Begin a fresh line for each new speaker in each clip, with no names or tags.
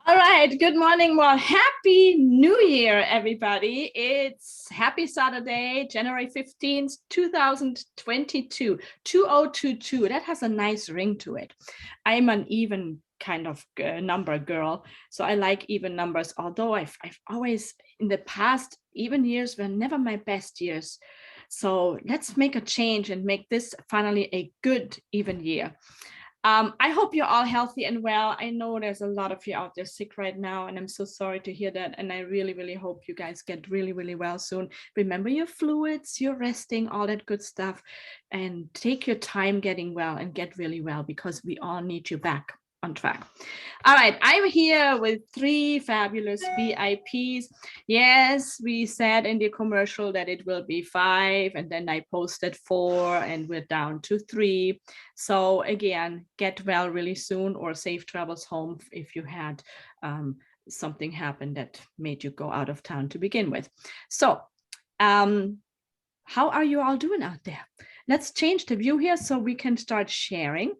All right, good morning. Well, happy New Year, everybody. It's happy Saturday, January 15th, 2022, 2022. That has a nice ring to it. I'm an even kind of number girl, so I like even numbers, although I've always, in the past, even years were never my best years. So let's make a change and make this finally a good even year. I hope you're all healthy and well. I know there's a lot of you out there sick right now, and I'm so sorry to hear that. And I really, really hope you guys get really, really well soon. Remember your fluids, your resting, all that good stuff, and take your time getting well and get really well, because we all need you back on track. All right, I'm here with 3 fabulous VIPs. Yes, we said in the commercial that it will be 5, and then I posted 4, and we're down to 3. So again, get well really soon, or safe travels home if you had something happen that made you go out of town to begin with. So how are you all doing out there? Let's change the view here so we can start sharing.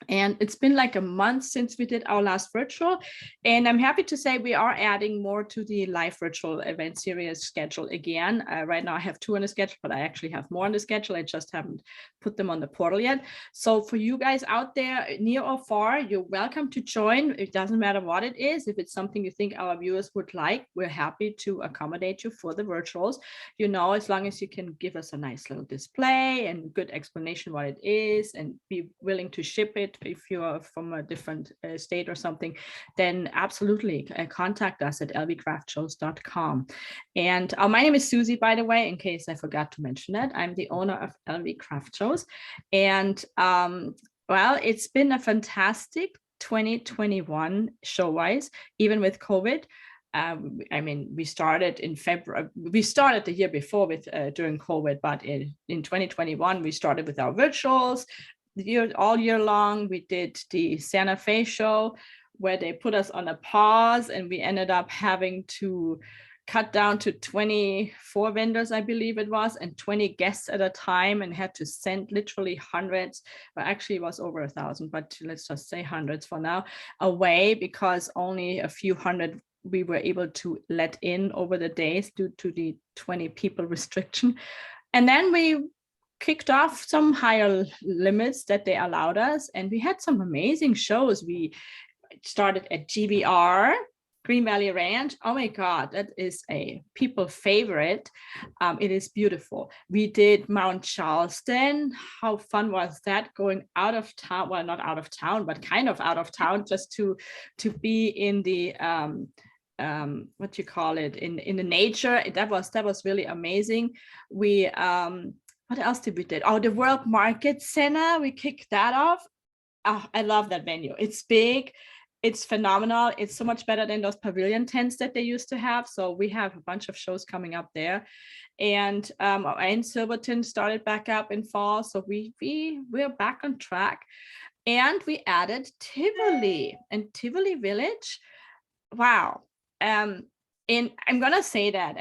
And it's been like a month since we did our last virtual. And I'm happy to say we are adding more to the live virtual event series schedule again. Right now I have 2 on the schedule, but I actually have more on the schedule. I just haven't put them on the portal yet. So for you guys out there, near or far, you're welcome to join. It doesn't matter what it is. If it's something you think our viewers would like, we're happy to accommodate you for the virtuals. You know, as long as you can give us a nice little display and good explanation what it is, and be willing to ship it. If you are from a different state or something, then absolutely contact us at lvcraftshows.com. And my name is Susie, by the way, in case I forgot to mention that. I'm the owner of LV Craft Shows. And well, it's been a fantastic 2021 show-wise, even with COVID. I mean, we started in February. We started the year before with during COVID, but in 2021, we started with our virtuals. All year long. We did the Santa Fe show where they put us on a pause, and we ended up having to cut down to 24 vendors, I believe it was, and 20 guests at a time, and had to send literally hundreds, but actually it was over 1,000, but let's just say hundreds for now, away, because only a few hundred we were able to let in over the days due to the 20 people restriction. And then we kicked off some higher limits that they allowed us, and we had some amazing shows. We started at GVR, Green Valley Ranch. Oh my God, that is a people favorite. It is beautiful. We did Mount Charleston. How fun was that, going out of town? Well, not out of town, but kind of out of town, just to be in the what you call it, in the nature. That was really amazing. We what else did we do? Oh, the World Market Center, we kicked that off. Oh, I love that venue. It's big, it's phenomenal. It's so much better than those pavilion tents that they used to have. So we have a bunch of shows coming up there. And in Silverton started back up in fall. So we're back on track. And we added Tivoli and Tivoli Village. Wow. And I'm going to say that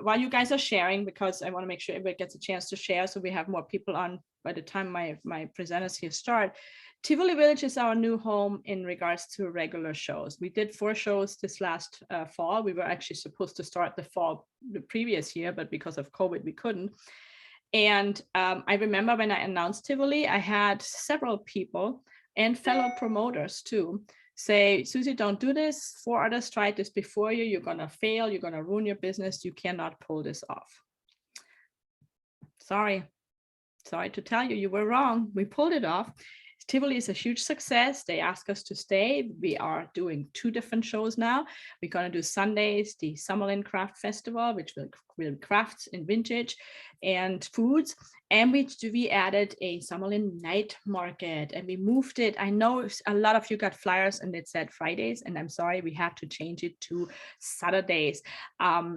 while you guys are sharing, because I want to make sure everybody gets a chance to share, so we have more people on by the time my presenters here start. Tivoli Village is our new home in regards to regular shows. We did 4 shows this last fall. We were actually supposed to start the previous year, but because of COVID, we couldn't. And I remember when I announced Tivoli, I had several people and fellow promoters too say, Susie, don't do this. 4 others tried this before you. You're going to fail. You're going to ruin your business. You cannot pull this off. Sorry to tell you, you were wrong. We pulled it off. Tivoli is a huge success. They asked us to stay. We are doing 2 different shows now. We're going to do Sundays, the Summerlin Craft Festival, which will crafts in vintage and foods. And we added a Summerlin night market, and we moved it. I know a lot of you got flyers and it said Fridays, and I'm sorry, we had to change it to Saturdays.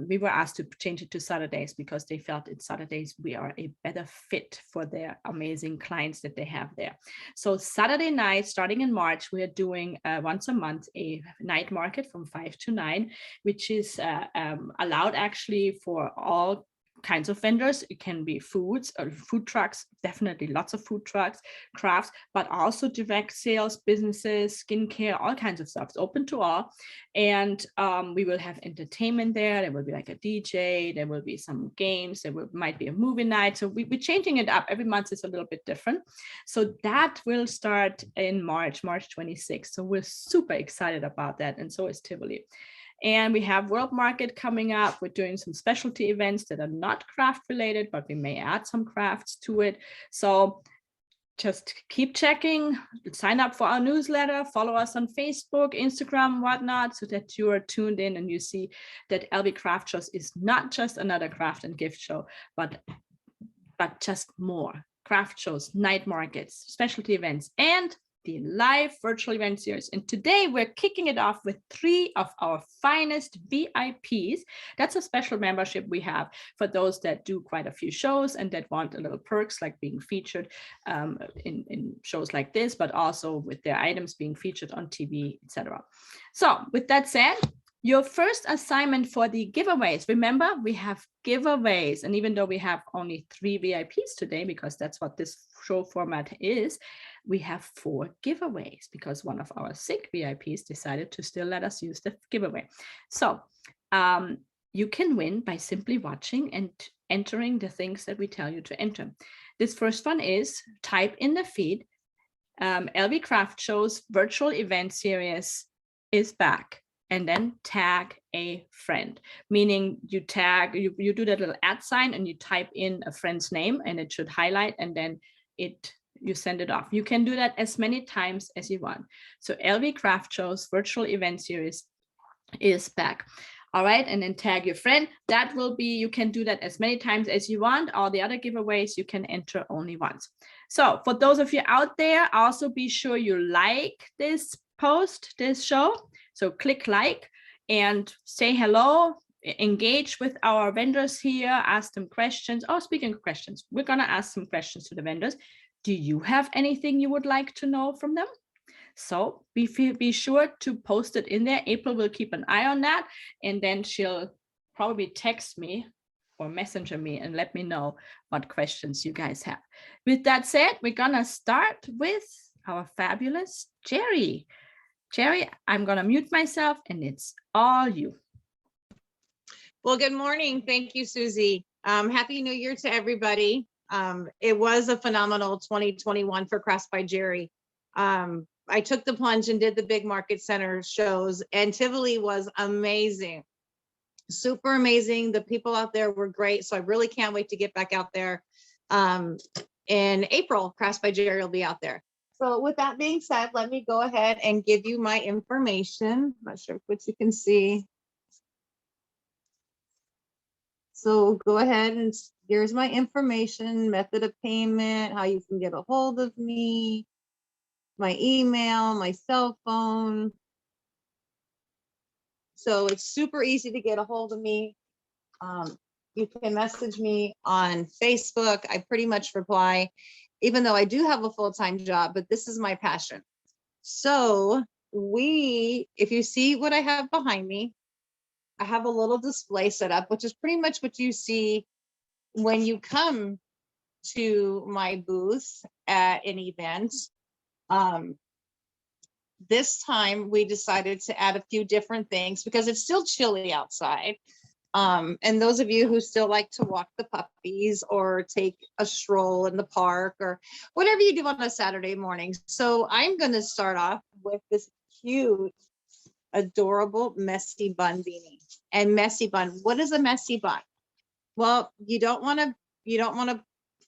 We were asked to change it to Saturdays because they felt it's Saturdays we are a better fit for their amazing clients that they have there. So Saturday night, starting in March, we are doing once a month a night market from 5 to 9, which is allowed actually for all kinds of vendors. It can be foods or food trucks, definitely lots of food trucks, crafts, but also direct sales, businesses, skincare, all kinds of stuff. It's open to all. And we will have entertainment there. There will be like a DJ, there will be some games, might be a movie night. So we're changing it up. Every month is a little bit different. So that will start in March 26th. So we're super excited about that. And so is Tivoli. And we have World Market coming up. We're doing some specialty events that are not craft related, but we may add some crafts to it. So just keep checking, sign up for our newsletter, follow us on Facebook, Instagram, whatnot, so that you are tuned in and you see that LB Craft Shows is not just another craft and gift show, but just more craft shows, night markets, specialty events, and the live virtual event series. And today we're kicking it off with 3 of our finest VIPs. That's a special membership we have for those that do quite a few shows and that want a little perks, like being featured in shows like this, but also with their items being featured on TV, etc. So with that said, your first assignment for the giveaways, remember we have giveaways, and even though we have only 3 VIPs today, because that's what this show format is, we have 4 giveaways because one of our sick VIPs decided to still let us use the giveaway. So you can win by simply watching and entering the things that we tell you to enter. This first one is type in the feed, LB Craft Show's virtual event series is back, and then tag a friend, meaning you tag, you do that little @ sign and you type in a friend's name and it should highlight, and then you send it off. You can do that as many times as you want. So LB Craft Show's virtual event series is back. All right, and then tag your friend. That will be, you can do that as many times as you want. All the other giveaways you can enter only once. So for those of you out there, also be sure you like this post, this show. So click like and say hello, engage with our vendors here, ask them questions. Oh, speaking of questions, we're gonna ask some questions to the vendors. Do you have anything you would like to know from them? So be sure to post it in there. April will keep an eye on that, and then she'll probably text me or messenger me and let me know what questions you guys have. With that said, we're gonna start with our fabulous Jerry. Jerry, I'm gonna mute myself and it's all you.
Well, good morning. Thank you, Susie. Happy New Year to everybody. It was a phenomenal 2021 for Crafts by Jerry. I took the plunge and did the big market center shows, and Tivoli was amazing. Super amazing. The people out there were great. So I really can't wait to get back out there. In April, Crafts by Jerry will be out there. So with that being said, let me go ahead and give you my information. I'm not sure what you can see. So go ahead and here's my information, method of payment, how you can get a hold of me, my email, my cell phone. So it's super easy to get a hold of me. You can message me on Facebook. I pretty much reply, even though I do have a full-time job, but this is my passion. So if you see what I have behind me, I have a little display set up, which is pretty much what you see when you come to my booth at an event. This time we decided to add a few different things because it's still chilly outside. And those of you who still like to walk the puppies or take a stroll in the park or whatever you do on a Saturday morning. So I'm going to start off with this cute, adorable messy bun beanie. And messy bun, what is a messy bun? Well, you don't want to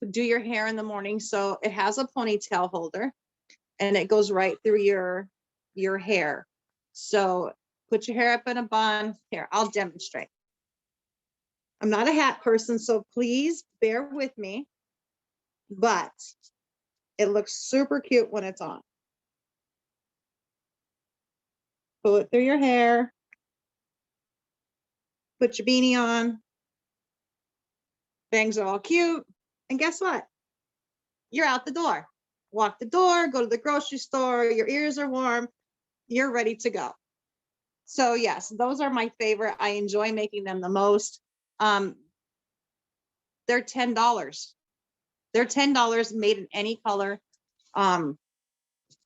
do your hair in the morning, so it has a ponytail holder and it goes right through your hair. So put your hair up in a bun. Here, I'll demonstrate. I'm not a hat person, so please bear with me, but it looks super cute when it's on. Pull it through your hair. Put your beanie on. Bangs are all cute. And guess what? You're out the door. Walk the door, go to the grocery store, your ears are warm, you're ready to go. So yes, those are my favorite. I enjoy making them the most. they're $10. They're $10 made in any color.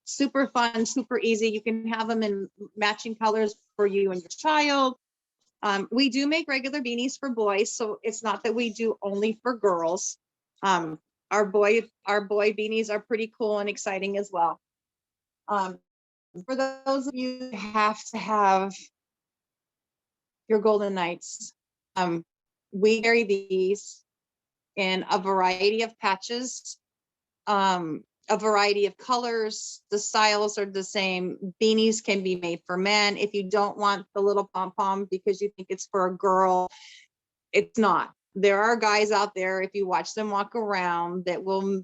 Super fun, super easy. You can have them in matching colors for you and your child. We do make regular beanies for boys, so it's not that we do only for girls. Our boy beanies are pretty cool and exciting as well. For those of you who have to have your Golden Knights, we carry these in a variety of patches, a variety of colors. The styles are the same. Beanies can be made for men. If you don't want the little pom-pom because you think it's for a girl, it's not. There are guys out there, if you watch them walk around, that will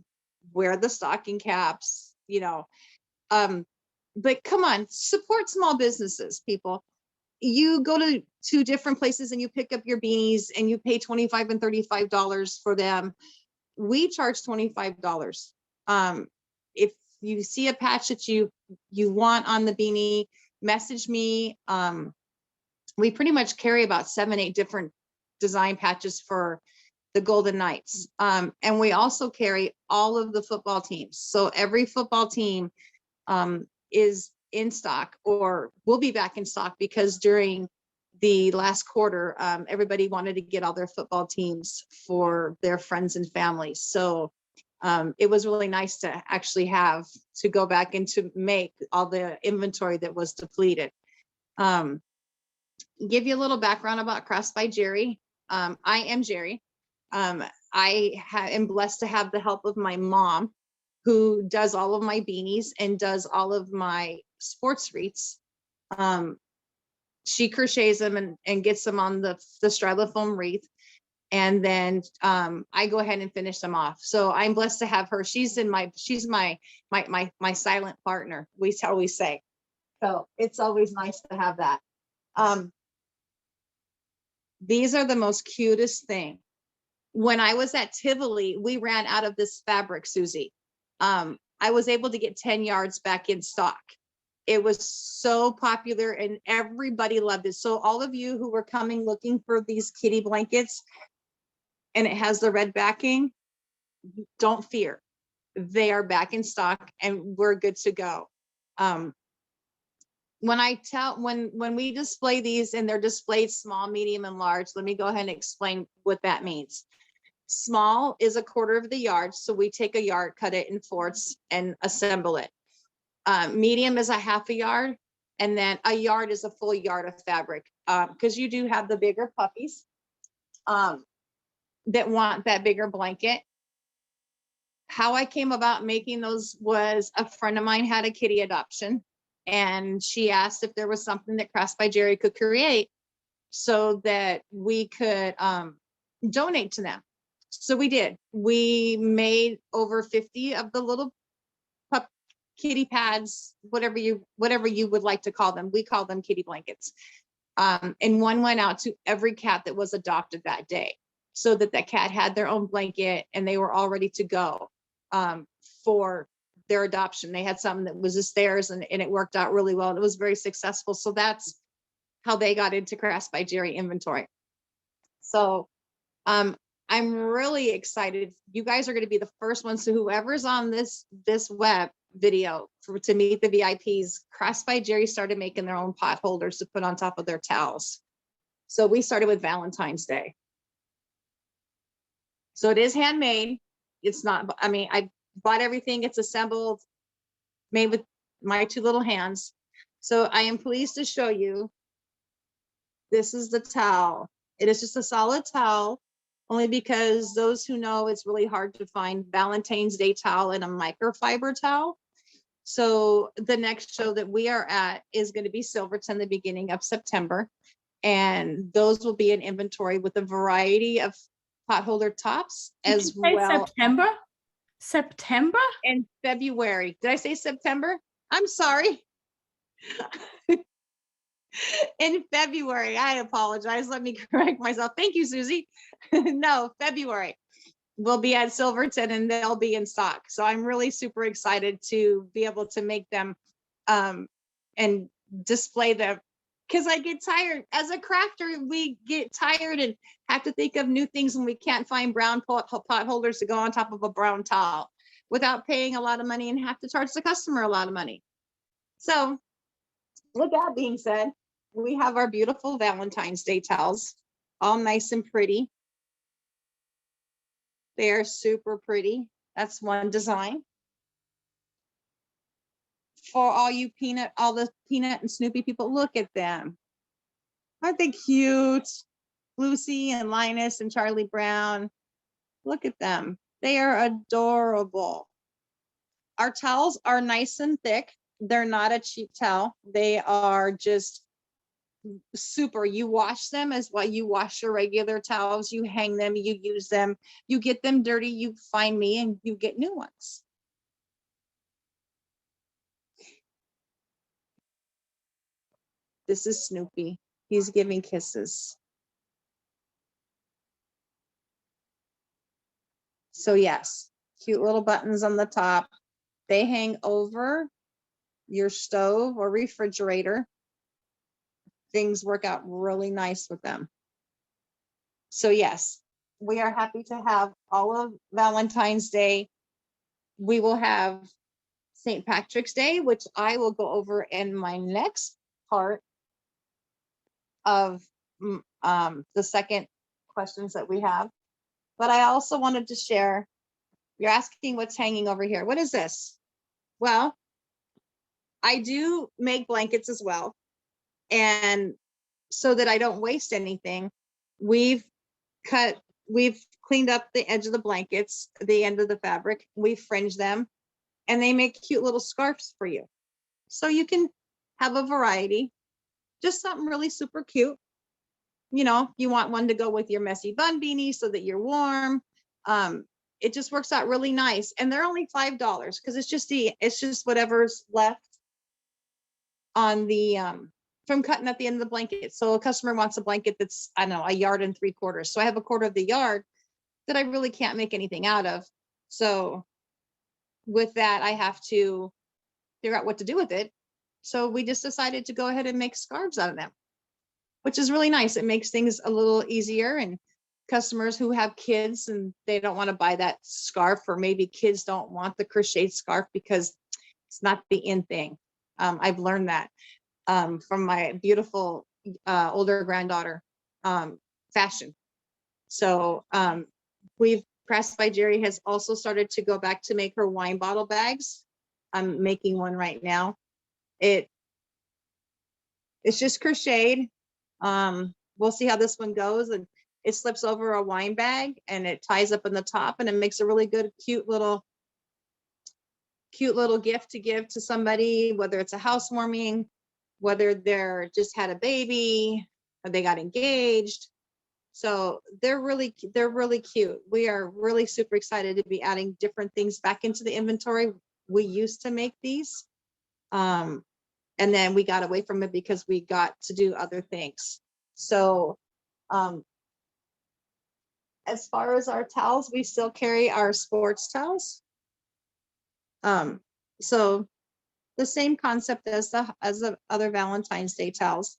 wear the stocking caps, you know. But come on, support small businesses, people. You go to different places and you pick up your beanies and you pay $25 and $35 for them. We charge $25. If you see a patch that you want on the beanie, message me. We pretty much carry about 7-8 different design patches for the Golden Knights. And we also carry all of the football teams. So every football team is in stock or will be back in stock, because during the last quarter, everybody wanted to get all their football teams for their friends and families. So it was really nice to actually have to go back and to make all the inventory that was depleted. Give you a little background about Crafts by Jerry. I am Jerry. I am blessed to have the help of my mom, who does all of my beanies and does all of my sports wreaths. She crochets them and gets them on the styrofoam wreath. And then I go ahead and finish them off. So I'm blessed to have her. She's my silent partner, we always say. So it's always nice to have that. These are the most cutest thing. When I was at Tivoli, we ran out of this fabric, Susie. I was able to get 10 yards back in stock. It was so popular and everybody loved it. So all of you who were coming looking for these kitty blankets, and it has the red backing, don't fear. They are back in stock and we're good to go. When we display these and they're displayed small, medium, and large, let me go ahead and explain what that means. Small is 1/4 of the yard. So we take a yard, cut it in fourths and assemble it. Medium is 1/2 yard. And then a yard is a full yard of fabric. Because you do have the bigger puppies that want that bigger blanket. How I came about making those was a friend of mine had a kitty adoption, and she asked if there was something that Crafts by Jerry could create so that we could donate to them. So we did. We made over 50 of the little kitty pads, whatever you would like to call them. We call them kitty blankets. And one went out to every cat that was adopted that day, so that cat had their own blanket and they were all ready to go for their adoption. They had something that was just theirs, and it worked out really well. And it was very successful. So that's how they got into Crafts by Jerry inventory. So I'm really excited. You guys are going to be the first ones. So whoever's on this web video to meet the VIPs, Crafts by Jerry started making their own pot holders to put on top of their towels. So we started with Valentine's Day. So it is handmade. It's not, I mean, I bought everything. It's assembled, made with my 2 little hands. So I am pleased to show you. This is the towel. It is just a solid towel, only because those who know it's really hard to find Valentine's Day towel and a microfiber towel. So the next show that we are at is going to be Silverton, the beginning of September. And those will be in inventory with a variety of potholder tops as well.
September?
In February. Did I say September? I'm sorry. In February. I apologize. Let me correct myself. Thank you, Susie. No, February. We'll be at Silverton and they'll be in stock. So I'm really super excited to be able to make them and display them because I get tired. As a crafter, we get tired and have to think of new things when we can't find brown pot holders to go on top of a brown towel without paying a lot of money and have to charge the customer a lot of money. So with that being said, we have our beautiful Valentine's Day towels, all nice and pretty. They are super pretty. That's one design. For all you all the Peanut and Snoopy people, look at them. Aren't they cute? Lucy and Linus and Charlie Brown. Look at them. They are adorable. Our towels are nice and thick. They're not a cheap towel. They are just super. You wash them as well. You wash your regular towels. You hang them. You use them. You get them dirty. You find me and you get new ones. This is Snoopy. He's giving kisses. So yes, cute little buttons on the top. They hang over your stove or refrigerator. Things work out really nice with them. So yes, we are happy to have all of Valentine's Day. We will have St. Patrick's Day, which I will go over in my next part of the second questions that we have. But I also wanted to share, you're asking what's hanging over here. What is this? Well, I do make blankets as well. And so that I don't waste anything, we've cleaned up the edge of the blankets, the end of the fabric, we fringe them, and they make cute little scarves for you. So you can have a variety, just something really super cute. You know, you want one to go with your messy bun beanie so that you're warm. It just works out really nice. And they're only $5 because it's just whatever's left on the from cutting at the end of the blanket. So a customer wants a blanket that's, I don't know, 1 3/4 yards. So I have 1/4 of the yard that I really can't make anything out of. So with that, I have to figure out what to do with it. So we just decided to go ahead and make scarves out of them, which is really nice. It makes things a little easier, and customers who have kids and they don't want to buy that scarf, or maybe kids don't want the crocheted scarf because it's not the in thing. I've learned that from my beautiful older granddaughter, fashion. So Pressed by Jerry has also started to go back to make her wine bottle bags. I'm making one right now. It's just crocheted. We'll see how this one goes, and it slips over a wine bag and it ties up in the top, and it makes a really good, cute little gift to give to somebody, whether it's a housewarming, whether they're just had a baby or they got engaged. So they're really cute. We are really super excited to be adding different things back into the inventory. We used to make these, and then we got away from it because we got to do other things. So as far as our towels, we still carry our sports towels. So the same concept as the other Valentine's Day towels,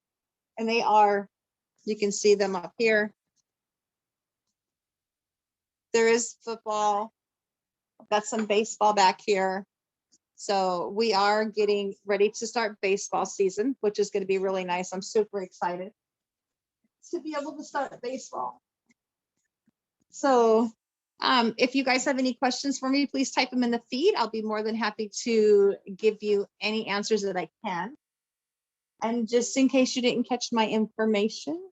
and they are, you can see them up here. There is football. I've got some baseball back here. So we are getting ready to start baseball season, which is going to be really nice. I'm super excited to be able to start baseball. So if you guys have any questions for me, please type them in the feed. I'll be more than happy to give you any answers that I can. And just in case you didn't catch my information,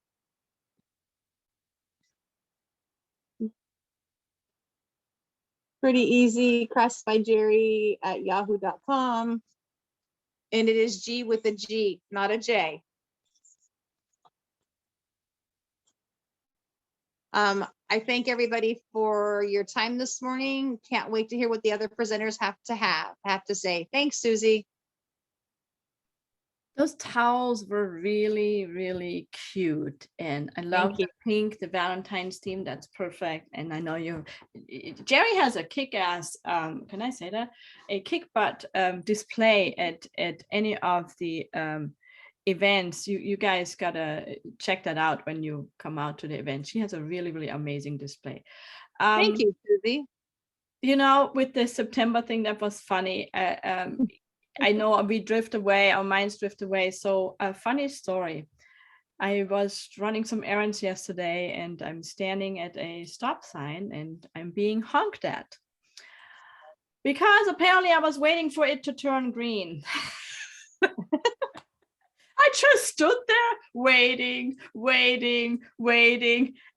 pretty easy, Pressed by Jerry at yahoo.com. And it is G with a G, not a J. I thank everybody for your time this morning. Can't wait to hear what the other presenters have to say. Thanks, Susie.
Those towels were really, really cute. And I love the pink, the Valentine's theme. That's perfect. And I know Jerry has a kick-ass, can I say that? A kick-butt display at any of the events, you guys gotta check that out when you come out to the event. She has a really, really amazing display.
Thank you, Susie.
You know, with the September thing, that was funny. I know we drift away, our minds drift away. So a funny story. I was running some errands yesterday and I'm standing at a stop sign and I'm being honked at because apparently I was waiting for it to turn green. I just stood there waiting,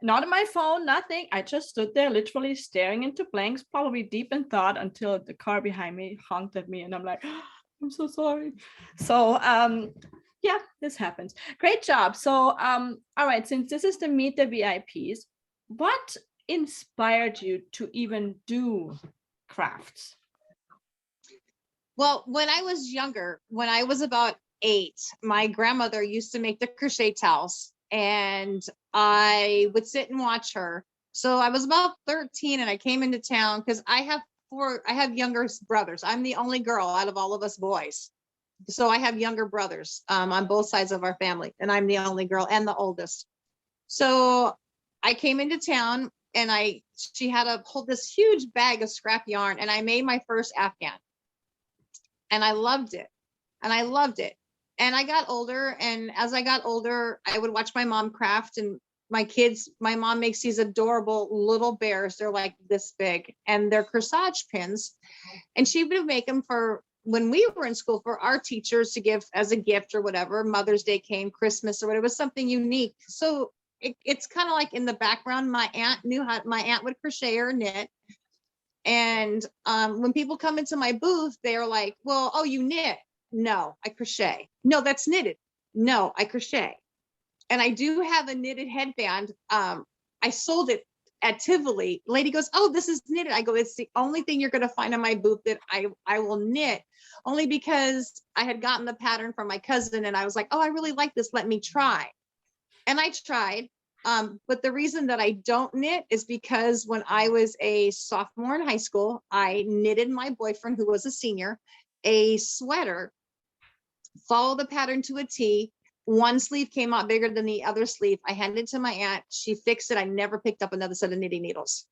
not on my phone, nothing. I just stood there literally staring into blanks, probably deep in thought, until the car behind me honked at me and I'm like, I'm so sorry. So yeah, this happens. Great job. So all right, since this is the Meet the VIPs, what inspired you to even do crafts?
Well, when I was younger, when I was about 8, my grandmother used to make the crochet towels and I would sit and watch her. So I was about 13 and I came into town because I have younger brothers. I'm the only girl out of all of us boys. So I have younger brothers on both sides of our family, and I'm the only girl and the oldest. So I came into town and she had to hold this huge bag of scrap yarn and I made my first Afghan. And I loved it. And I loved it. And I got older. And as I got older, I would watch my mom craft, and my mom makes these adorable little bears. They're like this big and they're corsage pins. And she would make them for when we were in school for our teachers to give as a gift or whatever. Mother's Day came, Christmas or whatever. It was something unique. So it's kind of like in the background, my aunt would crochet or knit. And when people come into my booth, they're like, well, oh, you knit? No, I crochet. No, that's knitted. No, I crochet. And I do have a knitted headband. I sold it at Tivoli. Lady goes, oh, this is knitted. I go, it's the only thing you're going to find in my booth that I will knit, only because I had gotten the pattern from my cousin and I was like, oh, I really like this. Let me try. And I tried. But the reason that I don't knit is because when I was a sophomore in high school, I knitted my boyfriend, who was a senior, a sweater, follow the pattern to a T. One sleeve came out bigger than the other sleeve. I handed it to my aunt. She fixed it. I never picked up another set of knitting needles.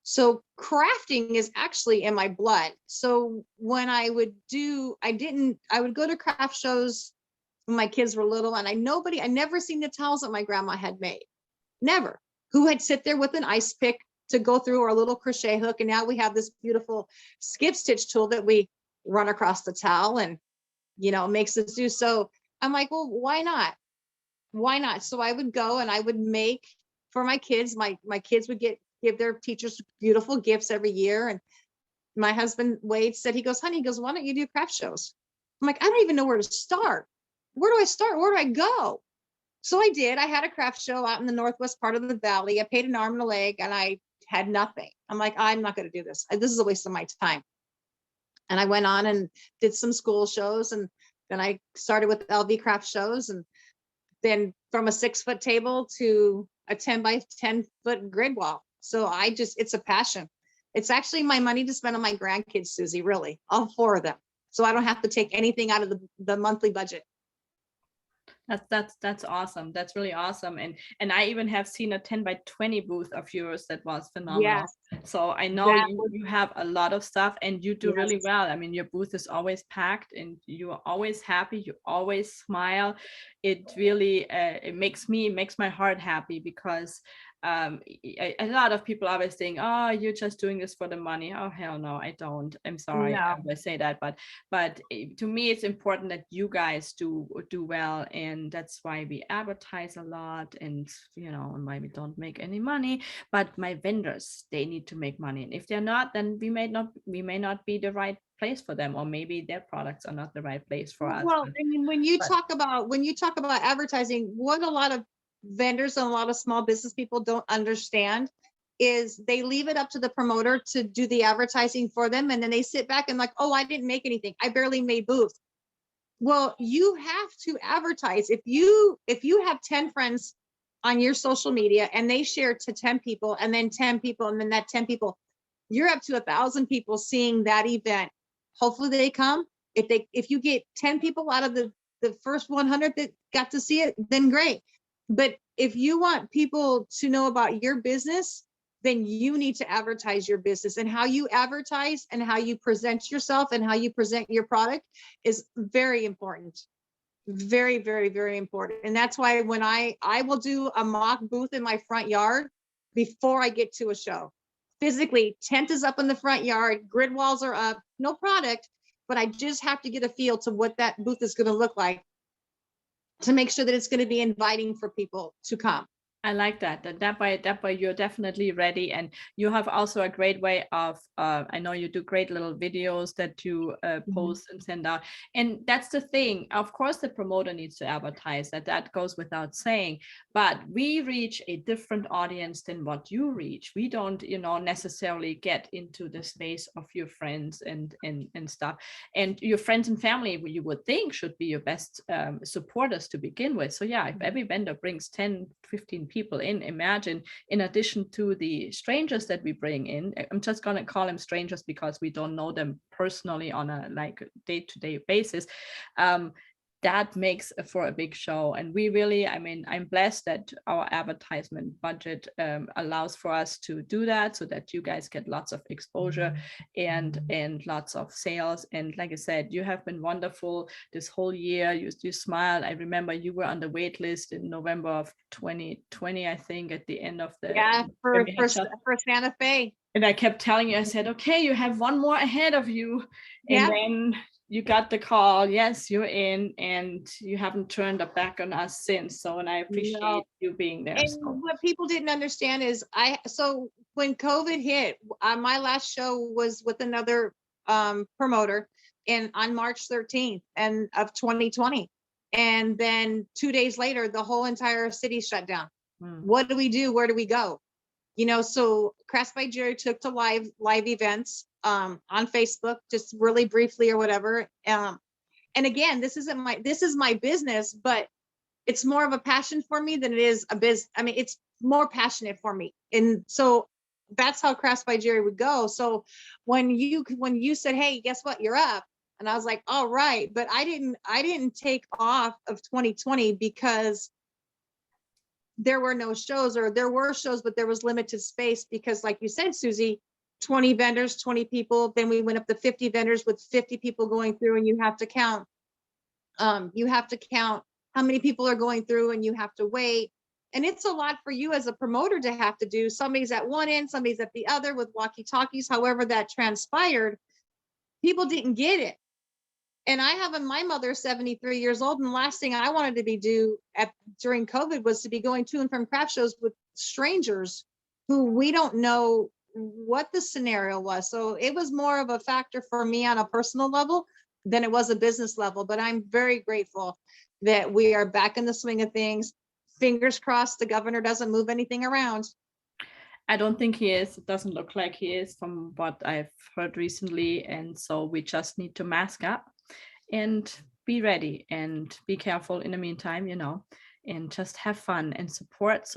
So crafting is actually in my blood. So when I would go to craft shows when my kids were little, and I never seen the towels that my grandma had made. Never. Who had sit there with an ice pick to go through our little crochet hook. And now we have this beautiful skip stitch tool that we run across the towel and, makes us do. So I'm like, well, why not? Why not? So I would go and I would make for my kids. My kids would give their teachers beautiful gifts every year. And my husband, Wade, said, he goes, honey, why don't you do craft shows? I'm like, I don't even know where to start. Where do I start? Where do I go? So I did. I had a craft show out in the northwest part of the valley. I paid an arm and a leg and I had nothing. I'm like, I'm not going to do this. This is a waste of my time. And I went on and did some school shows. And then I started with LV craft shows. And then from a 6-foot table to a 10 by 10 foot grid wall. So it's a passion. It's actually my money to spend on my grandkids, Susie, really, all 4 of them. So I don't have to take anything out of the monthly budget.
That's awesome. That's really awesome. And I even have seen a 10 by 20 booth of yours that was phenomenal.
Yes.
So I know you have a lot of stuff and you do really well. I mean, your booth is always packed and you are always happy. You always smile. It really it makes my heart happy because a lot of people always think, oh, you're just doing this for the money. Oh, hell no, I don't. I'm sorry. I always say that, but to me it's important that you guys do well, and that's why we advertise a lot, and and why we don't make any money. But my vendors, they need to make money, and if they're not, then we may not be the right place for them, or maybe their products are not the right place for us.
Well, I mean, when you talk about advertising, what a lot of vendors and a lot of small business people don't understand is they leave it up to the promoter to do the advertising for them, and then they sit back and like, oh, I didn't make anything, I barely made booths. Well, you have to advertise. If you have 10 friends on your social media and they share to 10 people and then 10 people and then that 10 people, you're up to 1,000 people seeing that event. Hopefully they come. If you get 10 people out of the the first 100 that got to see it, then great. But if you want people to know about your business, then you need to advertise your business, and how you advertise and how you present yourself and how you present your product is very important. Very, very, very important. And that's why when I will do a mock booth in my front yard before I get to a show. Physically, tent is up in the front yard, grid walls are up, no product, but I just have to get a feel to what that booth is going to look like to make sure that it's going to be inviting for people to come.
I like that. That way you're definitely ready, and you have also a great way of. I know you do great little videos that you post and send out, and that's the thing. Of course, the promoter needs to advertise that. That goes without saying. But we reach a different audience than what you reach. We don't, necessarily get into the space of your friends and stuff, and your friends and family. You would think should be your best supporters to begin with. So yeah, if every vendor brings 10, 15 people in, imagine, in addition to the strangers that we bring in, I'm just going to call them strangers because we don't know them personally on a day-to-day basis, that makes for a big show. And we really, I'm blessed that our advertisement budget allows for us to do that, so that you guys get lots of exposure and lots of sales. And like I said, you have been wonderful this whole year. You smiled. I remember you were on the wait list in November of 2020, I think, at the end of the
for Santa Fe.
And I kept telling you, I said, okay, you have one more ahead of you. And then you got the call, yes, you're in, and you haven't turned back on us since. So, and I appreciate you being there.
And what people didn't understand is so when COVID hit, my last show was with another promoter on March 13th of 2020. And then 2 days later, the whole entire city shut down. What do we do? Where do we go? So Crafts by Jerry took to live events on Facebook, just really briefly or whatever. And again, this is my business, but it's more of a passion for me than it is a business. It's more passionate for me. And so that's how Crafts by Jerry would go. So when you said, hey, guess what? You're up. And I was like, all right. But I didn't take off of 2020 because there were no shows, or there were shows, but there was limited space because, like you said, Susie, 20 vendors, 20 people. Then we went up to 50 vendors with 50 people going through, and you have to count how many people are going through, and you have to wait. And it's a lot for you as a promoter to have to do. Somebody's at one end, somebody's at the other with walkie-talkies. However that transpired, people didn't get it. And I have my mother, 73 years old, and the last thing I wanted to be during COVID was to be going to and from craft shows with strangers who we don't know what the scenario was. So it was more of a factor for me on a personal level than it was a business level. But I'm very grateful that we are back in the swing of things. Fingers crossed the governor doesn't move anything around.
I don't think he is. It doesn't look like he is from what I've heard recently. And so we just need to mask up and be ready and be careful in the meantime, and just have fun and support.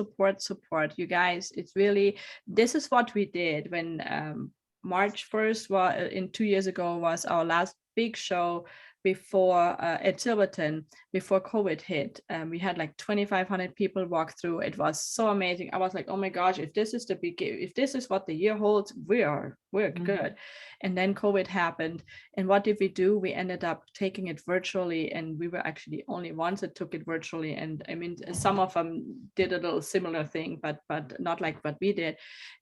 You guys, it's really, this is what we did when March 1st in 2 years ago was our last big show before at Silverton, before COVID hit. We had like 2,500 people walk through. It was so amazing. I was like, oh my gosh, if this is if this is what the year holds, we're good. And then COVID happened. And what did we do? We ended up taking it virtually, and we were actually the only ones that took it virtually. And some of them did a little similar thing, but not like what we did.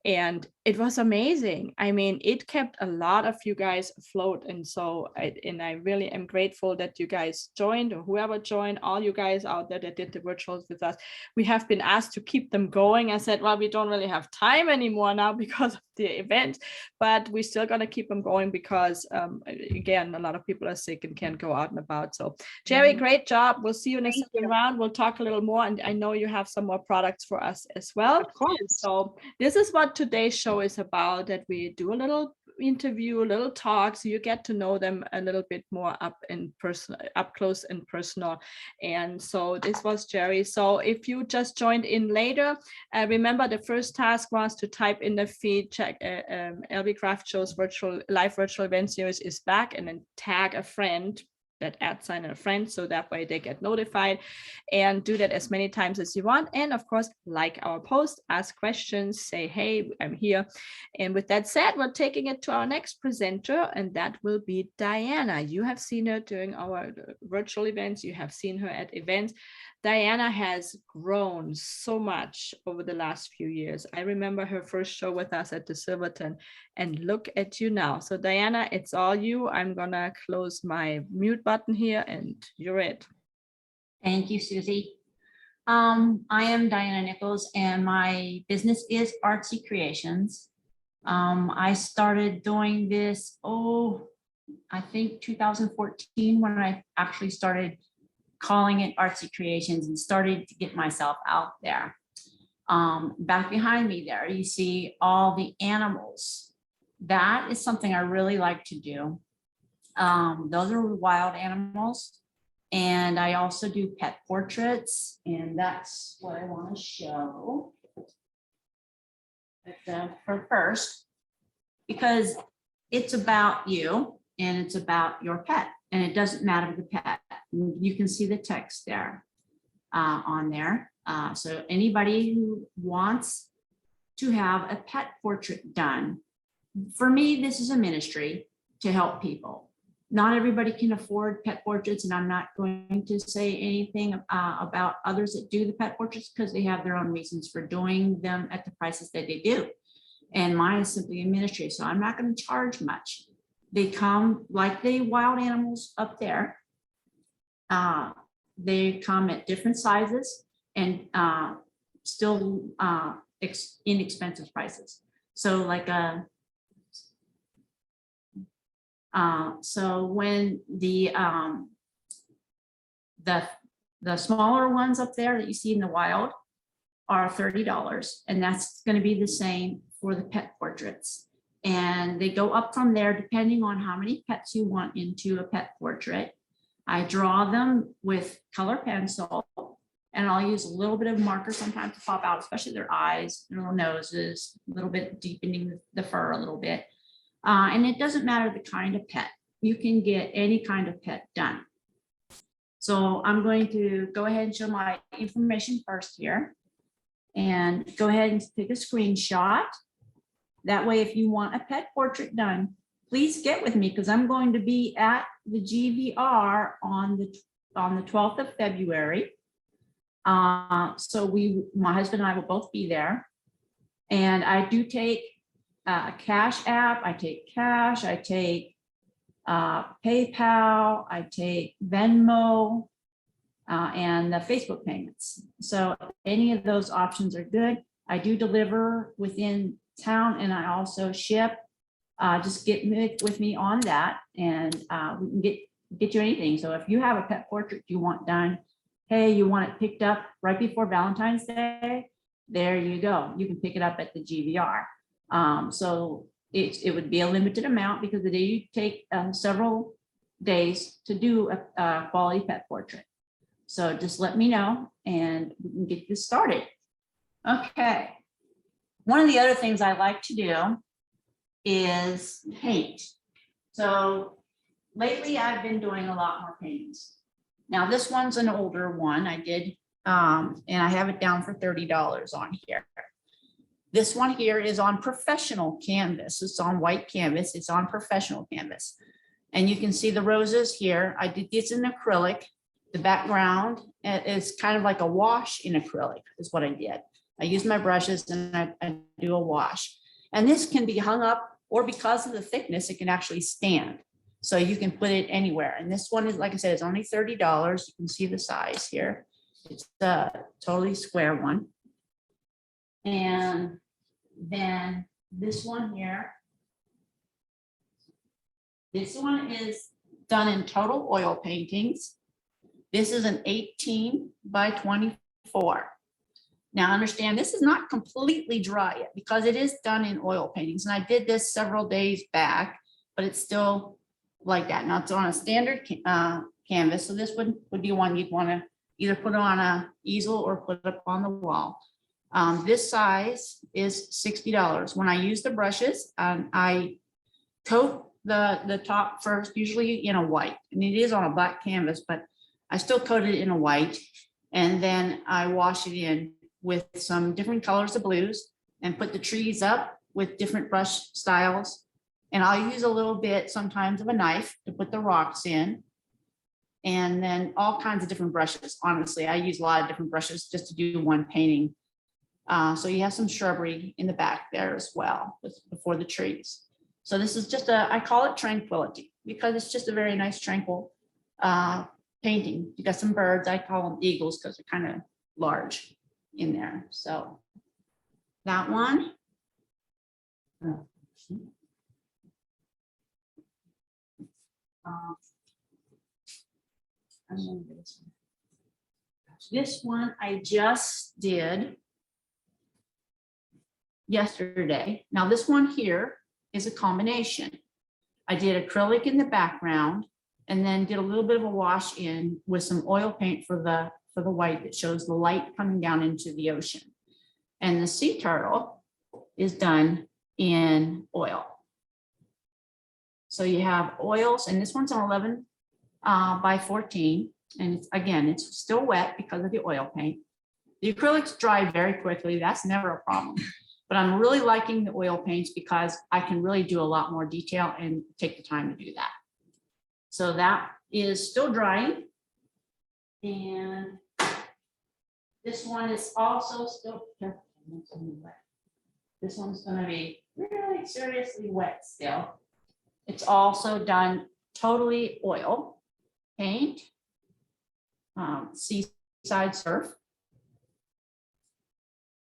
And it was amazing. It kept a lot of you guys afloat. And so I really am grateful that you guys joined, or whoever joined, all you guys out there that did the virtuals with us. We have been asked to keep them going. I said, well, we don't really have time anymore now because of the event, but we're still going to keep them going because again, a lot of people are sick and can't go out and about. So Jerry, great job. We'll see you next round. We'll talk a little more, and I know you have some more products for us as well.
Of course.
So this is what today's show is about, that we do a little interview, a little talk, so you get to know them a little bit more up close and personal. And so this was Jerry. So if you just joined in later, remember the first task was to type in the feed, check LB Craft Show's live virtual event series is back, and then tag a friend that @ sign and a friend, so that way they get notified, and do that as many times as you want. And of course, like our post, ask questions, say, hey, I'm here. And with that said, we're taking it to our next presenter, and that will be Diana. You have seen her during our virtual events. You have seen her at events. Diana has grown so much over the last few years. I remember her first show with us at the Silverton, and look at you now. So Diana, it's all you. I'm gonna close my mute button here, and you're it.
Thank you, Susie. I am Diana Nichols, and my business is Artsy Creations. I started doing this, I think 2014, when I actually started calling it Artsy Creations and started to get myself out there. Back behind me there, you see all the animals. That is something I really like to do. Those are wild animals. And I also do pet portraits, and that's what I want to show. For first, because it's about you and it's about your pet, and it doesn't matter the pet. You can see the text there on there. So anybody who wants to have a pet portrait done, for me, this is a ministry to help people. Not everybody can afford pet portraits, and I'm not going to say anything about others that do the pet portraits, because they have their own reasons for doing them at the prices that they do. And mine is simply a ministry, so I'm not going to charge much. They come like the wild animals up there. They come at different sizes and still inexpensive prices. So like so when the smaller ones up there that you see in the wild are $30, and that's going to be the same for the pet portraits. And they go up from there depending on how many pets you want into a pet portrait. I draw them with color pencil, and I'll use a little bit of marker sometimes to pop out, especially their eyes, their little noses, a little bit deepening the fur a little bit. And it doesn't matter the kind of pet. You can get any kind of pet done. So I'm going to go ahead and show my information first here, and go ahead and take a screenshot. That way, if you want a pet portrait done, please get with me, because I'm going to be at the GVR on the 12th of February. So my husband and I will both be there. And I do take Cash App, I take cash, I take PayPal, I take Venmo, and the Facebook payments. So any of those options are good. I do deliver within town, and I also ship. Just get with me on that, and we can get you anything. So if you have a pet portrait you want done, hey, you want it picked up right before Valentine's Day, there you go. You can pick it up at the GVR. So it would be a limited amount, because the day you take several days to do a quality pet portrait. So just let me know, and we can get this started. Okay. One of the other things I like to do is paint. So lately I've been doing a lot more paintings. Now this one's an older one I did, and I have it down for $30 on here. This one here is on professional canvas. It's on white canvas. It's on professional canvas. And you can see the roses here. I did this in acrylic. The background is kind of like a wash in acrylic is what I did. I use my brushes and I do a wash. And this can be hung up, or because of the thickness, it can actually stand. So you can put it anywhere. And this one is, like I said, it's only $30. You can see the size here. It's a totally square one. And then this one here. This one is done in total oil paintings. This is an 18 by 24. Now understand, this is not completely dry yet, because it is done in oil paintings. And I did this several days back, but it's still like that. Now it's on a standard canvas. So this would be one you'd want to either put on a easel or put up on the wall. This size is $60. When I use the brushes, I coat the top first, usually in a white, and it is on a black canvas, but I still coat it in a white. And then I wash it in with some different colors of blues and put the trees up with different brush styles. And I'll use a little bit sometimes of a knife to put the rocks in. And then all kinds of different brushes. Honestly, I use a lot of different brushes just to do one painting. So you have some shrubbery in the back there as well before the trees. So this is just I call it tranquility because it's just a very nice tranquil painting. You got some birds, I call them eagles because they're kind of large in there. So that one. This one I just did yesterday. Now this one here is a combination. I did acrylic in the background and then did a little bit of a wash in with some oil paint for the white that shows the light coming down into the ocean. And the sea turtle is done in oil. So you have oils, and this one's an 11 by 14. And it's still wet because of the oil paint. The acrylics dry very quickly. That's never a problem. But I'm really liking the oil paints because I can really do a lot more detail and take the time to do that. So that is still drying. And this one is also still, this one's going to be really seriously wet still. It's also done totally oil paint, seaside surf.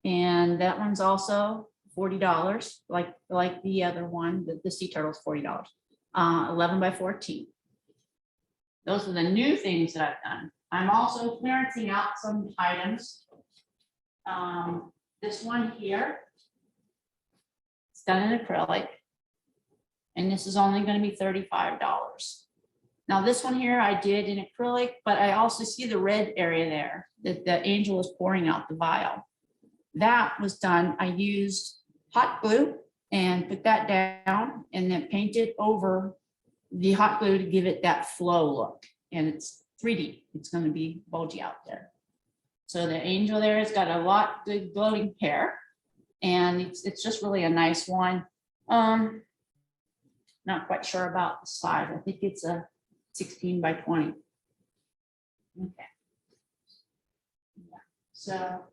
And that one's also $40, like the other one, the sea turtle's $40, 11 by 14. Those are the new things that I've done. I'm also clearancing out some items. This one here, it's done in acrylic. And this is only going to be $35. Now this one here I did in acrylic, but I also see the red area there that the angel is pouring out the vial. That was done, I used hot glue and put that down and then painted over the hot glue to give it that flow look. And it's 3D, it's going to be bulgy out there. So the angel there has got a lot good glowing hair, and it's just really a nice one. Not quite sure about the size. I think it's a 16 by 20. Okay. Yeah. So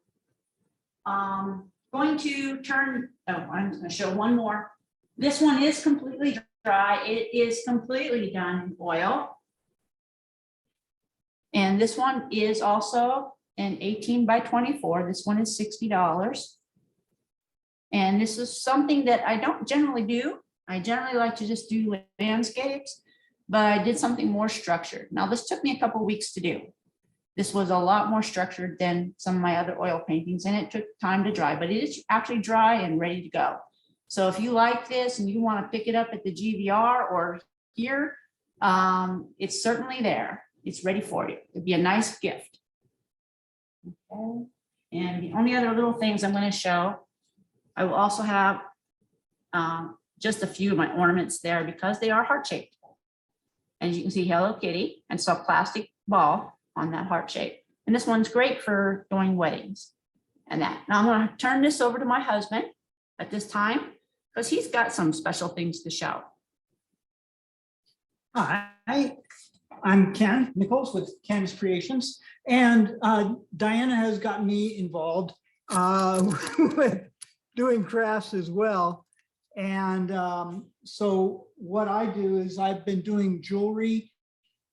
going to turn, I'm going to show one more. This one is completely dry. It is completely done in oil. And this one is also an 18 by 24. This one is $60. And this is something that I don't generally do. I generally like to just do landscapes, but I did something more structured. Now this took me a couple of weeks to do. This was a lot more structured than some of my other oil paintings, and it took time to dry, but it is actually dry and ready to go. So if you like this and you want to pick it up at the GVR or here, it's certainly there. It's ready for you. It'd be a nice gift. Okay. And the only other little things I'm going to show, I will also have just a few of my ornaments there because they are heart-shaped. As you can see, Hello Kitty, and so a plastic ball on that heart shape. And this one's great for doing weddings and that. Now I'm going to turn this over to my husband at this time because he's got some special things to show.
Hi, I'm Ken Nichols with Ken's Creations, and Diana has got me involved with doing crafts as well. And so what I do is I've been doing jewelry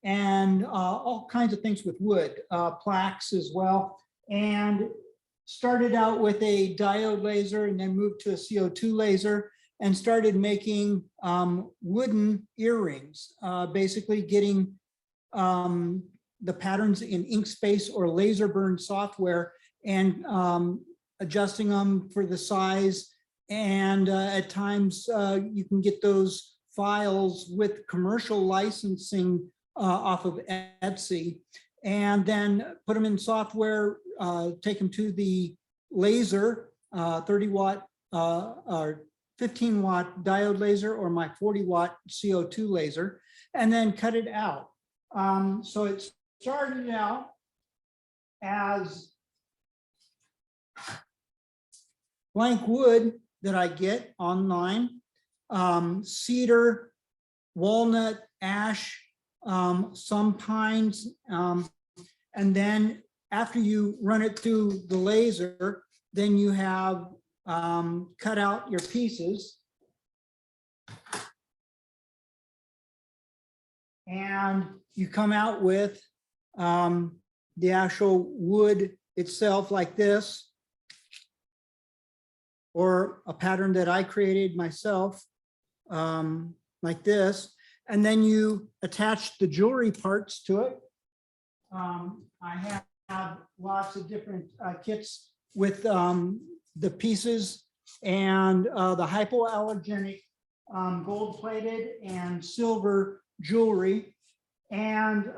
and all kinds of things with wood, plaques as well, and started out with a diode laser and then moved to a CO2 laser and started making wooden earrings, basically getting the patterns in Inkspace or laser burn software and adjusting them for the size. And at times you can get those files with commercial licensing off of Etsy, and then put them in software, take them to the laser, 30 watt or 15-watt diode laser or my 40-watt CO2 laser, and then cut it out. So it started out as blank wood that I get online, cedar, walnut, ash, some pines, and then after you run it through the laser, then you have cut out your pieces. And you come out with the actual wood itself like this, or a pattern that I created myself like this. And then you attach the jewelry parts to it. I have lots of different kits with the pieces and the hypoallergenic gold-plated and silver jewelry. And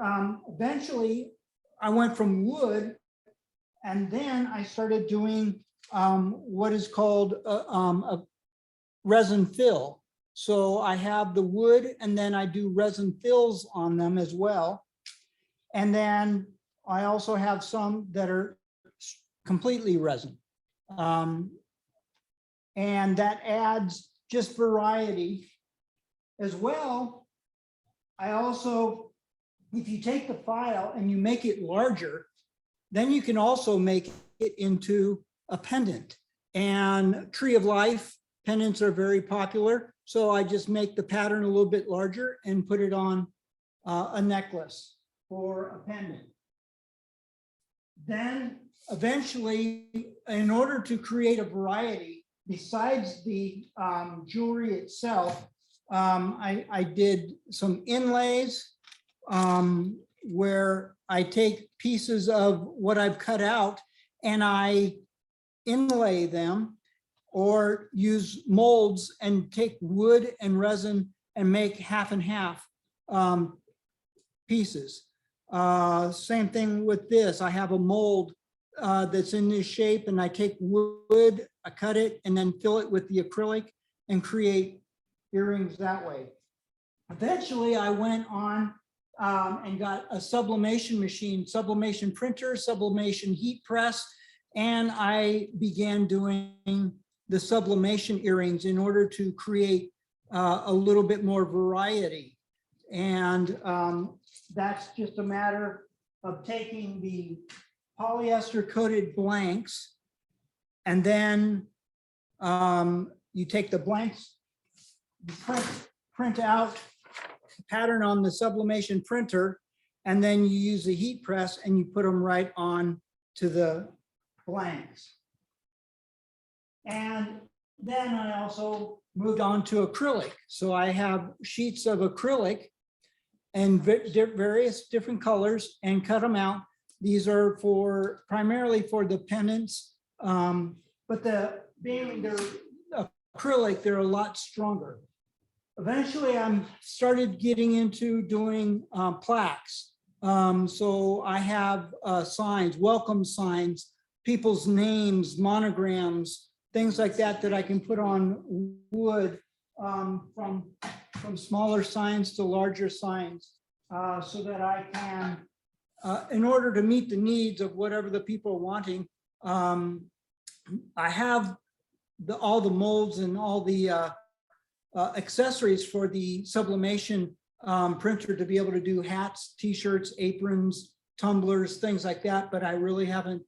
eventually I went from wood, and then I started doing what is called a resin fill. So I have the wood, and then I do resin fills on them as well. And then I also have some that are completely resin. And that adds just variety as well. I also, if you take the file and you make it larger, then you can also make it into a pendant. And Tree of Life pendants are very popular. So I just make the pattern a little bit larger and put it on a necklace or a pendant. Then eventually, in order to create a variety, besides the jewelry itself, I did some inlays where I take pieces of what I've cut out and I inlay them, or use molds and take wood and resin and make half and half pieces. Same thing with this. I have a mold that's in this shape, and I take wood, I cut it, and then fill it with the acrylic and create earrings that way. Eventually, I went on and got a sublimation machine, sublimation printer, sublimation heat press, and I began doing the sublimation earrings in order to create a little bit more variety. And that's just a matter of taking the polyester coated blanks, and then you take the blanks, you print out the pattern on the sublimation printer, and then you use the heat press and you put them right on to the blanks. And then I also moved on to acrylic. So I have sheets of acrylic and various different colors and cut them out. These are primarily for the pendants, but being they're acrylic, they're a lot stronger. Eventually, I started getting into doing plaques. So I have signs, welcome signs, people's names, monograms, things like that that I can put on wood, from smaller signs to larger signs, so that I can, in order to meet the needs of whatever the people are wanting. I have all the molds and all the accessories for the sublimation printer to be able to do hats, t-shirts, aprons, tumblers, things like that, but I really haven't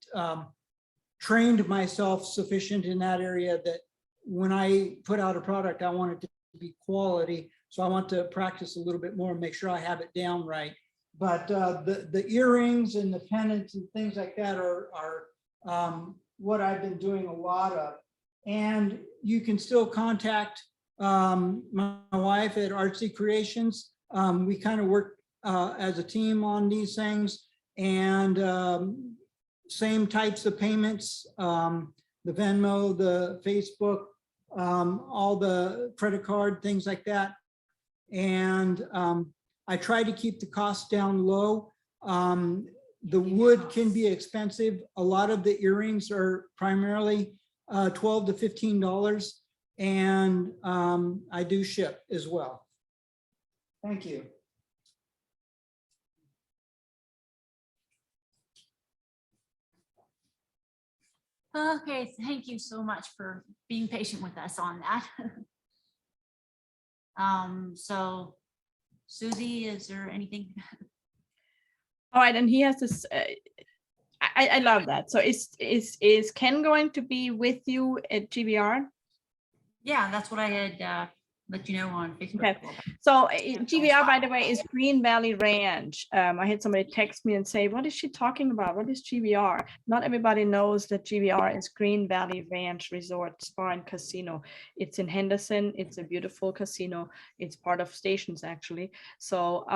trained myself sufficient in that area that when I put out a product, I want it to be quality. So I want to practice a little bit more and make sure I have it down right. But the earrings and the pendants and things like that are what I've been doing a lot of. And you can still contact my wife at Artsy Creations. We kind of work as a team on these things, and same types of payments, the Venmo, the Facebook, all the credit card, things like that. And I try to keep the costs down low. The wood can be expensive. A lot of the earrings are primarily $12 to $15. and I do ship as well. Thank you.
Okay, thank you so much for being patient with us on that. So Susie, is there anything?
All right, and he has this. I love that. So is Ken going to be with you at GBR?
Yeah, that's what I had let you know on Facebook.
Okay. So GBR, by the way, is Green Valley Ranch. I had somebody text me and say, what is she talking about? What is GVR? Not everybody knows that GVR is Green Valley Ranch Resort Spa and Casino. It's in Henderson. It's a beautiful casino. It's part of Stations, actually. So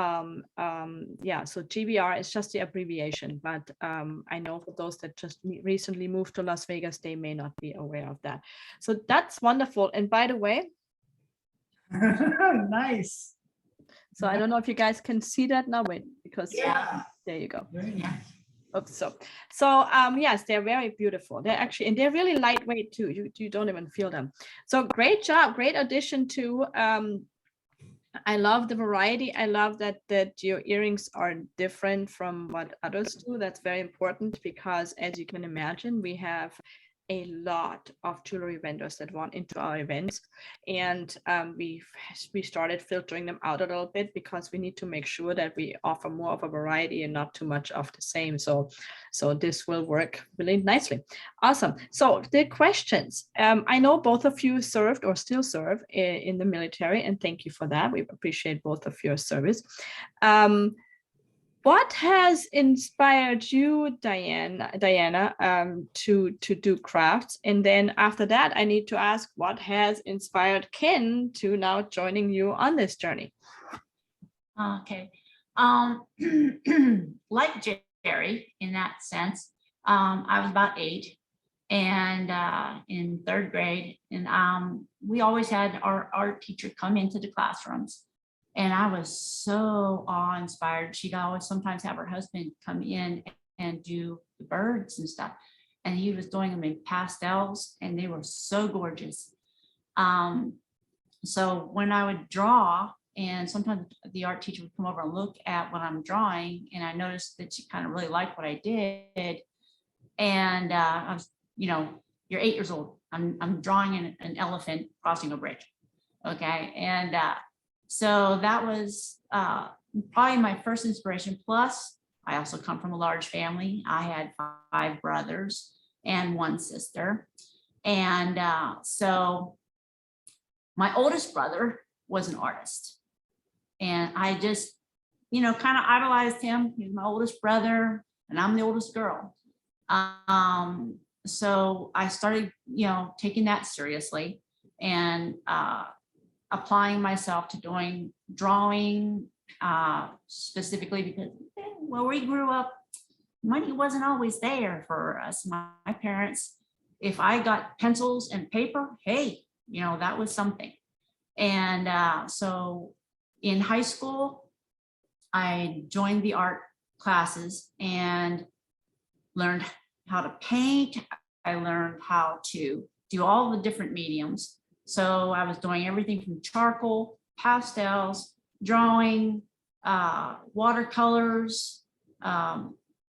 yeah, so GVR is just the abbreviation, but I know for those that just recently moved to Las Vegas, they may not be aware of that. So that's wonderful. And by the way,
Nice.
so I don't know if you guys can see that now, wait, because
Yeah.
there you go.
Very nice.
Oops, so yes, they're very beautiful. They're actually, and they're really lightweight too. You don't even feel them. So great job, great addition to. I love the variety. I love that your earrings are different from what others do. That's very important because, as you can imagine, we have a lot of jewelry vendors that want into our events, and we started filtering them out a little bit because we need to make sure that we offer more of a variety and not too much of the same. So this will work really nicely. Awesome. So the questions. I know both of you served or still serve in the military, and thank you for that. We appreciate both of your service. What has inspired you, Diana, to do crafts? And then after that, I need to ask, what has inspired Ken to now joining you on this journey?
Okay. Like Jerry, in that sense, I was about 8 and in 3rd grade, and we always had our art teacher come into the classrooms. And I was so awe-inspired. She'd always sometimes have her husband come in and do the birds and stuff. And he was doing them in pastels, and they were so gorgeous. So when I would draw, and sometimes the art teacher would come over and look at what I'm drawing, and I noticed that she kind of really liked what I did. And I was, you're 8 years old. I'm drawing an elephant crossing a bridge. Okay. And so that was probably my first inspiration. Plus, I also come from a large family. I had 5 brothers and 1 sister. And so my oldest brother was an artist. And I just, kind of idolized him. He was my oldest brother, and I'm the oldest girl. So I started, taking that seriously and applying myself to doing drawing, specifically because where we grew up, money wasn't always there for us. My parents, if I got pencils and paper, hey, that was something. And so in high school, I joined the art classes and learned how to paint. I learned how to do all the different mediums. So I was doing everything from charcoal, pastels, drawing, watercolors,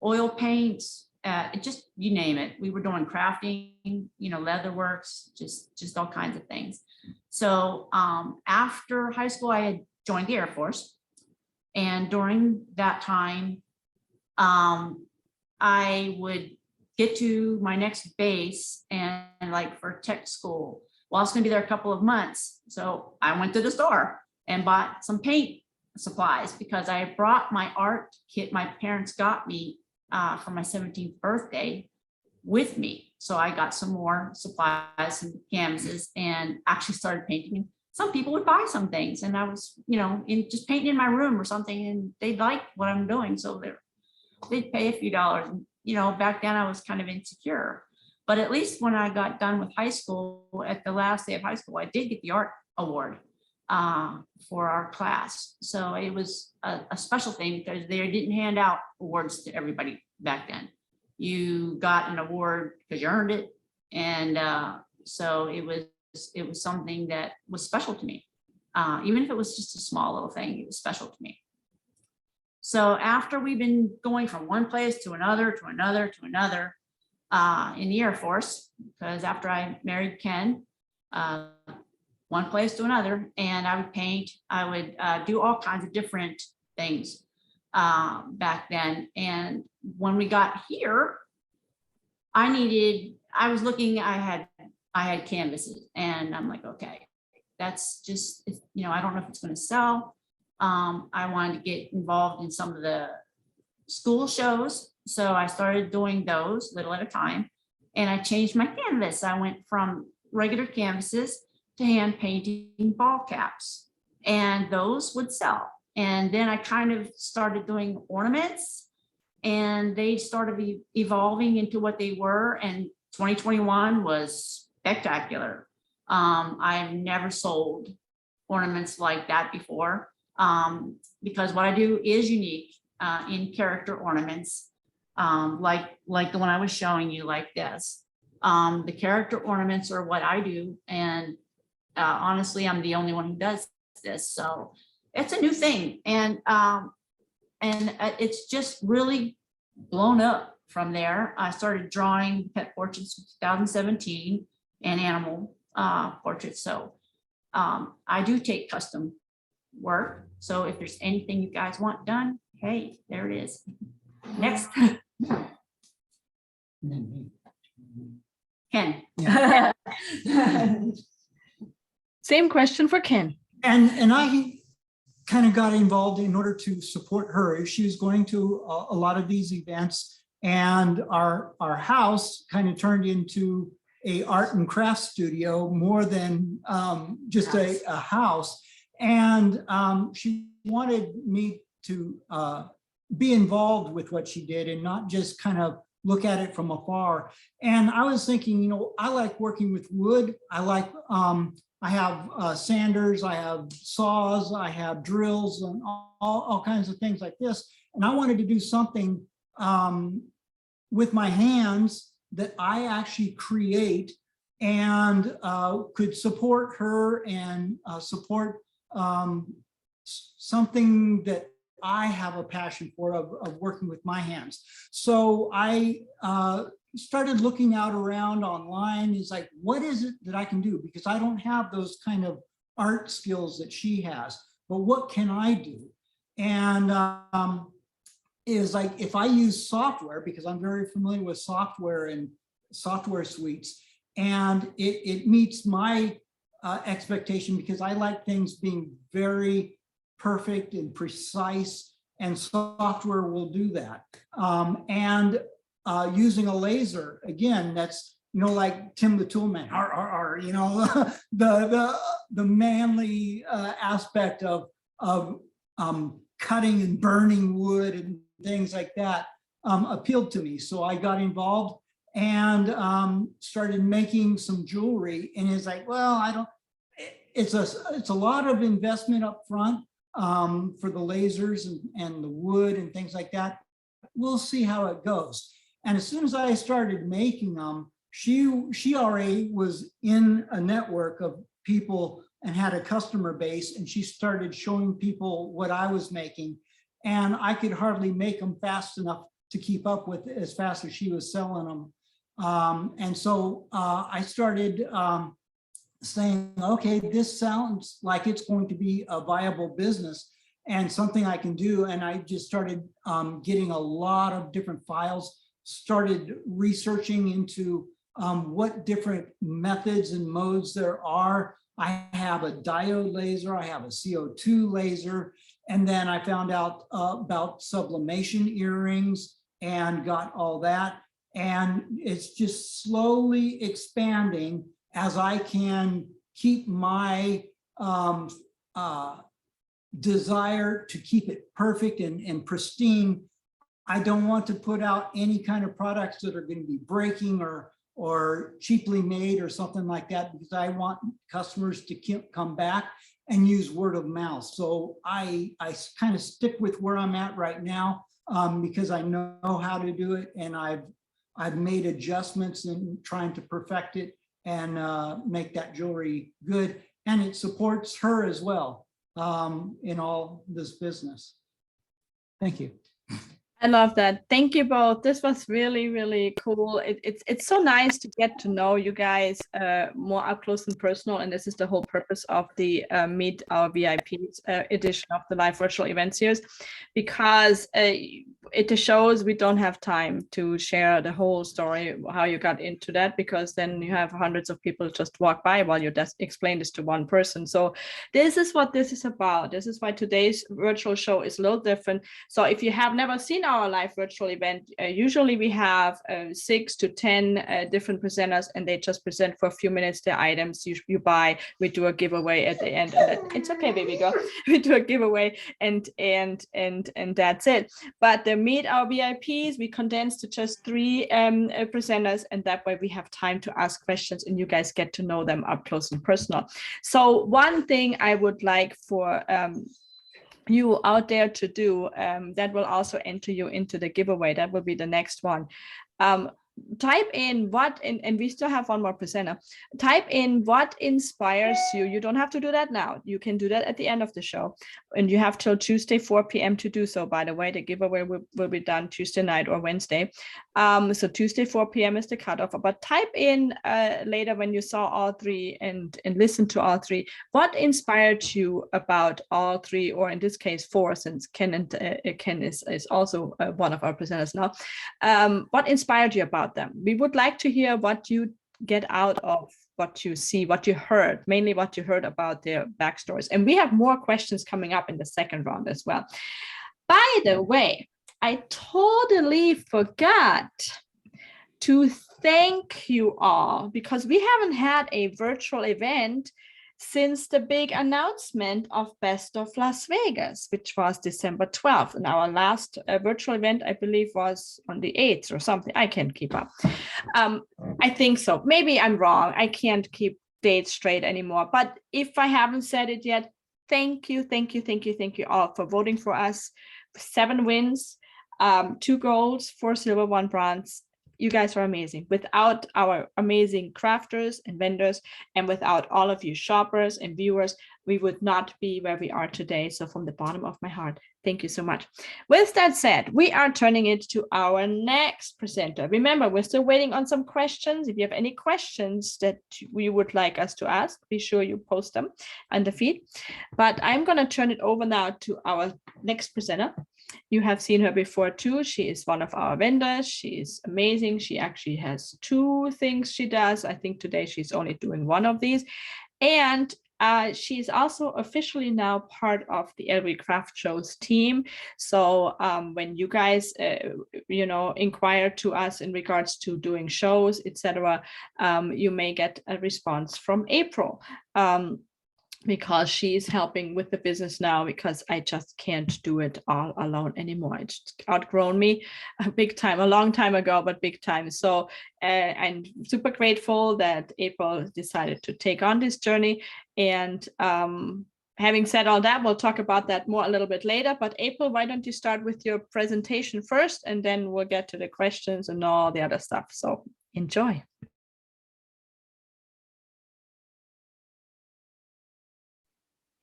oil paints, just you name it. We were doing crafting, leather works, just all kinds of things. So after high school, I had joined the Air Force. And during that time, I would get to my next base and like for tech school. Well, I was going to be there a couple of months. So I went to the store and bought some paint supplies because I brought my art kit my parents got me for my 17th birthday with me. So I got some more supplies, some canvases, and actually started painting. And some people would buy some things, and I was, just painting in my room or something, and they liked what I'm doing. So they'd pay a few dollars. Back then I was kind of insecure. But at least when I got done with high school, at the last day of high school, I did get the art award for our class. So it was a special thing because they didn't hand out awards to everybody back then. You got an award because you earned it. And so it was it was something that was special to me. Even if it was just a small little thing, it was special to me. So after we've been going from one place to another, in the Air Force, because after I married Ken, one place to another, and I would paint, I would do all kinds of different things back then. And when we got here, I was looking, I had canvases, and I'm like, okay, that's just, I don't know if it's going to sell. I wanted to get involved in some of the school shows. So I started doing those little at a time, and I changed my canvas. I went from regular canvases to hand painting ball caps, and those would sell. And then I kind of started doing ornaments, and they started evolving into what they were. And 2021 was spectacular. I've never sold ornaments like that before, because what I do is unique in character ornaments, like the one I was showing you, like this. The character ornaments are what I do, and honestly, I'm the only one who does this. So it's a new thing, and it's just really blown up from there. I started drawing pet portraits in 2017 and animal portraits. So I do take custom work. So if there's anything you guys want done, hey, there it is. Next. Ken.
Yeah.
Same question for Ken.
And I kind of got involved in order to support her. She was going to a lot of these events, and our house kind of turned into a art and craft studio more than just a house. And she wanted me to be involved with what she did and not just kind of look at it from afar. And I was thinking, I like working with wood. I have sanders, I have saws, I have drills, and all kinds of things like this. And I wanted to do something with my hands that I actually create, and could support her and support something that I have a passion for, of working with my hands. So I started looking out around online. Is like, what is it that I can do? Because I don't have those kind of art skills that she has, but what can I do? And is like, if I use software, because I'm very familiar with software and software suites, and it meets my expectation, because I like things being very perfect and precise, and software will do that. Using a laser, again, that's, like Tim the Toolman, the manly aspect of cutting and burning wood and things like that appealed to me. So I got involved and started making some jewelry. And it's like, well, it's a lot of investment up front for the lasers and the wood and things like that. We'll see how it goes. And as soon as I started making them, she already was in a network of people and had a customer base, and she started showing people what I was making. And I could hardly make them fast enough to keep up with as fast as she was selling them. And so I started saying, okay, this sounds like it's going to be a viable business and something I can do. And I just started getting a lot of different files, started researching into what different methods and modes there are. I have a diode laser, I have a CO2 laser, and then I found out about sublimation earrings and got all that. And it's just slowly expanding as I can keep my desire to keep it perfect and pristine. I don't want to put out any kind of products that are going to be breaking or cheaply made or something like that, because I want customers to come back and use word of mouth. So I kind of stick with where I'm at right now because I know how to do it, and I've made adjustments in trying to perfect it. and make that jewelry good. And it supports her as well in all this business. Thank you.
I love that. Thank you both. This was really, really cool. It's so nice to get to know you guys more up close and personal. And this is the whole purpose of the Meet Our VIPs edition of the live virtual event series, because it shows we don't have time to share the whole story, how you got into that, because then you have hundreds of people just walk by while you just explain this to one person. So this is what this is about. This is why today's virtual show is a little different. So if you have never seen our live virtual event, usually we have 6 to 10 different presenters, and they just present for a few minutes their items you buy. We do a giveaway at the end. It's okay, baby girl. We do a giveaway, and that's it. But the Meet Our VIPs, we condense to just 3 presenters, and that way we have time to ask questions, and you guys get to know them up close and personal. So one thing I would like for you out there to do, that will also enter you into the giveaway. That will be the next one. Type in what, and we still have one more presenter. Type in what inspires you. You don't have to do that now. You can do that at the end of the show. And you have till Tuesday, 4 p.m. to do so. By the way, the giveaway will be done Tuesday night or Wednesday. So Tuesday, 4 p.m. is the cutoff. But type in later when you saw all 3 and listen to all 3. What inspired you about all 3, or in this case 4, since Ken is also one of our presenters now. What inspired you about them? We would like to hear what you get out of what you see, what you heard, mainly what you heard about their backstories. And we have more questions coming up in the second round as well. By the way, I totally forgot to thank you all, because we haven't had a virtual event since the big announcement of Best of Las Vegas, which was December 12th. And our last virtual event, I believe, was on the 8th or something. I can't keep up. I think so. Maybe I'm wrong. I can't keep dates straight anymore. But if I haven't said it yet, thank you all for voting for us. 7 wins, 2 golds, 4 silver, 1 bronze. You guys are amazing. Without our amazing crafters and vendors, and without all of you shoppers and viewers, we would not be where we are today. So from the bottom of my heart, thank you so much. With that said, we are turning it to our next presenter. Remember, we're still waiting on some questions. If you have any questions that you would like us to ask, be sure you post them on the feed. But I'm going to turn it over now to our next presenter. You have seen her before too. She is one of our vendors. She is amazing. She actually has 2 things she does. I think today she's only doing one of these. And she's also officially now part of the Ellery Craft Show's team. So when you guys, inquire to us in regards to doing shows, etc., you may get a response from April. Because she's helping with the business now, because I just can't do it all alone anymore. It's outgrown me big time, a long time ago, but big time. So I'm super grateful that April decided to take on this journey. And having said all that, we'll talk about that more a little bit later. But April, why don't you start with your presentation first, and then we'll get to the questions and all the other stuff. So enjoy.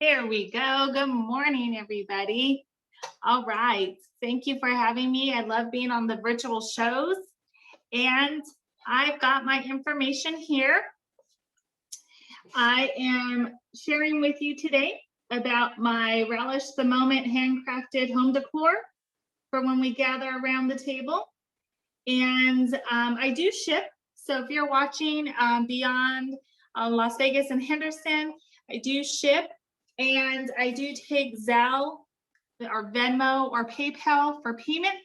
Here we go. Good morning, everybody. All right. Thank you for having me. I love being on the virtual shows. And I've got my information here. I am sharing with you today about my Relish the Moment handcrafted home decor for when we gather around the table. And I do ship. So if you're watching beyond Las Vegas and Henderson, I do ship. And I do take Zelle or Venmo or PayPal for payment.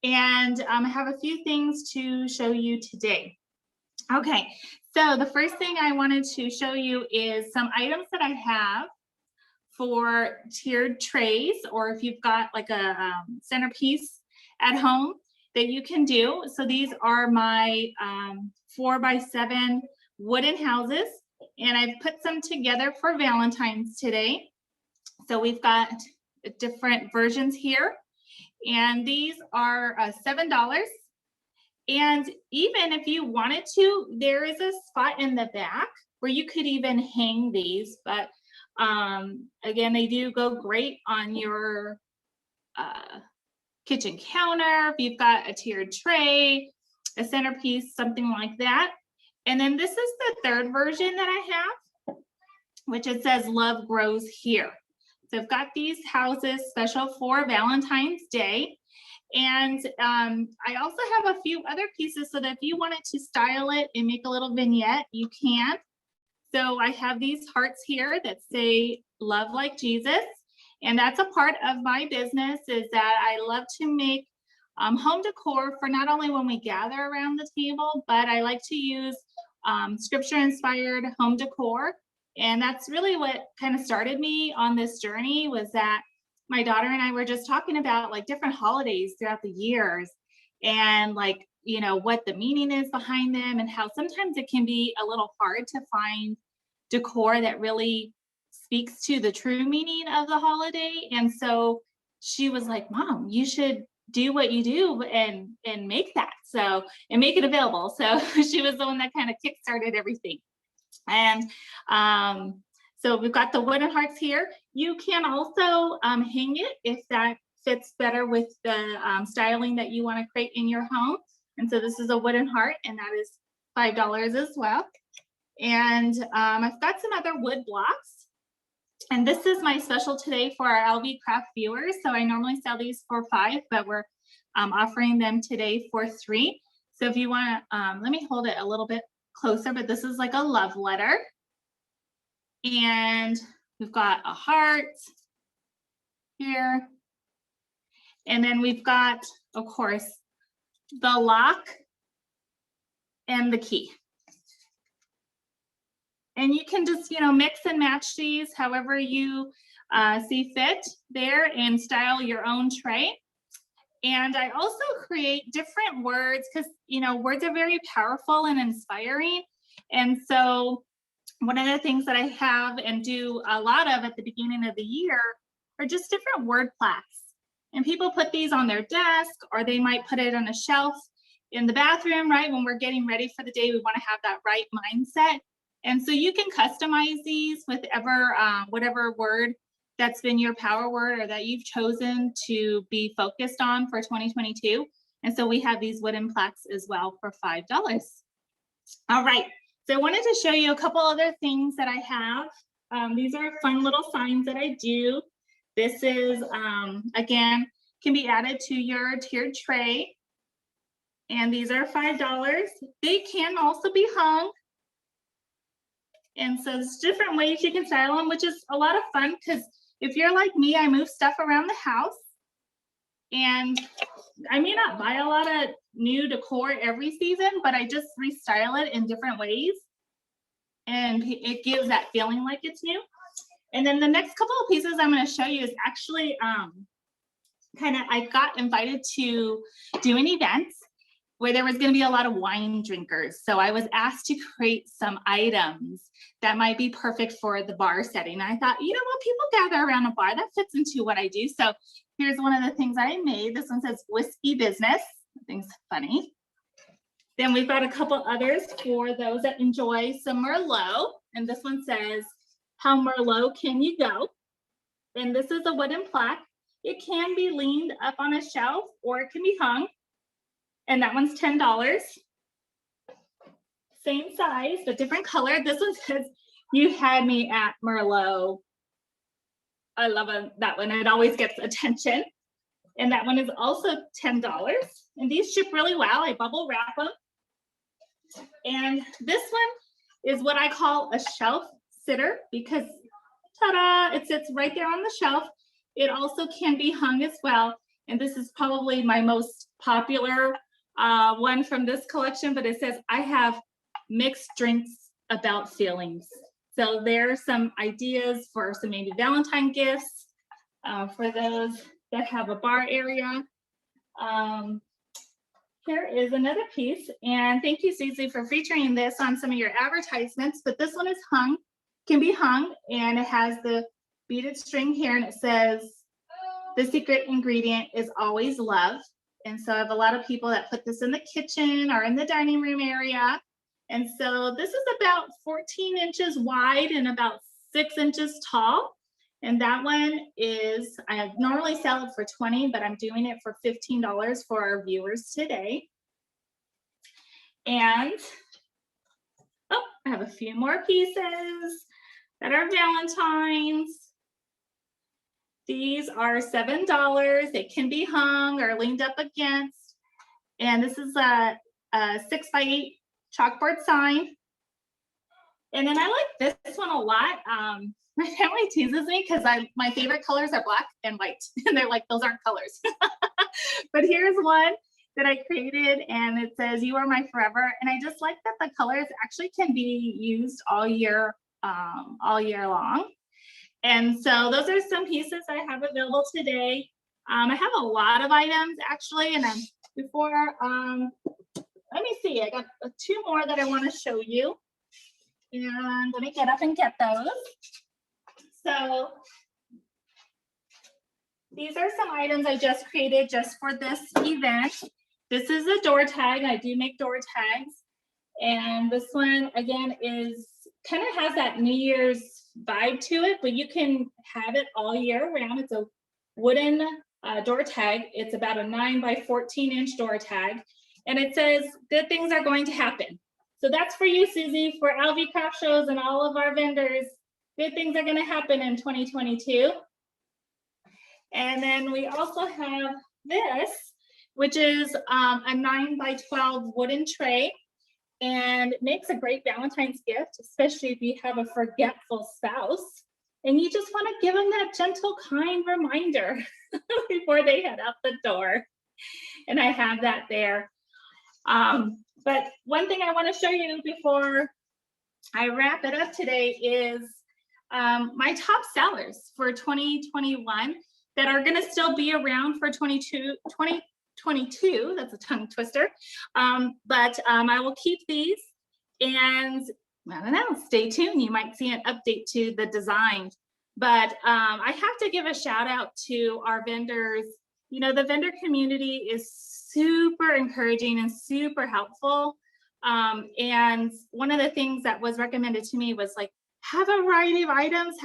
And I have a few things to show you today. Okay, so the first thing I wanted to show you is some items that I have for tiered trays, or if you've got like a centerpiece at home that you can do. So these are my 4x7 wooden houses. And I've put some together for Valentine's today. So we've got different versions here. And these are $7. And even if you wanted to, there is a spot in the back where you could even hang these, but again, they do go great on your kitchen counter. If you've got a tiered tray, a centerpiece, something like that. And then this is the third version that I have, which it says love grows here. So I've got these houses special for Valentine's Day. And I also have a few other pieces so that if you wanted to style it and make a little vignette, you can. So I have these hearts here that say love like Jesus. And that's a part of my business, is that I love to make home decor for not only when we gather around the table, but I like to use scripture inspired home decor. And that's really what kind of started me on this journey, was that my daughter and I were just talking about like different holidays throughout the years, and like, you know, what the meaning is behind them, and how sometimes it can be a little hard to find decor that really speaks to the true meaning of the holiday. And so she was like, Mom, you should do what you do and make that, so, and make it available. So she was the one that kind of kickstarted everything. And so we've got the wooden hearts here. You can also hang it if that fits better with the styling that you want to create in your home. And so this is a wooden heart, and that is $5 as well. And I've got some other wood blocks. And this is my special today for our LV Craft viewers. So I normally sell these for $5, but we're offering them today for $3. So if you want to, let me hold it a little bit closer, but this is like a love letter. And we've got a heart here. And then we've got, of course, the lock and the key. And you can just, you know, mix and match these however you see fit there, and style your own tray. And I also create different words because, you know, words are very powerful and inspiring. And so one of the things that I have and do a lot of at the beginning of the year are just different word plaques. And people put these on their desk, or they might put it on a shelf in the bathroom, right? When we're getting ready for the day, we want to have that right mindset. And so you can customize these with whatever word that's been your power word, or that you've chosen to be focused on for 2022. And so we have these wooden plaques as well for $5. All right. So I wanted to show you a couple other things that I have. These are fun little signs that I do. This is, again, can be added to your tiered tray. And these are $5. They can also be hung. And so there's different ways you can style them, which is a lot of fun, because if you're like me, I move stuff around the house. And I may not buy a lot of new decor every season, but I just restyle it in different ways. And it gives that feeling like it's new. And then the next couple of pieces I'm going to show you is actually I got invited to do an event where there was going to be a lot of wine drinkers. So I was asked to create some items that might be perfect for the bar setting. And I thought, you know what, people gather around a bar, that fits into what I do. So here's one of the things I made. This one says whiskey business. I think it's funny. Then we've got a couple others for those that enjoy some Merlot. And this one says, how Merlot can you go? And this is a wooden plaque. It can be leaned up on a shelf, or it can be hung. And that one's $10. Same size, but different color. This one says, you had me at Merlot. I love that one. It always gets attention. And that one is also $10. And these ship really well. I bubble wrap them. And this one is what I call a shelf sitter, because ta-da, it sits right there on the shelf. It also can be hung as well. And this is probably my most popular one from this collection, but it says, I have mixed drinks about feelings. So there are some ideas for some maybe Valentine gifts for those that have a bar area. Here is another piece, and thank you, Susie, for featuring this on some of your advertisements, but this one is hung, can be hung, and it has the beaded string here, and it says, the secret ingredient is always love. And so I have a lot of people that put this in the kitchen or in the dining room area. And so this is about 14 inches wide and about 6 inches tall. And that one is, I normally sell it for $20, but I'm doing it for $15 for our viewers today. And, oh, I have a few more pieces that are Valentine's. These are $7. They can be hung or leaned up against. And this is a 6x8 chalkboard sign. And then I like this one a lot. My family teases me because my favorite colors are black and white. And they're like, those aren't colors. But here's one that I created, and it says, "You are my forever." And I just like that the colors actually can be used all year long. And so those are some pieces I have available today. I have a lot of items actually, and let me see, I got 2 more that I want to show you. And let me get up and get those. So these are some items I just created just for this event. This is a door tag. I do make door tags. And this one, again, is kind of has that New Year's vibe to it, but you can have it all year round. It's a wooden door tag. It's about a 9x14-inch door tag. And it says, "Good things are going to happen." So that's for you, Susie, for LV Craft Shows and all of our vendors. Good things are going to happen in 2022. And then we also have this, which is a 9x12 wooden tray. And it makes a great Valentine's gift, especially if you have a forgetful spouse and you just want to give them that gentle, kind reminder before they head out the door. And I have that there. But one thing I want to show you before I wrap it up today is my top sellers for 2021 that are going to still be around for 2022. That's a tongue twister. But I will keep these, and I don't know, stay tuned. You might see an update to the design. But I have to give a shout out to our vendors. You know, the vendor community is super encouraging and super helpful. And one of the things that was recommended to me was like, have a variety of items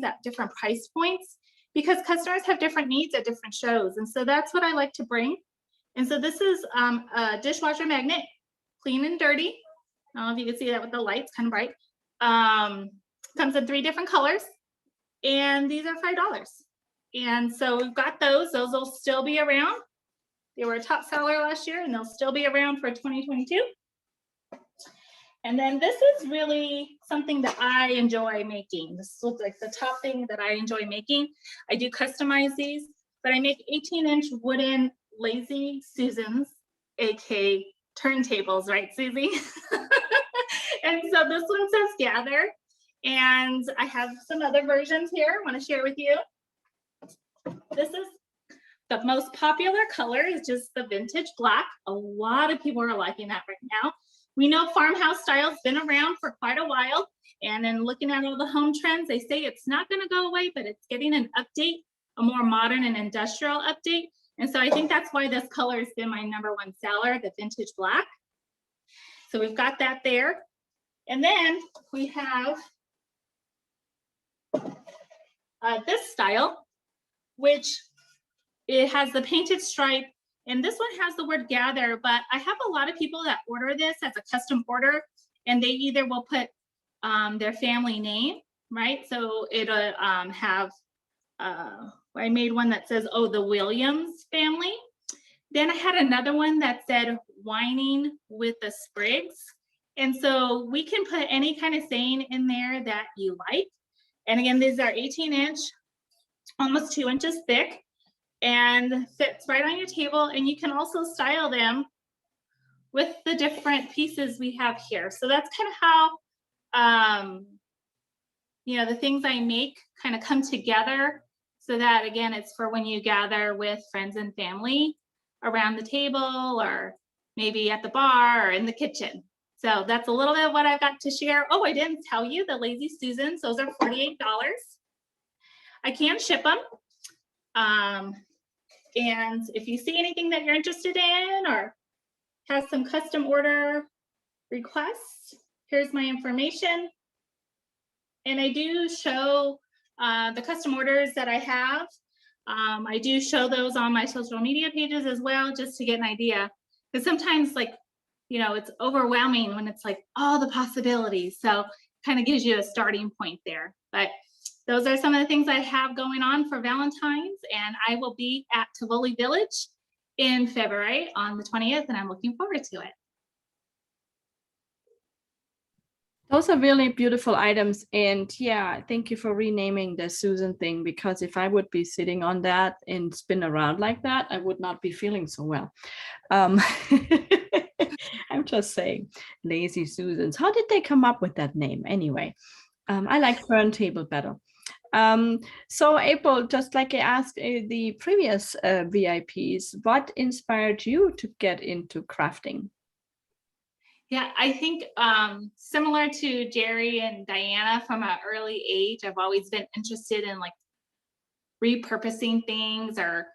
at different price points, because customers have different needs at different shows. And so that's what I like to bring. And so this is a dishwasher magnet, clean and dirty. I don't know if you can see that with the lights, kind of bright. Comes in 3 different colors, and these are $5. And so we've got those will still be around. They were a top seller last year, and they'll still be around for 2022. And then this is really something that I enjoy making. This is like the top thing that I enjoy making. I do customize these, but I make 18-inch wooden Lazy Susans, aka turntables, right, Susie? And so this one says gather. And I have some other versions here I want to share with you. This is the most popular color, is just the vintage black. A lot of people are liking that right now. We know farmhouse style's been around for quite a while, and in looking at all the home trends, they say it's not going to go away, but it's getting an update, a more modern and industrial update. And so I think that's why this color has been my #1 seller, the vintage black. So we've got that there. And then we have this style, which it has the painted stripe. And this one has the word gather, but I have a lot of people that order this as a custom order, and they either will put their family name, right? So it'll have, I made one that says, "Oh, the Williams family." Then I had another one that said, "Whining with the Spriggs." And so we can put any kind of saying in there that you like. And again, these are 18-inch, almost 2 inches thick, and fits right on your table. And you can also style them with the different pieces we have here. So that's kind of how, you know, the things I make kind of come together, so that, again, it's for when you gather with friends and family around the table, or maybe at the bar or in the kitchen. So that's a little bit of what I've got to share. Oh, I didn't tell you the Lazy Susans. Those are $48. I can ship them. And if you see anything that you're interested in or have some custom order requests, here's my information. And I do show the custom orders that I have. I do show those on my social media pages as well, just to get an idea. Because sometimes, like, you know, it's overwhelming when it's like all the possibilities. So kind of gives you a starting point there. But those are some of the things I have going on for Valentine's. And I will be at Tivoli Village in February on the 20th, and I'm looking forward to it.
Those are really beautiful items. And yeah, thank you for renaming the Susan thing, because if I would be sitting on that and spin around like that, I would not be feeling so well. I'm just saying, Lazy Susans. How did they come up with that name anyway? I like turntable better. So April, just like I asked the previous VIPs, what inspired you to get into crafting?
Yeah, I think similar to Jerry and Diana, from an early age, I've always been interested in like repurposing things or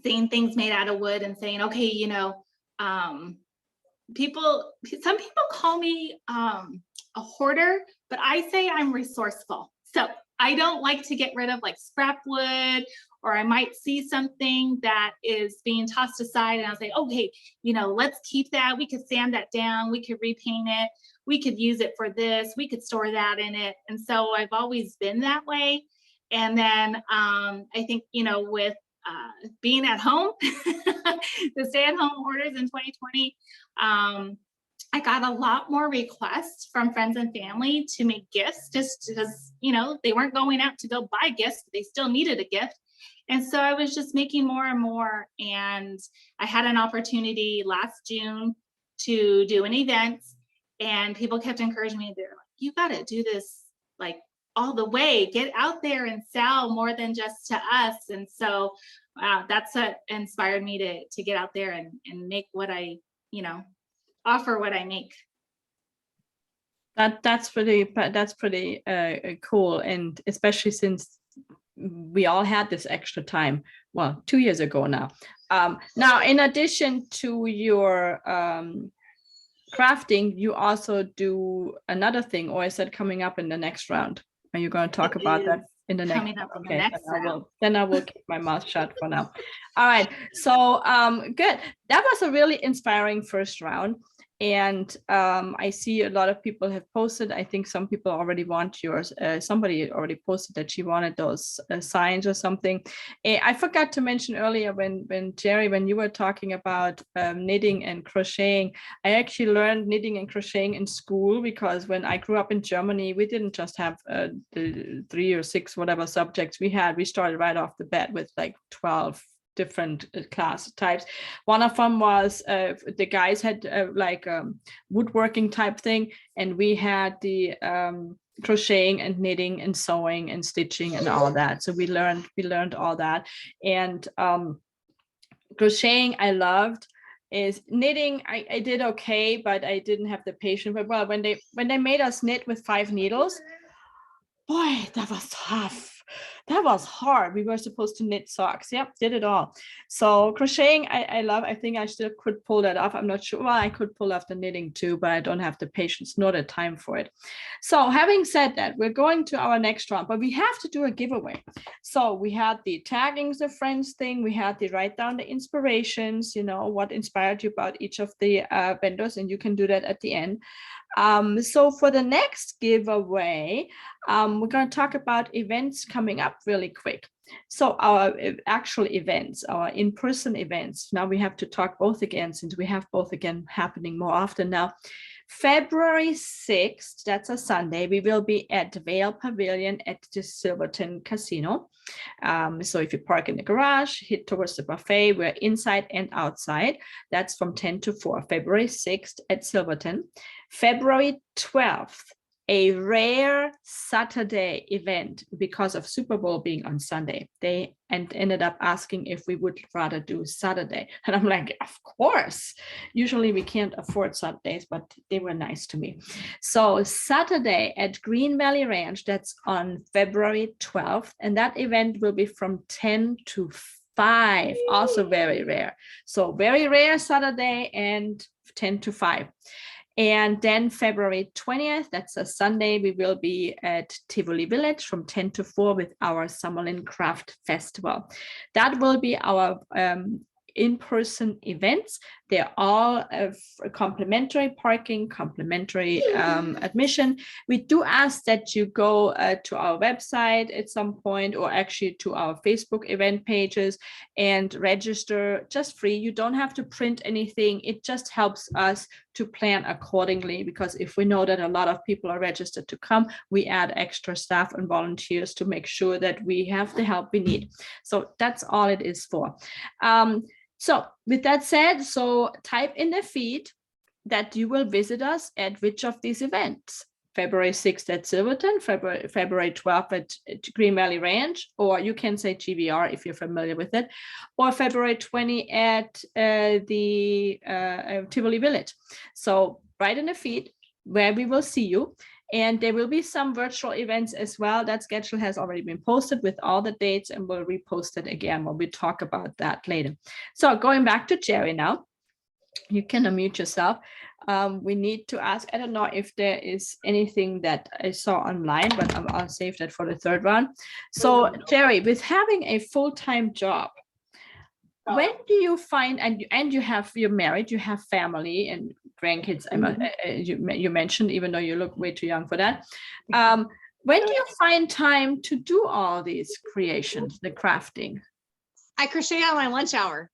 seeing things made out of wood and saying, okay, you know, some people call me a hoarder, but I say I'm resourceful. So I don't like to get rid of like scrap wood, or I might see something that is being tossed aside and I'll say, okay, you know, let's keep that. We could sand that down. We could repaint it. We could use it for this. We could store that in it. And so I've always been that way. And then I think, you know, with being at home, the stay-at-home orders in 2020, I got a lot more requests from friends and family to make gifts, just because, you know, they weren't going out to go buy gifts, but they still needed a gift. And so I was just making more and more. And I had an opportunity last June to do an event, and people kept encouraging me. They're like, you got to do this like all the way, get out there and sell more than just to us. And so that's what inspired me to get out there and make what I, you know, offer what I make.
That's pretty cool, and especially since we all had this extra time. Well, 2 years ago now. Now, in addition to your crafting, you also do another thing, or is that coming up in the next round? Are you going to talk about that in the next?
Coming up in the next round.
Then I will keep my mouth shut for now. All right. So good. That was a really inspiring first round. And I see a lot of people have posted. I think some people already want yours. Somebody already posted that she wanted those signs or something. I forgot to mention earlier when Jerry, when you were talking about knitting and crocheting, I actually learned knitting and crocheting in school, because when I grew up in Germany, we didn't just have the 3 or 6 whatever subjects we had. We started right off the bat with like 12 different class types. One of them was the guys had like woodworking type thing, and we had the crocheting and knitting and sewing and stitching and all that. So we learned all that. And crocheting I loved. Is knitting I did okay, but I didn't have the patience. But well, when they made us knit with 5 needles, boy, that was tough. That was hard. We were supposed to knit socks. Yep, did it all. So crocheting, I love. I think I still could pull that off. I'm not sure. Well, I could pull off the knitting too, but I don't have the patience nor the time for it. So having said that, we're going to our next round, but we have to do a giveaway. So we had the tagging the friends thing. We had the write down the inspirations, you know, what inspired you about each of the vendors, and you can do that at the end. So for the next giveaway, we're going to talk about events coming up really quick. So our actual events, our in-person events, now we have to talk both again, since we have both again happening more often now. February 6th, that's a Sunday, we will be at Vale Pavilion at the Silverton Casino. So if you park in the garage, hit towards the buffet, we're inside and outside. That's from 10 to 4, February 6th at Silverton. February 12th, a rare Saturday event because of Super Bowl being on Sunday. They ended up asking if we would rather do Saturday. And I'm like, of course. Usually we can't afford Saturdays, but they were nice to me. So Saturday at Green Valley Ranch, that's on February 12th. And that event will be from 10 to 5, also very rare. So very rare Saturday and 10 to 5. And then February 20th, that's a Sunday, we will be at Tivoli Village from 10 to 4 with our Summerlin Craft Festival. That will be our in-person events. They're all complimentary parking, complimentary admission. We do ask that you go to our website at some point, or actually to our Facebook event pages, and register just free. You don't have to print anything. It just helps us to plan accordingly, because if we know that a lot of people are registered to come, we add extra staff and volunteers to make sure that we have the help we need. So that's all it is for. So with that said, so type in the feed that you will visit us at which of these events. February 6th at Silverton, February 12th at Green Valley Ranch, or you can say GVR if you're familiar with it, or February 20 at the Tivoli Village. So write in the feed where we will see you. And there will be some virtual events as well. That schedule has already been posted with all the dates, and we'll repost it again when we talk about that later. So going back to Jerry now, you can unmute yourself. We need to ask, I don't know if there is anything that I saw online, but I'll save that for the third one. So Jerry, with having a full-time job, when do you find, and you're married, you have family and grandkids, you mentioned, even though you look way too young for that. When do you find time to do all these creations, the crafting?
I crochet on my lunch hour.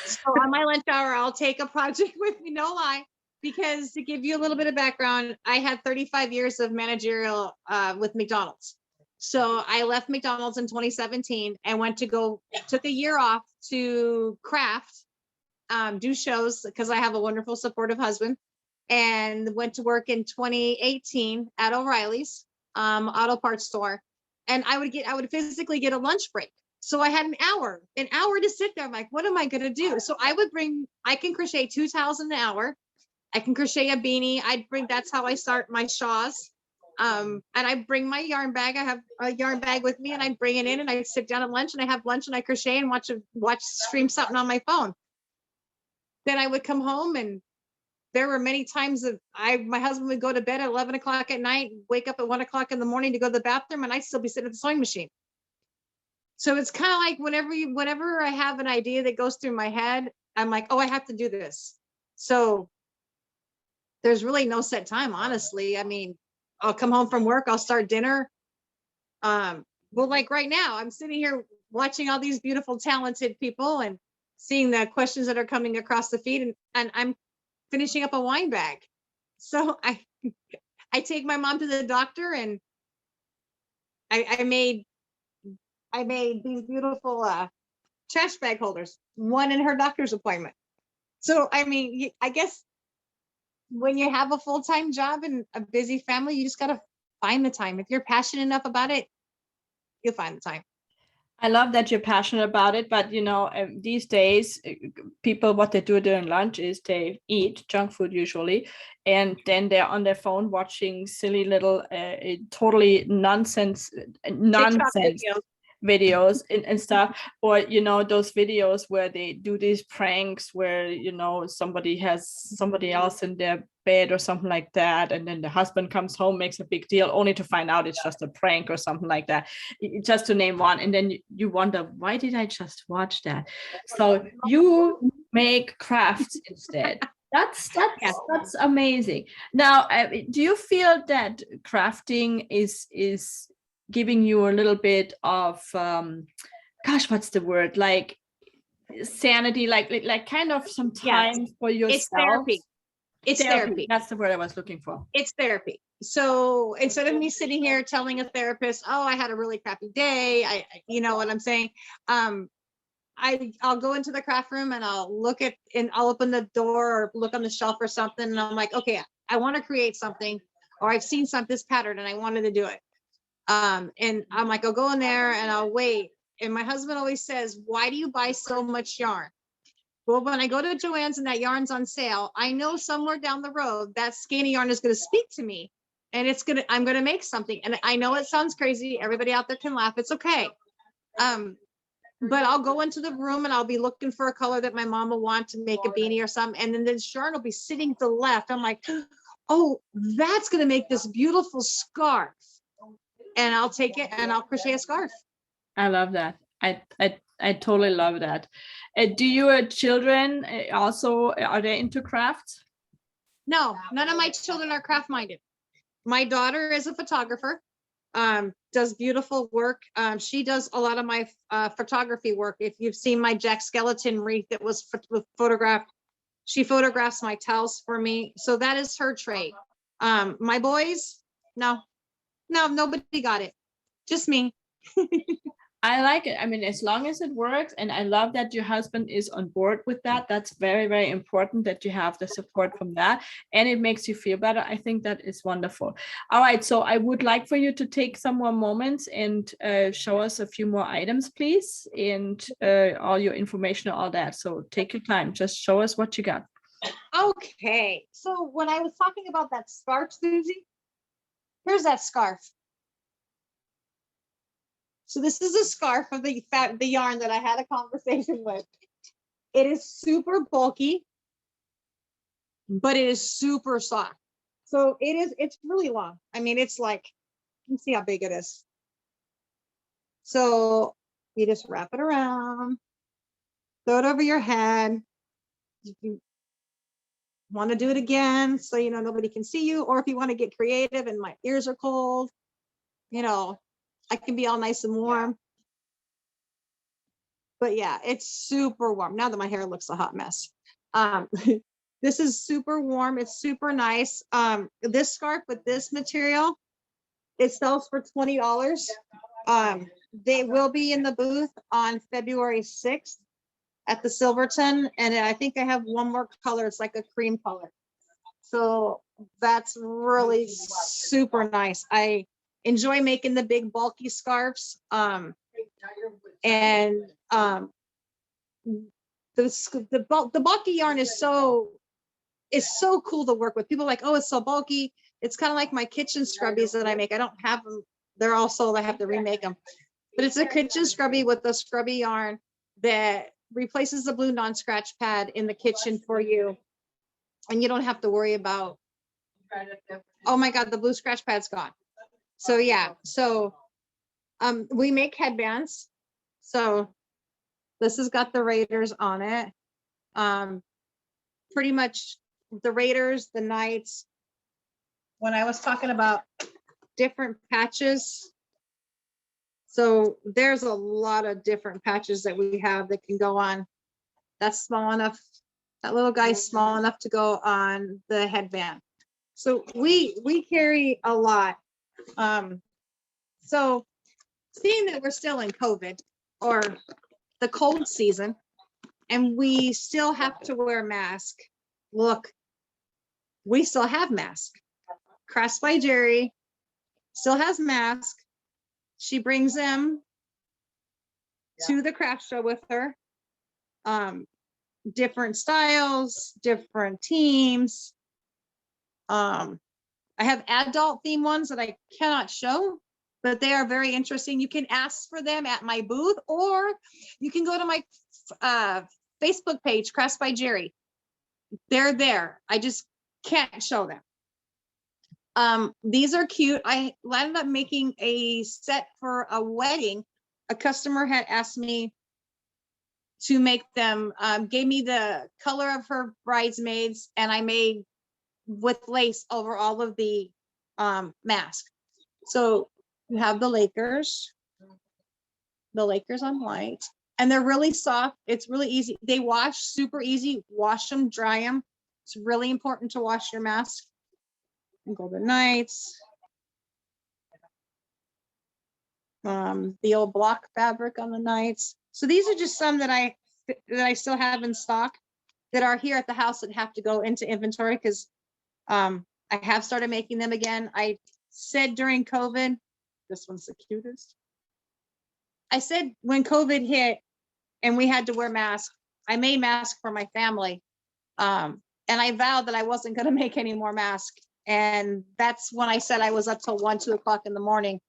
So on my lunch hour, I'll take a project with me, no lie, because to give you a little bit of background, I had 35 years of managerial with McDonald's. So I left McDonald's in 2017 and took a year off to craft, do shows, because I have a wonderful supportive husband, and went to work in 2018 at O'Reilly's auto parts store. And I would physically get a lunch break. So I had an hour to sit there. I'm like, what am I going to do? So I can crochet 2 towels an hour. I can crochet a beanie. That's how I start my shawls. And I bring my yarn bag. I have a yarn bag with me, and I bring it in, and I sit down at lunch, and I have lunch, and I crochet and stream something on my phone. Then I would come home, and there were many times that my husband would go to bed at 11 o'clock at night, wake up at 1 o'clock in the morning to go to the bathroom, and I'd still be sitting at the sewing machine. So it's kind of like whenever I have an idea that goes through my head, I'm like, oh, I have to do this. So there's really no set time, honestly. I mean, I'll come home from work, I'll start dinner. Well, like right now, I'm sitting here watching all these beautiful, talented people and seeing the questions that are coming across the feed, and I'm finishing up a wine bag. So I take my mom to the doctor, and I made these beautiful trash bag holders, one in her doctor's appointment. So, I mean, I guess when you have a full-time job and a busy family, you just got to find the time. If you're passionate enough about it, you'll find the time.
I love that you're passionate about it, but these days, people, what they do during lunch is they eat junk food usually, and then they're on their phone watching silly little, totally nonsense videos and stuff, or those videos where they do these pranks where somebody has somebody else in their bed or something like that, and then the husband comes home, makes a big deal, only to find out it's just a prank or something like that, just to name one. And then you wonder, why did I just watch that? So you make crafts instead. That's amazing. Now, do you feel that crafting is giving you a little bit of what's the word, like sanity, like kind of some time for yourself?
It's therapy. It's therapy.
That's the word I was looking for.
It's therapy. So instead of me sitting here telling a therapist, oh, I had a really crappy day, you know what I'm saying, I'll go into the craft room, and I'll open the door or look on the shelf or something, and I'm like, okay, I want to create something, or I've seen this pattern and I wanted to do it. And I'm like, I'll go in there and I'll wait. And my husband always says, why do you buy so much yarn? Well, when I go to Joann's and that yarn's on sale, I know somewhere down the road that skeiny yarn is going to speak to me, and I'm going to make something. And I know it sounds crazy. Everybody out there can laugh. It's okay. but I'll go into the room and I'll be looking for a color that my mom will want to make a beanie or something. And then Sharon will be sitting to the left. I'm like, oh, that's going to make this beautiful scarf. And I'll take it and I'll crochet a scarf.
I love that. I totally love that. Do your children also, are they into crafts?
No, none of my children are craft minded. My daughter is a photographer, does beautiful work. She does a lot of my photography work. If you've seen my Jack Skeleton wreath that was photographed, she photographs my towels for me. So that is her trade. My boys, no, nobody got it. Just me.
I like it. I mean, as long as it works, and I love that your husband is on board with that. That's very, very important that you have the support from that, and it makes you feel better. I think that is wonderful. All right, so I would like for you to take some more moments and show us a few more items, please, and all your information, all that. So take your time. Just show us what you got.
Okay, so when I was talking about that scarf, Susie, here's that scarf. So this is a scarf of the yarn that I had a conversation with. It is super bulky, but it is super soft. So it's really long. I mean, it's like, you can see how big it is. So you just wrap it around, throw it over your head. If you want to do it again, so you know nobody can see you, or if you want to get creative and my ears are cold, you know, I can be all nice and warm. But yeah, it's super warm. Now that my hair looks a hot mess. This is super warm. It's super nice. This scarf with this material, it sells for $20. They will be in the booth on February 6th at the Silverton. And I think I have one more color. It's like a cream color. So that's really super nice. I enjoy making the big bulky scarves. The bulky yarn is so cool to work with. People are like, oh, it's so bulky. It's kind of like my kitchen scrubbies that I make. I don't have them. They're all sold. I have to remake them. But it's a kitchen scrubby with a scrubby yarn that replaces the blue non-scratch pad in the kitchen for you. And you don't have to worry about, oh my God, the blue scratch pad's gone. So yeah, so we make headbands. So this has got the Raiders on it. Pretty much the Raiders, the Knights. When I was talking about different patches, so there's a lot of different patches that we have that can go on. That's small enough. That little guy's small enough to go on the headband. So we carry a lot. So seeing that we're still in COVID or the cold season, and we still have to wear masks. Look, we still have masks. Crafts by Jerry still has masks. She brings them to the craft show with her. Different styles, different teams. I have adult theme ones that I cannot show, but they are very interesting. You can ask for them at my booth, or you can go to my Facebook page, Crafts by Jerry. They're there. I just can't show them. These are cute. I ended up making a set for a wedding. A customer had asked me to make them, gave me the color of her bridesmaids, and I made with lace over all of the mask. So you have the Lakers on white, and they're really soft. It's really easy. They wash super easy. Wash them, dry them. It's really important to wash your mask. And Golden Knights. The old block fabric on the Knights. So these are just some that I still have in stock that are here at the house that have to go into inventory because I have started making them again. I said during COVID, this one's the cutest. I said when COVID hit and we had to wear masks, I made masks for my family. And I vowed that I wasn't going to make any more masks. And that's when I said I was up till 1, 2 o'clock in the morning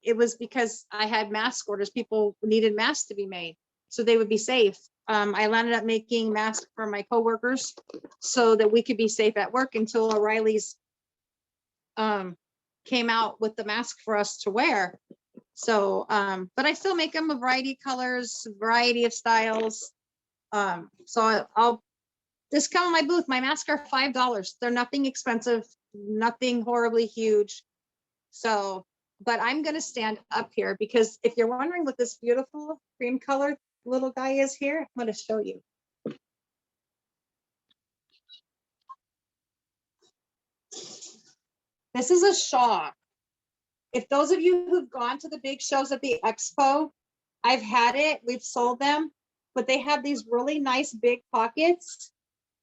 It was because I had mask orders. People needed masks to be made so they would be safe. I landed up making masks for my coworkers so that we could be safe at work until O'Reilly's came out with the mask for us to wear. So, but I still make them a variety of colors, variety of styles. So I'll just come in my booth. My masks are $5. They're nothing expensive, nothing horribly huge. So, but I'm going to stand up here because if you're wondering what this beautiful cream colored little guy is here, I'm going to show you. This is a shawl. If those of you who've gone to the big shows at the expo, I've had it, we've sold them, but they have these really nice big pockets.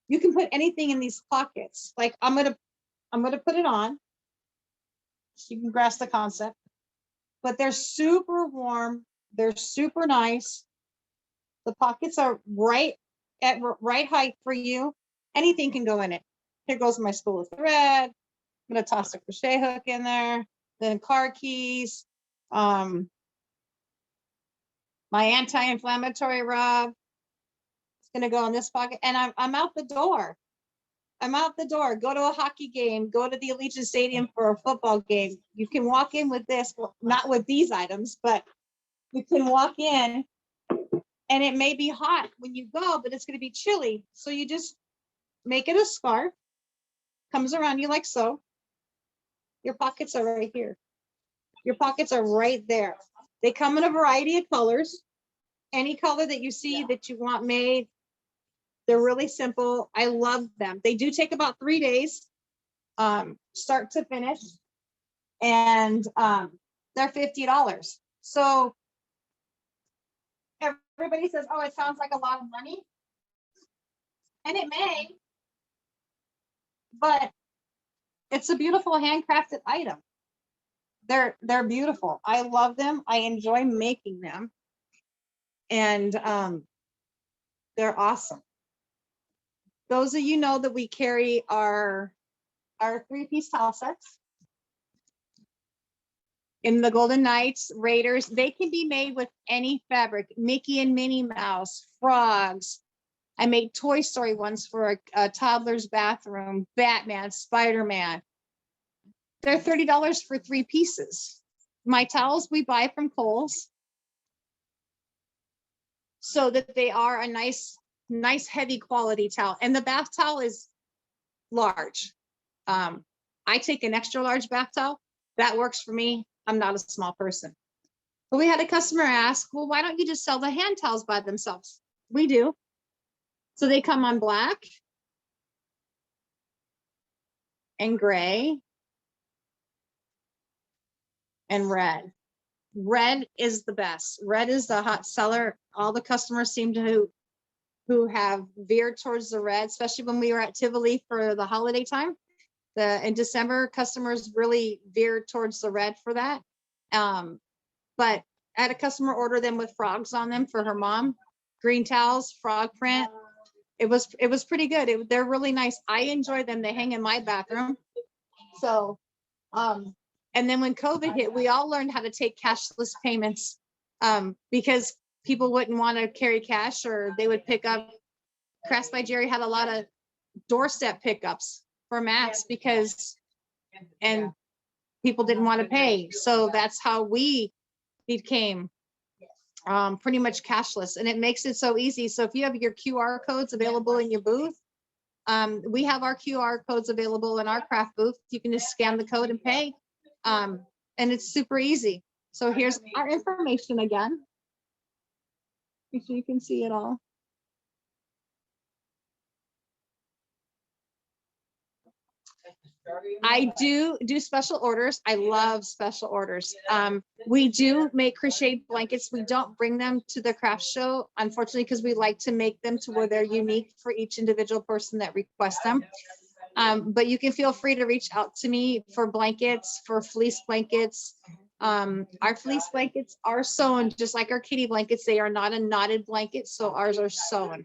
You can put anything in these pockets. Like I'm gonna put it on. So you can grasp the concept. But they're super warm. They're super nice. The pockets are right at right height for you. Anything can go in it. Here goes my spool of thread. I'm gonna toss a crochet hook in there. Then car keys. My anti-inflammatory rub. It's gonna go in this pocket, and I'm out the door. I'm out the door. Go to a hockey game. Go to the Allegiant Stadium for a football game. You can walk in with this, well, not with these items, but you can walk in, and it may be hot when you go, but it's gonna be chilly. So you just make it a scarf. Comes around you like so. Your pockets are right here. Your pockets are right there. They come in a variety of colors. Any color that you see that you want made. They're really simple. I love them. They do take about 3 days, start to finish. And they're $50. So everybody says, oh, it sounds like a lot of money. And it may, but it's a beautiful handcrafted item. They're beautiful. I love them. I enjoy making them. And they're awesome. Those of you know that we carry our 3-piece towel sets. In the Golden Knights, Raiders, they can be made with any fabric. Mickey and Minnie Mouse, frogs. I made Toy Story ones for a toddler's bathroom, Batman, Spider-Man. They're $30 for 3 pieces. My towels we buy from Kohl's so that they are a nice heavy quality towel. And the bath towel is large. I take an extra large bath towel. That works for me. I'm not a small person. But we had a customer ask, well, why don't you just sell the hand towels by themselves? We do. So they come on black and gray and red. Red is the best. Red is the hot seller. All the customers seem to who have veered towards the red, especially when we were at Tivoli for the holiday time. In December, customers really veered towards the red for that. But I had a customer order them with frogs on them for her mom. Green towels, frog print. It was pretty good. They're really nice. I enjoy them. They hang in my bathroom. So, and then when COVID hit, we all learned how to take cashless payments because people wouldn't want to carry cash, or they would pick up. Crafts by Jerry had a lot of doorstep pickups for mats because, and people didn't want to pay. So that's how we became pretty much cashless, and it makes it so easy. So if you have your QR codes available in your booth, we have our QR codes available in our craft booth. You can just scan the code and pay. And it's super easy. So here's our information again. Make sure you can see it all. I do special orders. I love special orders. We do make crocheted blankets. We don't bring them to the craft show, unfortunately, because we like to make them to where they're unique for each individual person that requests them. But you can feel free to reach out to me for blankets, for fleece blankets. Our fleece blankets are sewn just like our kitty blankets. They are not a knotted blanket, so ours are sewn.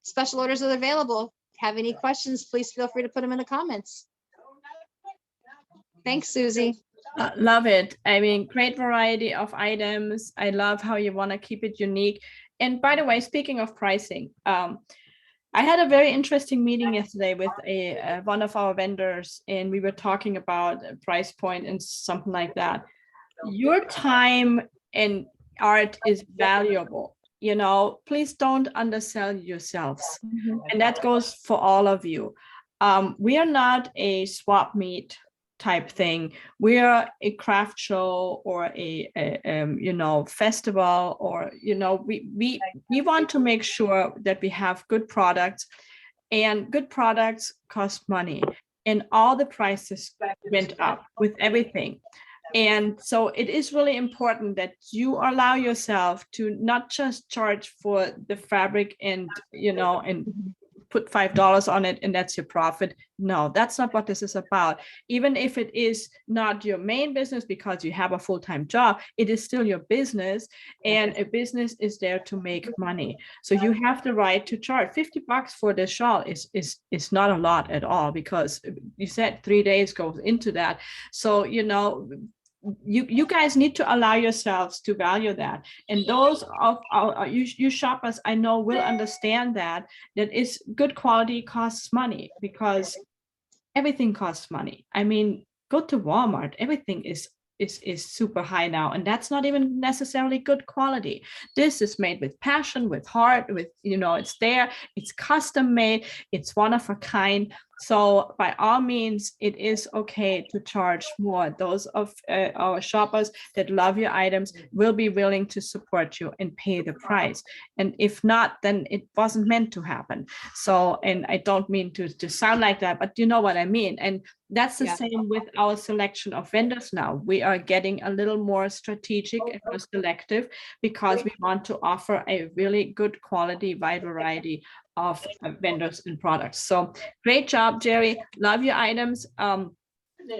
Special orders are available. Have any questions, please feel free to put them in the comments. Thanks, Susie.
Love it. I mean, great variety of items. I love how you want to keep it unique. And by the way, speaking of pricing, I had a very interesting meeting yesterday with one of our vendors, and we were talking about a price point and something like that. Your time and art is valuable. Please don't undersell yourselves. And that goes for all of you. We are not a swap meet type thing. We are a craft show or a festival, or we want to make sure that we have good products, and good products cost money, and all the prices went up with everything. And so it is really important that you allow yourself to not just charge for the fabric and put $5 on it and that's your profit. No, that's not what this is about. Even if it is not your main business because you have a full-time job, it is still your business, and a business is there to make money. So you have the right to charge. $50 for this shawl is not a lot at all, because you said 3 days goes into that. So you guys need to allow yourselves to value that. And those of you shoppers, I know, will understand that is good quality costs money, because everything costs money. I mean, go to Walmart, everything is super high now, and that's not even necessarily good quality. This is made with passion, with heart, with it's there, it's custom made, it's one of a kind. So by all means, it is okay to charge more. Those of our shoppers that love your items will be willing to support you and pay the price. And if not, then it wasn't meant to happen. So, and I don't mean to sound like that, but you know what I mean. And that's the same with our selection of vendors now. We are getting a little more strategic and more selective, because we want to offer a really good quality, wide variety of vendors and products. So great job, Jerry. Love your items.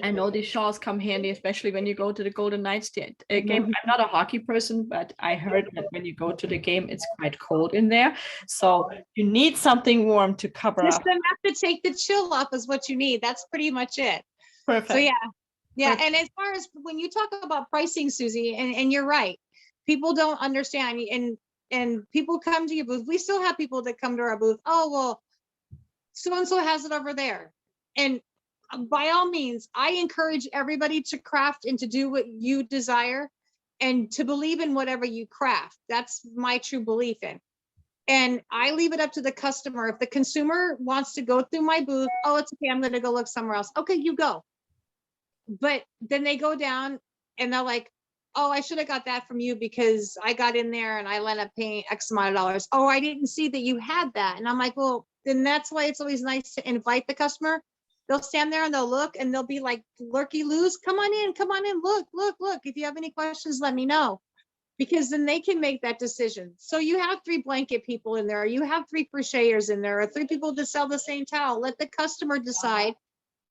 I know these shawls come handy, especially when you go to the Golden Knights game. I'm not a hockey person, but I heard that when you go to the game, it's quite cold in there. So you need something warm to cover
Just
up.
enough to take the chill off is what you need. That's pretty much it.
Perfect.
So yeah.
Perfect.
And as far as when you talk about pricing, Susie, and you're right, people don't understand, and people come to your booth. We still have people that come to our booth. Oh, well, so-and-so has it over there. And by all means, I encourage everybody to craft and to do what you desire and to believe in whatever you craft. That's my true belief in. And I leave it up to the customer. If the consumer wants to go through my booth, oh, it's okay, I'm going to go look somewhere else. Okay, you go. But then they go down and they're like, oh, I should have got that from you because I got in there and I ended up paying X amount of dollars. Oh, I didn't see that you had that. And I'm like, well, then that's why it's always nice to invite the customer. They'll stand there and they'll look and they'll be like, lurky loos, come on in, look. If you have any questions, let me know. Because then they can make that decision. So you have 3 blanket people in there, you have 3 crocheters in there, or 3 people to sell the same towel. Let the customer decide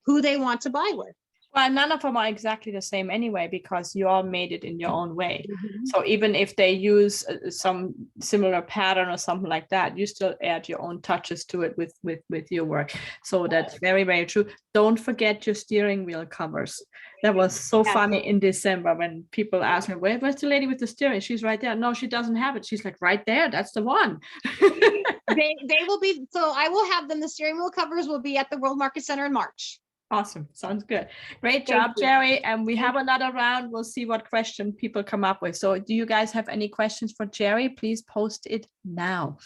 who they want to buy with.
Well, none of them are exactly the same anyway, because you all made it in your own way. So even if they use some similar pattern or something like that, you still add your own touches to it with your work. So that's very, very true. Don't forget your steering wheel covers. That was so funny in December when people asked me, where's the lady with the steering? She's right there. No, she doesn't have it. She's like, right there. That's the one.
They will be, so I will have them. The steering wheel covers will be at the World Market Center in March.
Awesome. Sounds good. Great job, Jerry. And we have another round. We'll see what question people come up with. So do you guys have any questions for Jerry? Please post it now.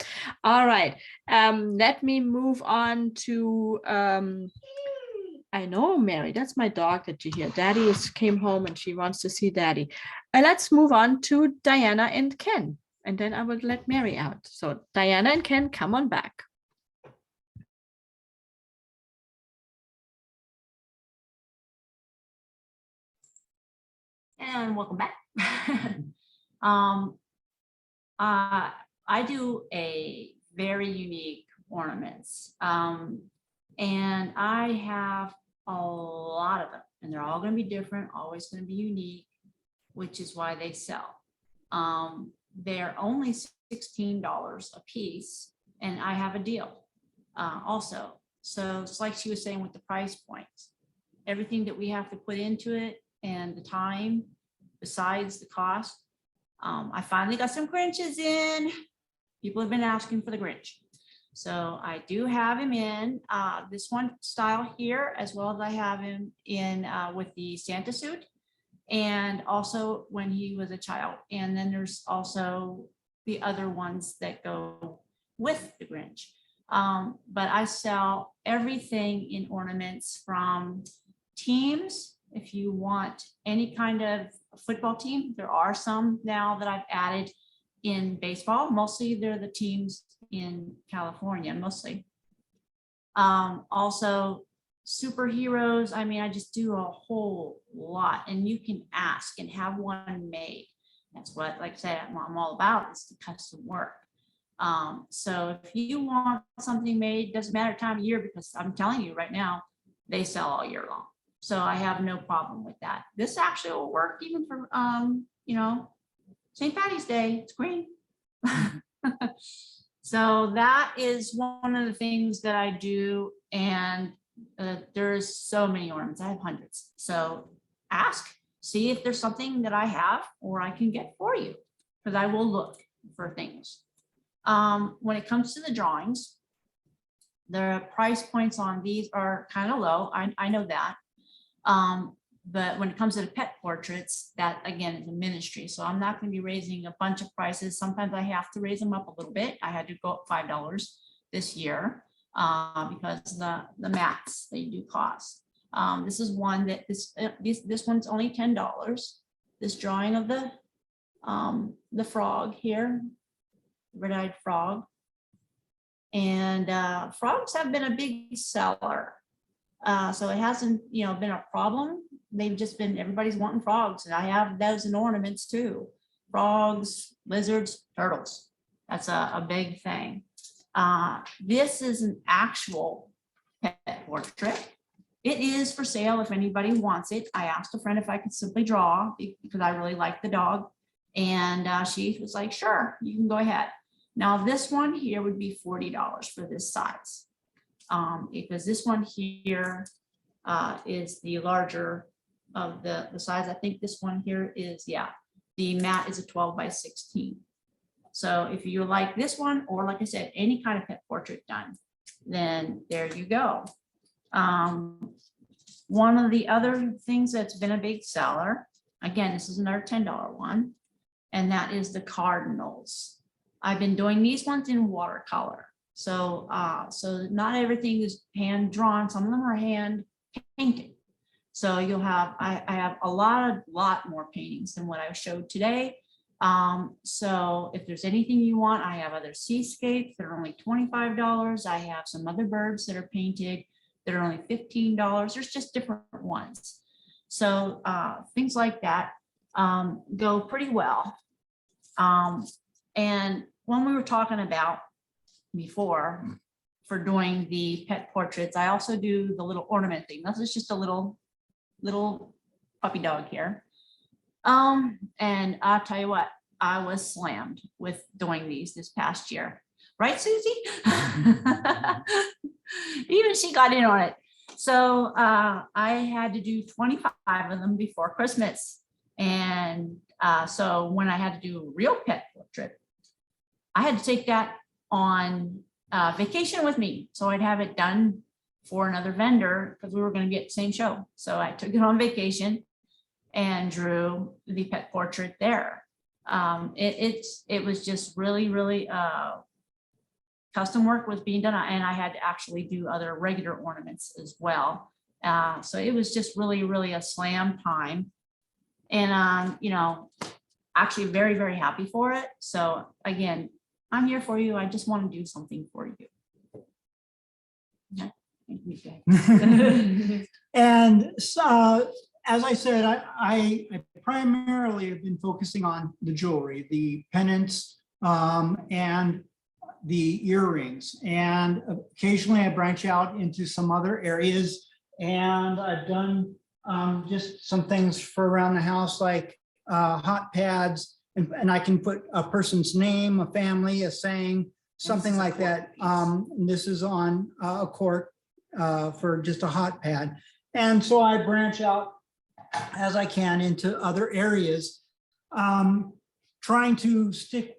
All right. Let me move on to, I know, Mary, that's my dog that you hear. Daddy came home and she wants to see Daddy. Let's move on to Diana and Ken. And then I will let Mary out. So Diana and Ken, come on back.
And welcome back. I do a very unique ornaments. And I have a lot of them, and they're all going to be different, always going to be unique, which is why they sell. They're only $16 a piece, and I have a deal also. So it's like she was saying with the price points, everything that we have to put into it and the time, besides the cost. I finally got some Grinches in. People have been asking for the Grinch. So I do have him in this one style here, as well as I have him in with the Santa suit, and also when he was a child. And then there's also the other ones that go with the Grinch. But I sell everything in ornaments, from teams. If you want any kind of football team, there are some now that I've added in baseball. Mostly they're the teams in California, mostly. Also superheroes. I mean, I just do a whole lot, and you can ask and have one made. That's what, like I said, I'm all about, is the custom work. So if you want something made, doesn't matter time of year, because I'm telling you right now, they sell all year long. So I have no problem with that. This actually will work even for, you know, St. Patty's Day. It's green. So that is one of the things that I do. And there's so many ornaments. I have hundreds. So ask, see if there's something that I have or I can get for you, because I will look for things. When it comes to the drawings, the price points on these are kind of low. I know that. But when it comes to the pet portraits, that again is a ministry. So I'm not going to be raising a bunch of prices. Sometimes I have to raise them up a little bit. I had to go up $5 this year because the mats, they do cost. This is one that this one's only $10. This drawing of the frog here, red-eyed frog. And frogs have been a big seller. So it hasn't, you know, been a problem. They've just been, everybody's wanting frogs, and I have those in ornaments too. Frogs, lizards, turtles. That's a big thing. This is an actual pet portrait. It is for sale if anybody wants it. I asked a friend if I could simply draw, because I really like the dog. And she was like, sure, you can go ahead. Now this one here would be $40 for this size. Because this one here is the larger of the size. I think this one here is, yeah, the mat is a 12 by 16. So if you like this one, or like I said, any kind of pet portrait done, then there you go. One of the other things that's been a big seller, again, this is another $10 one, and that is the Cardinals. I've been doing these ones in watercolor. So not everything is hand drawn. Some of them are hand painted. So you'll have, I have a lot more paintings than what I showed today. So if there's anything you want, I have other seascapes that are only $25. I have some other birds that are painted that are only $15. There's just different ones. So things like that go pretty well. And when we were talking about before for doing the pet portraits, I also do the little ornament thing. This is just a little puppy dog here. And I'll tell you what, I was slammed with doing these this past year. Right, Susie? Even she got in on it. So I had to do 25 of them before Christmas. And so when I had to do a real pet portrait, I had to take that on vacation with me. So I'd have it done for another vendor because we were going to be at the same show. So I took it on vacation and drew the pet portrait there. It was just really custom work was being done, and I had to actually do other regular ornaments as well. So it was just really a slam time, and you know, actually very happy for it. So again, I'm here for you. I just want to do something for you.
And so, as I said, I primarily have been focusing on the jewelry, the pendants, and the earrings. And occasionally I branch out into some other areas. And I've done just some things for around the house, like hot pads, and I can put a person's name, a family, a saying, something like that. This is on a cork for just a hot pad. And so I branch out as I can into other areas. Trying to stick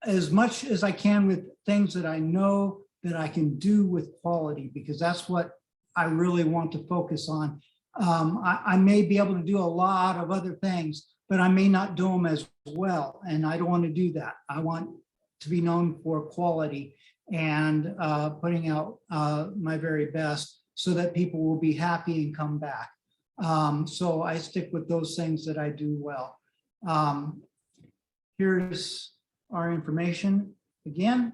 as much as I can with things that I know that I can do with quality, because that's what I really want to focus on. I may be able to do a lot of other things, but I may not do them as well. And I don't want to do that. I want to be known for quality and putting out my very best so that people will be happy and come back. So I stick with those things that I do well. Here's our information again.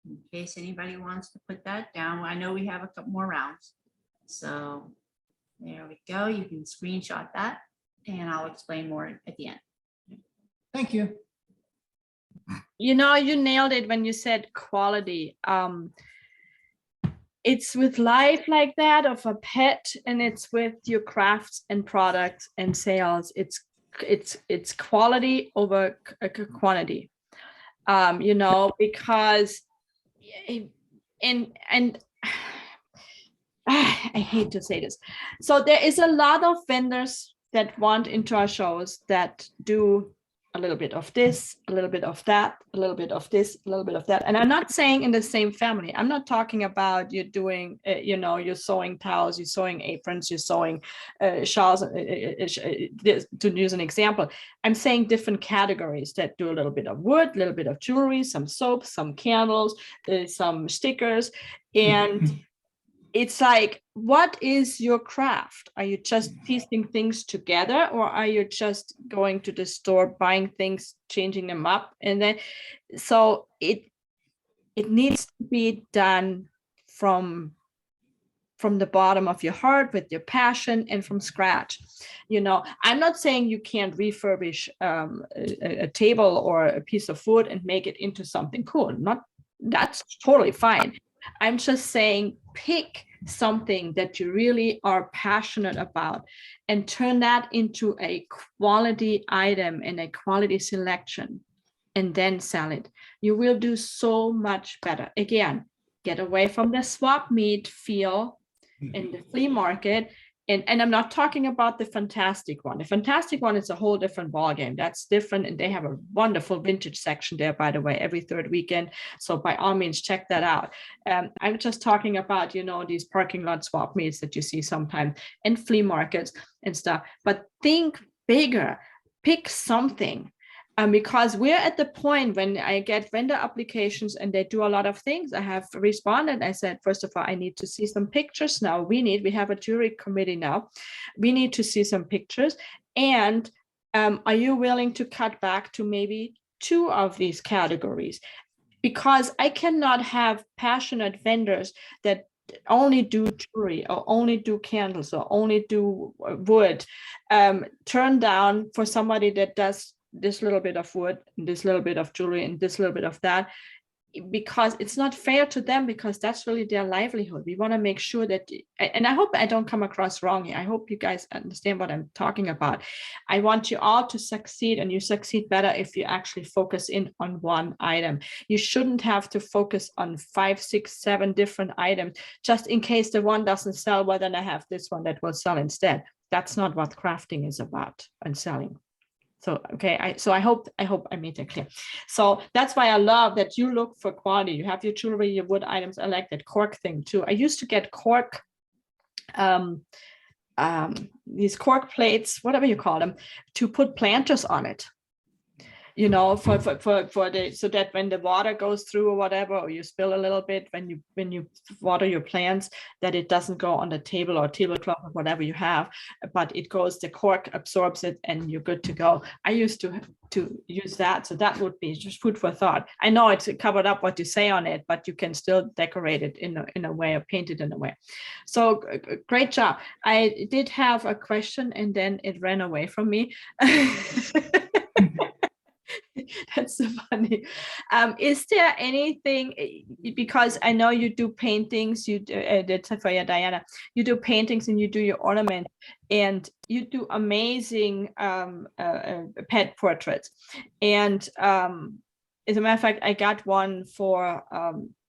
In case anybody wants to put that down. I know we have a couple more rounds. So there we go. You can screenshot that and I'll explain more at the end.
Thank you.
You know, you nailed it when you said quality. It's with life like that of a pet, and it's with your crafts and products and sales. It's quality over quantity. You know, because and I hate to say this. So there is a lot of vendors that want into our shows that do a little bit of this, a little bit of that, a little bit of this, a little bit of that. And I'm not saying in the same family. I'm not talking about you doing, you know, you're sewing towels, you're sewing aprons, you're sewing shawls, to use an example. I'm saying different categories that do a little bit of wood, a little bit of jewelry, some soaps, some candles, some stickers. And it's like, what is your craft? Are you just piecing things together, or are you just going to the store, buying things, changing them up? And then, so it needs to be done from the bottom of your heart, with your passion, and from scratch. You know, I'm not saying you can't refurbish a table or a piece of wood and make it into something cool. That's totally fine. I'm just saying, pick something that you really are passionate about and turn that into a quality item and a quality selection, and then sell it. You will do so much better. Again, get away from the swap meet feel in the flea market. And I'm not talking about the fantastic one. The fantastic one is a whole different ballgame. That's different. And they have a wonderful vintage section there, by the way, every third weekend. So by all means, check that out. I'm just talking about, you know, these parking lot swap meets that you see sometimes, and flea markets and stuff. But think bigger, pick something. Because we're at the point when I get vendor applications and they do a lot of things. I have responded. I said, first of all, I need to see some pictures now. We have a jury committee now. We need to see some pictures. And are you willing to cut back to maybe 2 of these categories? Because I cannot have passionate vendors that only do jewelry or only do candles or only do wood, turn down for somebody that does this little bit of wood, this little bit of jewelry, and this little bit of that, because it's not fair to them, because that's really their livelihood. We want to make sure that, and I hope I don't come across wrong here. I hope you guys understand what I'm talking about. I want you all to succeed, and you succeed better if you actually focus in on one item. You shouldn't have to focus on 5, 6, 7 different items just in case the one doesn't sell. Well, then I have this one that will sell instead. That's not what crafting is about and selling. So, okay, I hope I made that clear. So that's why I love that you look for quality. You have your jewelry, your wood items. I like that cork thing too. I used to get cork, these cork plates, whatever you call them, to put planters on it. You know, for the, so that when the water goes through or whatever, or you spill a little bit when you water your plants, that it doesn't go on the table or tablecloth or whatever you have, but it goes, the cork absorbs it and you're good to go. I used to use that. So that would be just food for thought. I know it's covered up what you say on it, but you can still decorate it in a way, or paint it in a way. So great job. I did have a question and then it ran away from me. That's so funny. Is there anything, because I know you do paintings, you do, that's for you, Diana, you do paintings and you do your ornament, and you do amazing pet portraits. And as a matter of fact, I got one for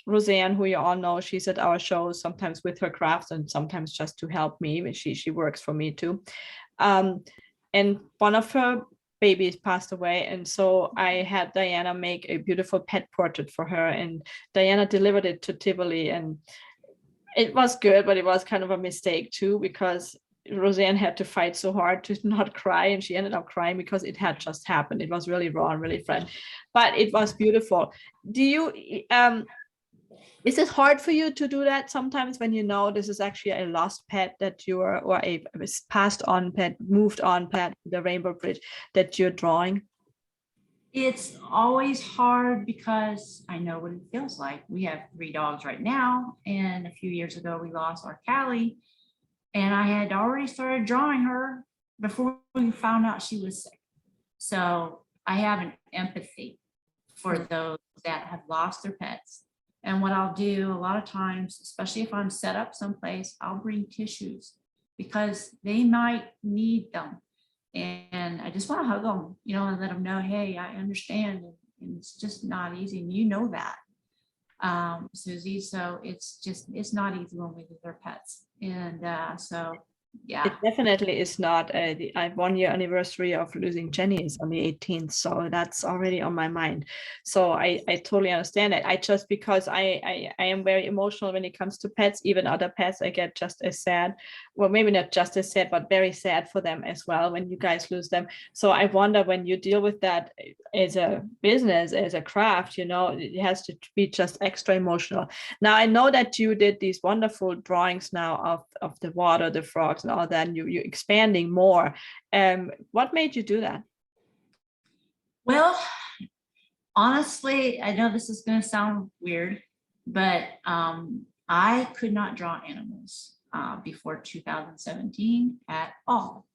Roseanne, who you all know. She's at our shows sometimes with her crafts and sometimes just to help me. She works for me too. and one of her babies passed away, and so I had Diana make a beautiful pet portrait for her, and Diana delivered it to Tivoli, and it was good, but it was kind of a mistake too, because Roseanne had to fight so hard to not cry, and she ended up crying because it had just happened. It was really raw and really fresh, but it was beautiful. Do you is it hard for you to do that sometimes when you know this is actually a lost pet that you are, or a passed on pet, moved on pet, the Rainbow Bridge that you're drawing?
It's always hard because I know what it feels like. We have 3 dogs right now, and a few years ago we lost our Callie, and I had already started drawing her before we found out she was sick. So I have an empathy for those that have lost their pets. And what I'll do a lot of times, especially if I'm set up someplace, I'll bring tissues because they might need them. And I just want to hug them, you know, and let them know, hey, I understand. And it's just not easy. And you know that, Susie. So it's not easy when we lose our pets. And so, yeah.
It definitely is not. The 1-year anniversary of losing Jenny is on the 18th, so that's already on my mind. So I totally understand it. I just, because I am very emotional when it comes to pets, even other pets, I get just as sad. Well, maybe not just as sad, but very sad for them as well when you guys lose them. So I wonder, when you deal with that as a business, as a craft, you know, it has to be just extra emotional. Now, I know that you did these wonderful drawings now of the water, the frogs, and all that, and you're expanding more. What made you do that?
Well, honestly, I know this is going to sound weird, but I could not draw animals before 2017 at all.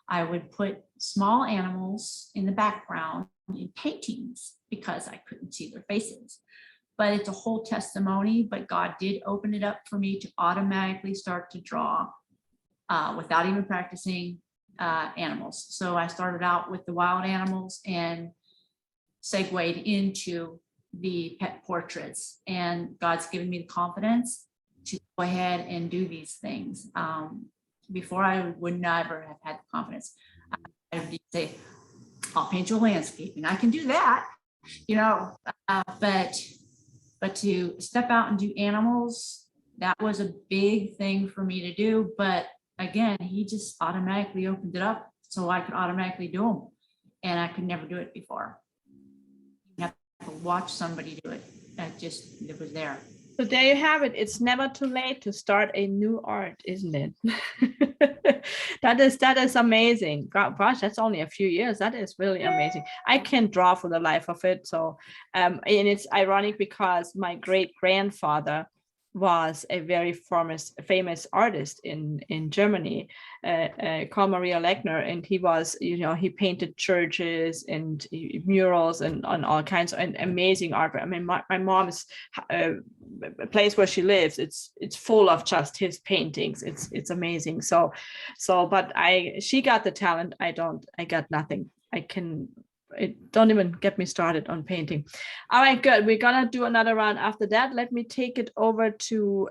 I would put small animals in the background in paintings because I couldn't see their faces. But it's a whole testimony, but God did open it up for me to automatically start to draw without even practicing animals. So I started out with the wild animals and segued into the pet portraits, and God's given me the confidence to go ahead and do these things. Before, I would never have had the confidence. I would say, I'll paint you a landscape, and I can do that, you know, but to step out and do animals, that was a big thing for me to do. But again, he just automatically opened it up so I could automatically do them, and I could never do it before. You have to watch somebody do it. It was there.
So there you have it. It's never too late to start a new art, isn't it? That is amazing. Gosh, that's only a few years. That is really amazing. I can't draw for the life of it. So, and it's ironic because my great grandfather was a very famous artist in Germany, called Maria Lechner, and he was, you know, he painted churches and murals and on all kinds of amazing art. I mean, my mom's place where she lives, it's full of just his paintings. It's amazing. So, but she got the talent. I don't. I got nothing. Don't even get me started on painting. All right, good. We're gonna do another round after that. Let me take it over to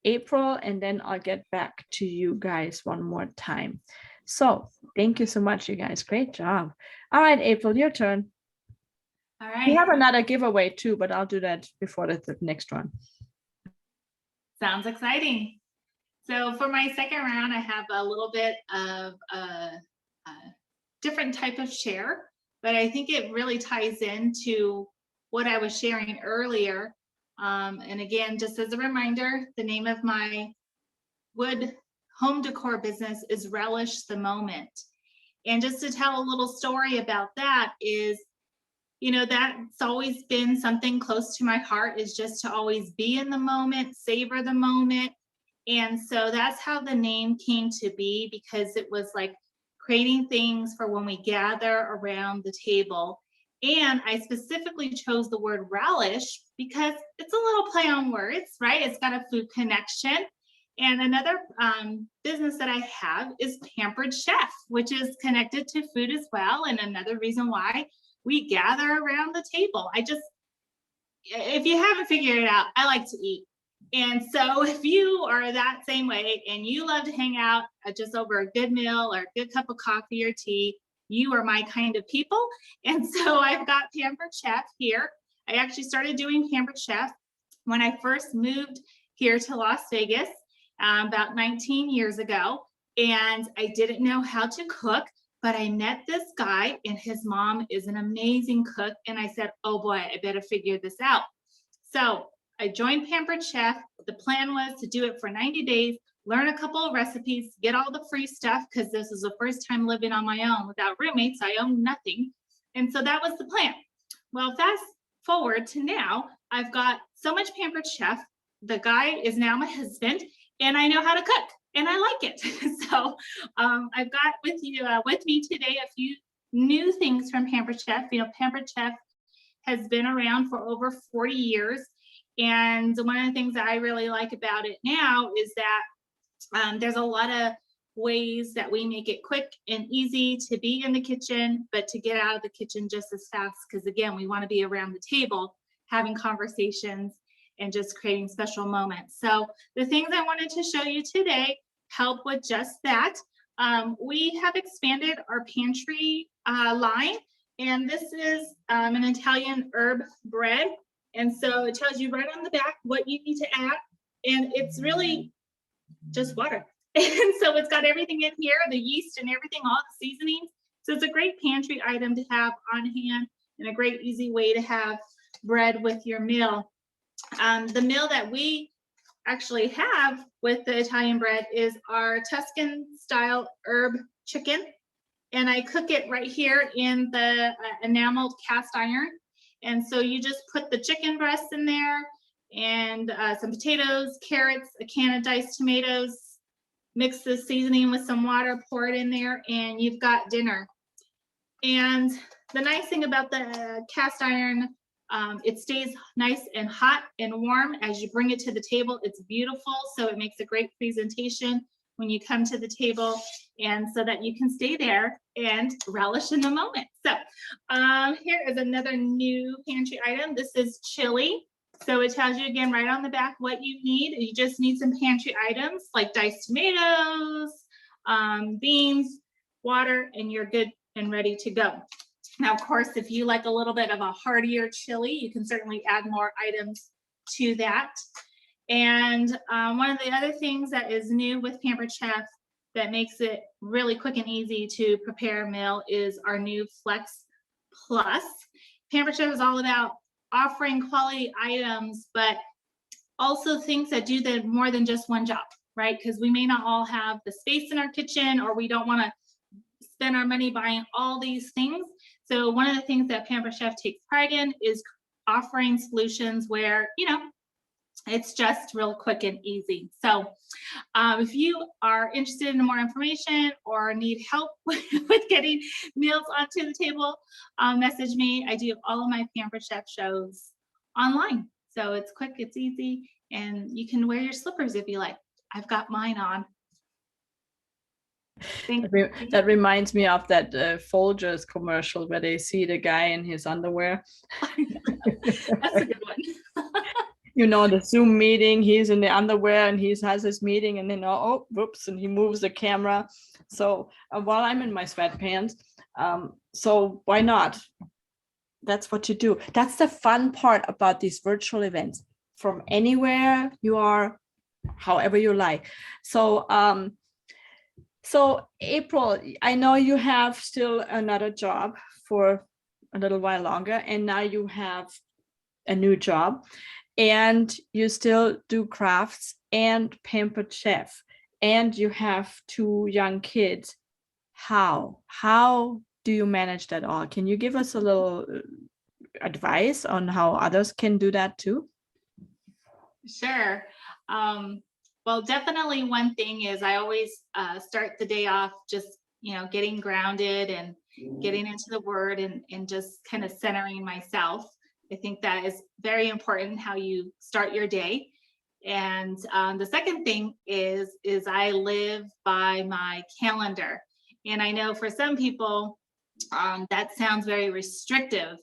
April, and then I'll get back to you guys one more time. So thank you so much, you guys. Great job. All right, April, your turn.
All right.
We have another giveaway too, but I'll do that before the next one.
Sounds exciting. So for my second round, I have a little bit of a different type of share, but I think it really ties into what I was sharing earlier. And again, just as a reminder, the name of my wood home decor business is Relish the Moment. And just to tell a little story about that is, you know, that's always been something close to my heart, is just to always be in the moment, savor the moment. And so that's how the name came to be, because it was like creating things for when we gather around the table. And I specifically chose the word relish because it's a little play on words, right? It's got a food connection. And another business that I have is Pampered Chef, which is connected to food as well. And another reason why we gather around the table. If you haven't figured it out, I like to eat. And so if you are that same way and you love to hang out just over a good meal or a good cup of coffee or tea, you are my kind of people. And so I've got Pampered Chef here. I actually started doing Pampered Chef when I first moved here to Las Vegas about 19 years ago. And I didn't know how to cook, but I met this guy and his mom is an amazing cook. And I said, oh boy, I better figure this out. So I joined Pampered Chef. The plan was to do it for 90 days, learn a couple of recipes, get all the free stuff, because this is the first time living on my own without roommates. I own nothing. And so that was the plan. Well, fast forward to now, I've got so much Pampered Chef. The guy is now my husband, and I know how to cook, and I like it. So I've got with me today a few new things from Pampered Chef. You know, Pampered Chef has been around for over 40 years. And one of the things that I really like about it now is that there's a lot of ways that we make it quick and easy to be in the kitchen, but to get out of the kitchen just as fast. Because again, we want to be around the table, having conversations and just creating special moments. So the things I wanted to show you today help with just that. We have expanded our pantry line, and this is an Italian herb bread. And so it tells you right on the back what you need to add. And it's really just water. And so it's got everything in here, the yeast and everything, all the seasonings. So it's a great pantry item to have on hand and a great easy way to have bread with your meal. The meal that we actually have with the Italian bread is our Tuscan style herb chicken. And I cook it right here in the enameled cast iron. And so you just put the chicken breast in there and some potatoes, carrots, a can of diced tomatoes, mix the seasoning with some water, pour it in there, and you've got dinner. And the nice thing about the cast iron, it stays nice and hot and warm as you bring it to the table. It's beautiful, so it makes a great presentation when you come to the table, and so that you can stay there and relish in the moment. So here is another new pantry item. This is chili. So it tells you again right on the back what you need. You just need some pantry items like diced tomatoes, beans, water, and you're good and ready to go. Now, of course, if you like a little bit of a heartier chili, you can certainly add more items to that. And one of the other things that is new with Pampered Chef that makes it really quick and easy to prepare a meal is our new Flex Plus. Pampered Chef is all about offering quality items, but also things that do more than just one job, right? Because we may not all have the space in our kitchen, or we don't want to spend our money buying all these things. So one of the things that Pampered Chef takes pride in is offering solutions where, you know, it's just real quick and easy. So if you are interested in more information or need help with getting meals onto the table, message me. I do all of my Pampered Chef shows online. So it's quick, it's easy, and you can wear your slippers if you like. I've got mine on.
That reminds me of that Folgers commercial where they see the guy in his underwear.
That's a good one.
You know, the Zoom meeting, he's in the underwear and he has his meeting, and then, oh, whoops, and he moves the camera. So while I'm in my sweatpants, so why not? That's what you do. That's the fun part about these virtual events. From anywhere you are, however you like. So, so April, I know you have still another job for a little while longer, and now you have a new job. And you still do crafts and Pampered Chef, and you have 2 young kids. How do you manage that all? Can you give us a little advice on how others can do that too?
Sure. Well, definitely one thing is I always start the day off just, you know, getting grounded and getting into the word and just kind of centering myself. I think that is very important, how you start your day. And the second thing is I live by my calendar. And I know for some people that sounds very restrictive,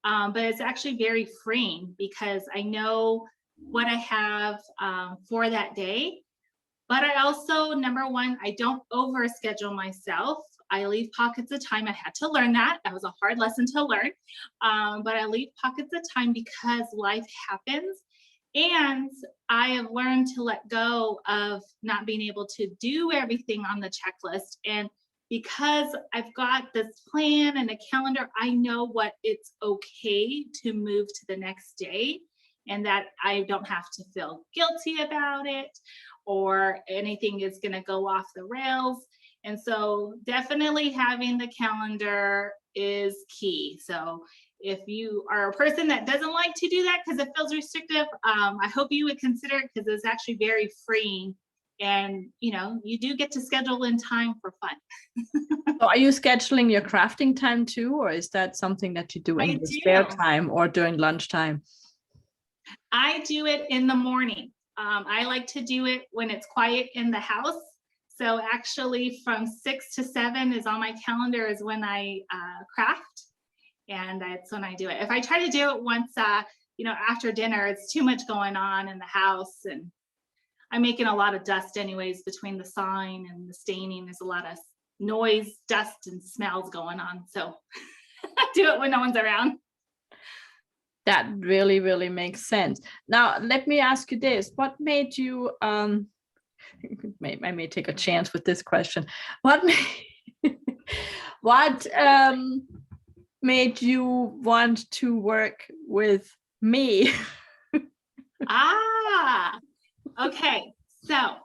but it's actually very freeing, because I know what I have for that day. But I also, number one, I don't overschedule myself. I leave pockets of time. I had to learn that. That was a hard lesson to learn. But I leave pockets of time because life happens. And I have learned to let go of not being able to do everything on the checklist. And because I've got this plan and a calendar, I know what it's okay to move to the next day, and that I don't have to feel guilty about it or anything is going to go off the rails. And so definitely having the calendar is key. So if you are a person that doesn't like to do that because it feels restrictive, I hope you would consider it, because it's actually very freeing. And you do get to schedule in time for fun.
So are you scheduling your crafting time too, or is that something that you do in your spare time or during lunchtime?
I do it in the morning. I like to do it when it's quiet in the house. So actually from 6 to 7 is on my calendar is when I craft. And that's when I do it. If I try to do it once, after dinner, it's too much going on in the house. And I'm making a lot of dust anyways between the sawing and the staining. There's a lot of noise, dust, and smells going on. So I do it when no one's around.
That really, really makes sense. Now, let me ask you this. What made you, I may take a chance with this question. What made you want to work with me?
Okay. So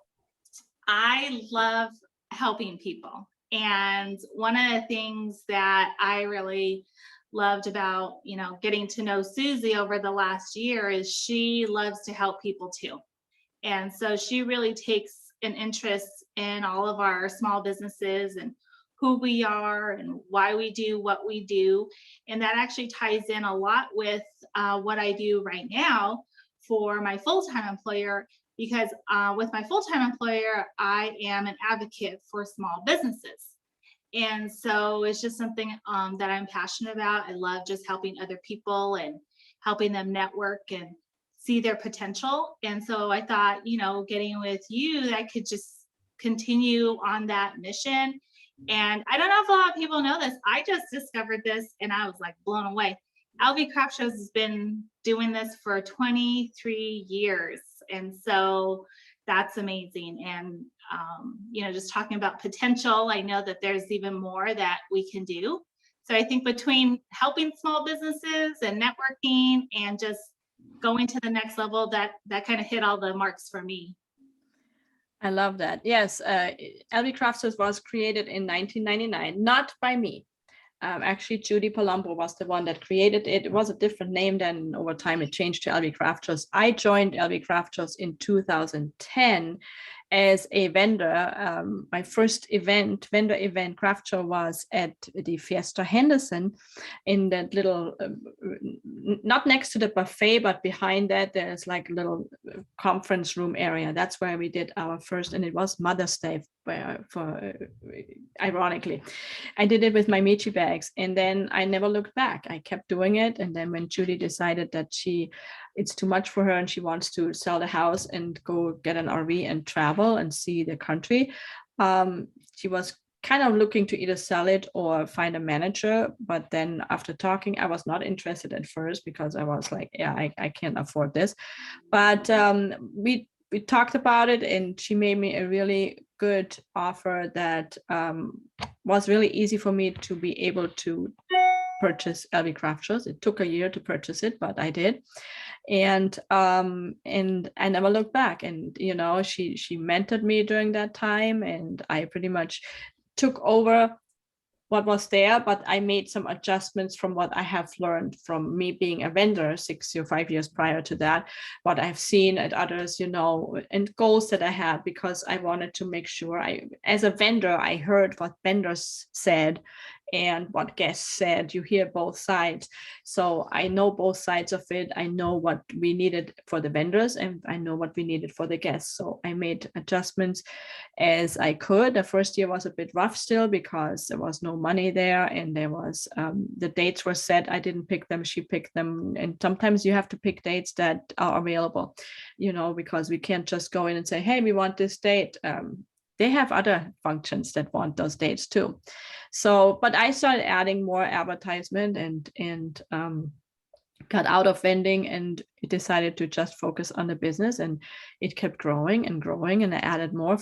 I love helping people. And one of the things that I really loved about, getting to know Susie over the last year is she loves to help people too. And so she really takes an interest in all of our small businesses and who we are and why we do what we do. And that actually ties in a lot with what I do right now for my full-time employer, because with my full-time employer, I am an advocate for small businesses. And so it's just something that I'm passionate about. I love just helping other people and helping them network and see their potential. And so I thought, getting with you, I could just continue on that mission. And I don't know if a lot of people know this. I just discovered this and I was like blown away. LV Craft Shows has been doing this for 23 years. And so that's amazing. And, just talking about potential, I know that there's even more that we can do. So I think between helping small businesses and networking and just going to the next level, that kind of hit all the marks for me.
I love that. Yes, LV Crafters was created in 1999, not by me. Actually, Judy Palumbo was the one that created it. It was a different name, then over time it changed to LV Crafters. I joined LV Crafters in 2010 as a vendor. My first vendor event craft show was at the Fiesta Henderson in that little, not next to the buffet, but behind that, there's like a little conference room area. That's where we did our first, and it was Mother's Day ironically. I did it with my Michi bags, and then I never looked back. I kept doing it. And then when Judy decided that it's too much for her and she wants to sell the house and go get an RV and travel and see the country, she was kind of looking to either sell it or find a manager. But then after talking, I was not interested at first because I was like, yeah, I can't afford this. But we talked about it, and she made me a really good offer that was really easy for me to be able to purchase LV Craft Shows. It took a year to purchase it, but I did. And I never looked back. And she mentored me during that time, and I pretty much took over what was there, but I made some adjustments from what I have learned from me being a vendor 6 or 5 years prior to that, what I've seen at others, and goals that I had, because I wanted to make sure as a vendor, I heard what vendors said, and what guests said. You hear both sides. So I know both sides of it. I know what we needed for the vendors and I know what we needed for the guests. So I made adjustments as I could. The first year was a bit rough still because there was no money there, and there was the dates were set. I didn't pick them, she picked them. And sometimes you have to pick dates that are available, because we can't just go in and say, hey, we want this date. They have other functions that want those dates too. So, but I started adding more advertisement and got out of vending and decided to just focus on the business, and it kept growing and growing, and I added more.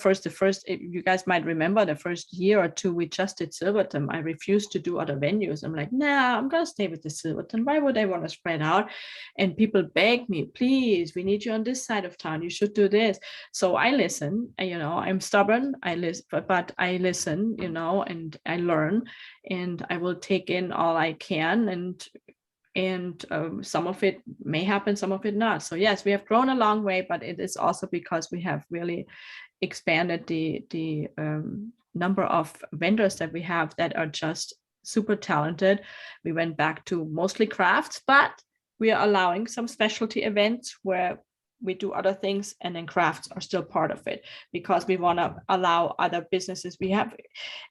You guys might remember the first year or two we just did Silverton. I refused to do other venues. I'm like, nah, I'm gonna stay with the Silverton. Why would I want to spread out? And people begged me, please, we need you on this side of town, you should do this. So I listen, I'm stubborn, I listen, but I listen, and I learn, and I will take in all I can, and some of it may happen, some of it not. So yes, we have grown a long way, but it is also because we have really expanded the number of vendors that we have that are just super talented. We went back to mostly crafts, but we are allowing some specialty events where we do other things, and then crafts are still part of it because we want to allow other businesses.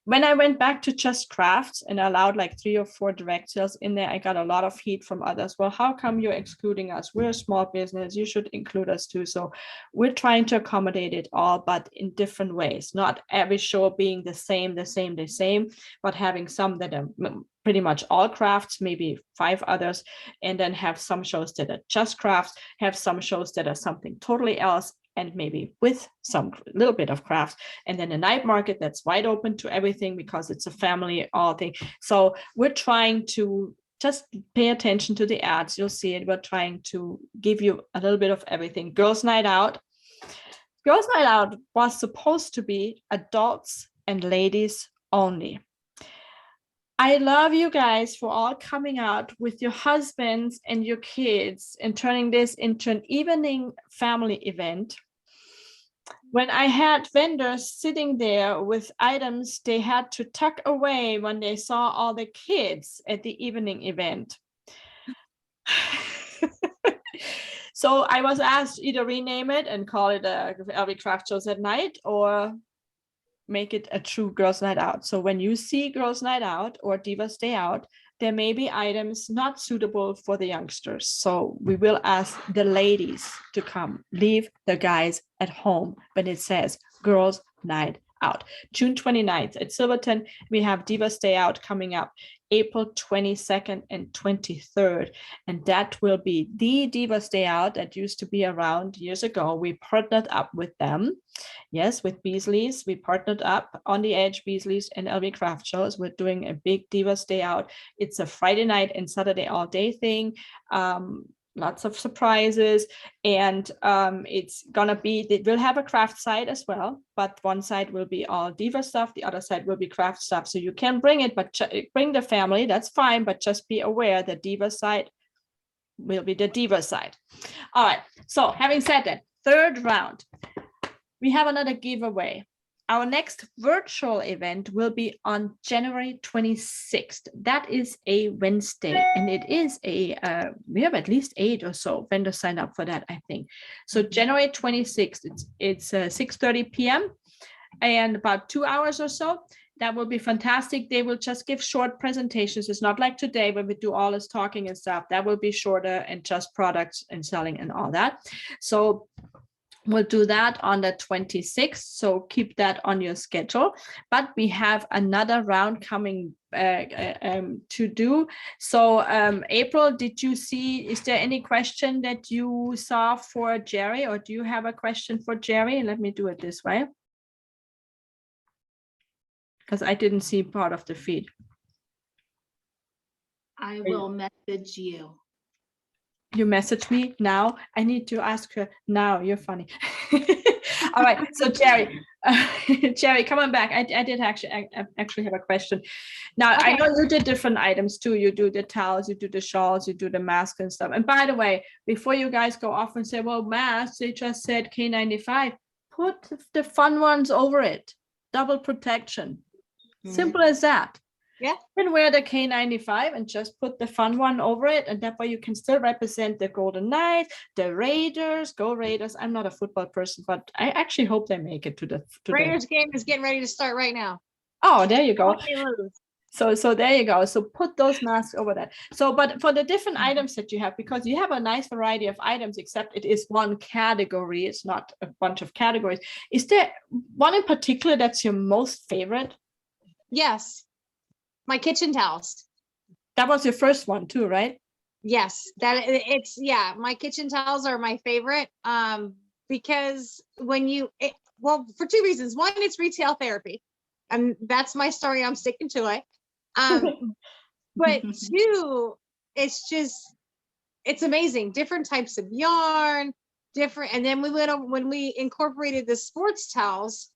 When I went back to just crafts and allowed like 3 or 4 direct sales in there, I got a lot of heat from others. Well, how come you're excluding us? We're a small business, you should include us too. So we're trying to accommodate it all, but in different ways, not every show being the same, but having some that are pretty much all crafts, maybe 5 others, and then have some shows that are just crafts, have some shows that are something totally else, and maybe with some little bit of crafts, and then a night market that's wide open to everything because it's a family all thing. So we're trying to just pay attention to the ads. You'll see it. We're trying to give you a little bit of everything. Girls' Night Out. Girls' Night Out was supposed to be adults and ladies only. I love you guys for all coming out with your husbands and your kids and turning this into an evening family event. When I had vendors sitting there with items they had to tuck away when they saw all the kids at the evening event. So I was asked either rename it and call it LV Craft Shows at Night, or make it a true Girls' Night Out. So when you see Girls' Night Out or Divas Day Out, there may be items not suitable for the youngsters. So we will ask the ladies to come. Leave the guys at home when it says Girls' Night Out. June 29th at Silverton, we have Divas Day Out coming up, April 22nd and 23rd. And that will be the Divas Day Out that used to be around years ago. We partnered up with them. Yes, with Beasley's. We partnered up on the Edge, Beasley's and LV Craft Shows. We're doing a big Divas Day Out. It's a Friday night and Saturday all day thing. Lots of surprises, and it's gonna be, they will have a craft side as well, but one side will be all diva stuff, the other side will be craft stuff. So you can bring it, but bring the family, that's fine, but just be aware the diva side will be the diva side. All right, so having said that, third round, we have another giveaway. Our next virtual event will be on January 26th. That is a Wednesday, and it is we have at least 8 or so vendors signed up for that, I think. So January 26th, it's 6:30 p.m. and about 2 hours or so. That will be fantastic. They will just give short presentations. It's not like today when we do all this talking and stuff. That will be shorter and just products and selling and all that. So we'll do that on the 26th, so keep that on your schedule. But we have another round coming to do. So April, did you see, is there any question that you saw for Jerry, or do you have a question for Jerry? Let me do it this way, because I didn't see part of the feed.
I will message you.
You message me now? I need to ask her now. You're funny. All right. So Jerry, Jerry, come on back. I did actually have a question. Now, okay. I know you did different items too. You do the towels, you do the shawls, you do the mask and stuff. And by the way, before you guys go off and say, well, masks, they just said K95, put the fun ones over it. Double protection. Simple as that.
Yeah.
You can wear the K95 and just put the fun one over it, and that way you can still represent the Golden Knights, the Raiders. Go Raiders! I'm not a football person, but I actually hope they make it to the
Raiders game is getting ready to start right now.
Oh, there you go.
Hope they lose.
So there you go. So put those masks over that. So, but for the different items that you have, because you have a nice variety of items, except it is one category, it's not a bunch of categories. Is there one in particular that's your most favorite?
Yes. My kitchen towels.
That was your first one too, right?
Yes, yeah, my kitchen towels are my favorite. Because well, for two reasons. One, it's retail therapy, and that's my story. I'm sticking to it. But two, it's amazing. Different types of yarn, and then when we incorporated the sports towels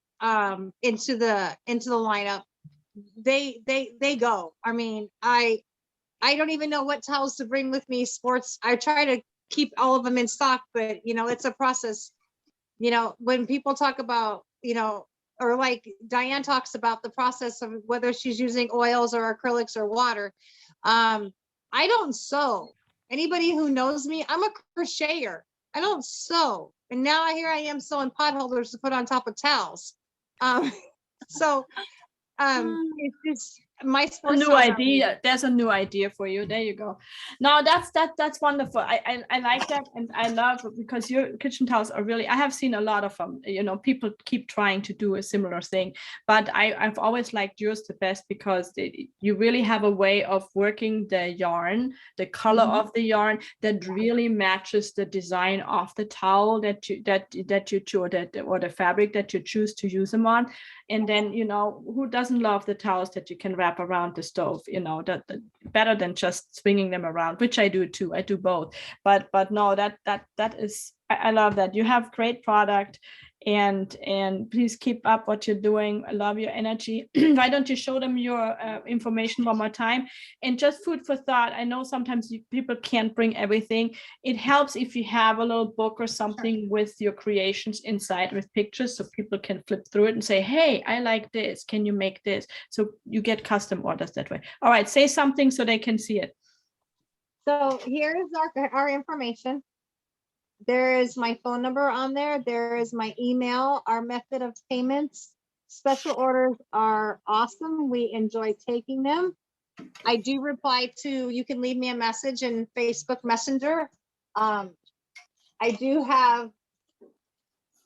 into the lineup, they go. I mean, I don't even know what towels to bring with me. Sports, I try to keep all of them in stock, but it's a process. When people talk about, or like Diane talks about the process of whether she's using oils or acrylics or water. I don't sew. Anybody who knows me, I'm a crocheter. I don't sew. And now here I am sewing pot holders to put on top of towels. It's just my sports
new idea. There's a new idea for you. There you go. No, that's wonderful. I like that, and I love it because your kitchen towels are really. I have seen a lot of them. People keep trying to do a similar thing, but I've always liked yours the best because you really have a way of working the yarn, the color of the yarn that really matches the design of the towel that you choose, or the fabric that you choose to use them on. And then, who doesn't love the towels that you can wrap around the stove, that better than just swinging them around, which I do too. I do both. But no, that is, I love that. You have great product, and please keep up what you're doing. I love your energy. Why don't you show them your information one more time? And just food for thought. I know sometimes people can't bring everything. It helps if you have a little book or something with your creations inside with pictures, so people can flip through it and say, hey, I like this. Can you make this? So you get custom orders that way. All right, say something so they can see it.
So here is our information. There is my phone number on there. There is my email, our method of payments. Special orders are awesome. We enjoy taking them. I do reply to, you can leave me a message in Facebook Messenger. I do have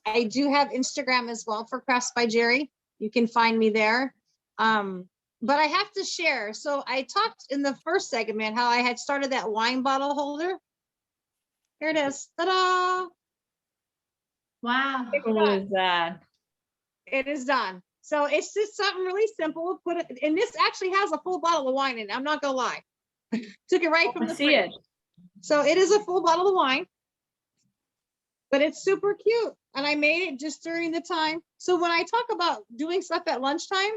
Instagram as well for Crafts by Jerry. You can find me there. But I have to share. So I talked in the first segment how I had started that wine bottle holder. Here it is. Ta-da!
Wow.
What is that?
It is done. So it's just something really simple. Put it, and this actually has a full bottle of wine in it. I'm not gonna lie. Took it right from the
See it.
fridge. So it is a full bottle of wine, but it's super cute. And I made it just during the time. So when I talk about doing stuff at lunchtime,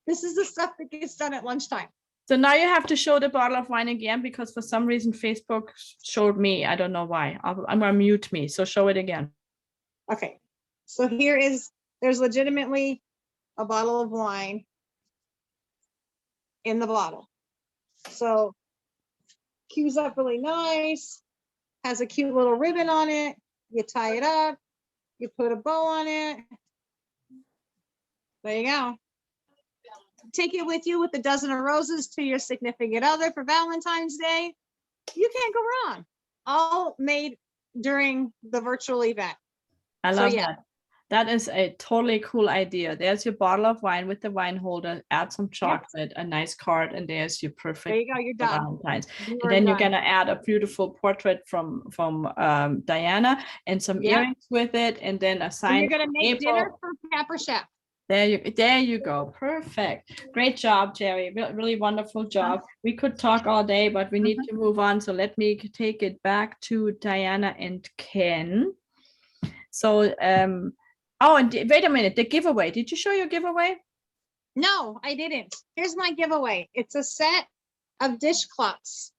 this is the stuff that gets done at lunchtime.
So now you have to show the bottle of wine again, because for some reason Facebook showed me. I don't know why. I'm gonna mute me. So show it again.
Okay. So there's legitimately a bottle of wine in the bottle. So cues up really nice, has a cute little ribbon on it. You tie it up, you put a bow on it. There you go. Take it with you with a dozen of roses to your significant other for Valentine's Day. You can't go wrong. All made during the virtual event.
I love that. That is a totally cool idea. There's your bottle of wine with the wine holder. Add some chocolate, a nice card, and there's your perfect.
There you go. You're done.
Valentine's. And then you're gonna add a beautiful portrait from Diana and some earrings with it, and then a sign.
And you're gonna make dinner for Pampered Chef.
There you go. Perfect. Great job, Jerry. Really wonderful job. We could talk all day, but we need to move on. So let me take it back to Diana and Ken. So, and wait a minute, the giveaway. Did you show your giveaway?
No, I didn't. Here's my giveaway. It's a set of dishcloths.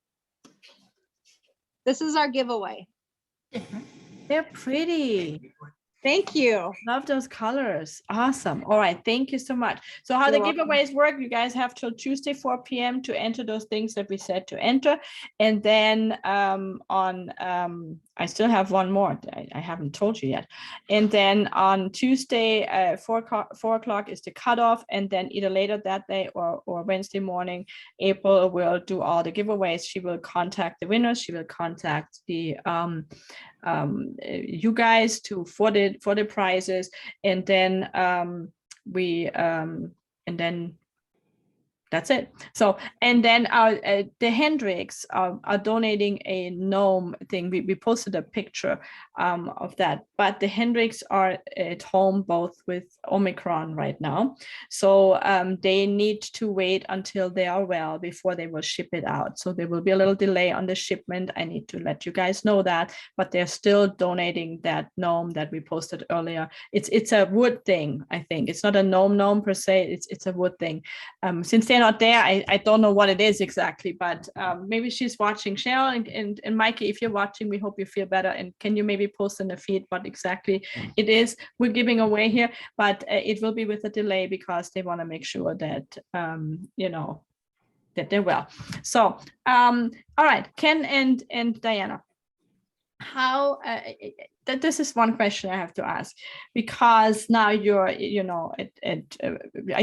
This is our giveaway.
They're pretty.
Thank you.
Love those colors. Awesome. All right. Thank you so much. So how the
You're welcome.
giveaways work, you guys have till Tuesday, 4 p.m. to enter those things that we said to enter. And then I still have one more. I haven't told you yet. And then on Tuesday, 4 o'clock is the cutoff. And then either later that day or Wednesday morning, April will do all the giveaways. She will contact the winners. She will contact the you guys for the prizes, and then that's it. So, and then the Hendricks are donating a gnome thing. We posted a picture of that, but the Hendricks are at home both with Omicron right now. So they need to wait until they are well before they will ship it out. So there will be a little delay on the shipment. I need to let you guys know that, but they're still donating that gnome that we posted earlier. It's a wood thing, I think. It's not a gnome per se, it's a wood thing. Since they're not there, I don't know what it is exactly, but maybe she's watching. Cheryl and Mikey, if you're watching, we hope you feel better. And can you maybe post in the feed what exactly it is we're giving away here? But it will be with a delay because they want to make sure that, that they're well. So, all right, Ken and Diana, how this is one question I have to ask, because now you're, are you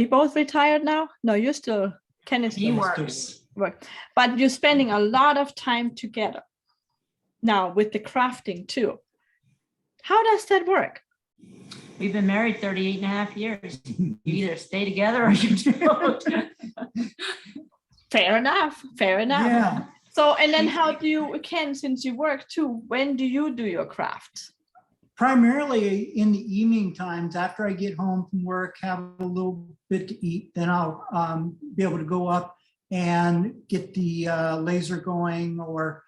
both retired now? No, you're still, Ken is
He
still
works.
but you're spending a lot of time together now with the crafting too. How does that work?
We've been married 38 and a half years. You either stay together or you don't.
Fair enough.
Yeah.
So, and then how do you, Ken, since you work too, when do you do your crafts?
Primarily in the evening times after I get home from work, have a little bit to eat, then I'll be able to go up and get the laser going, or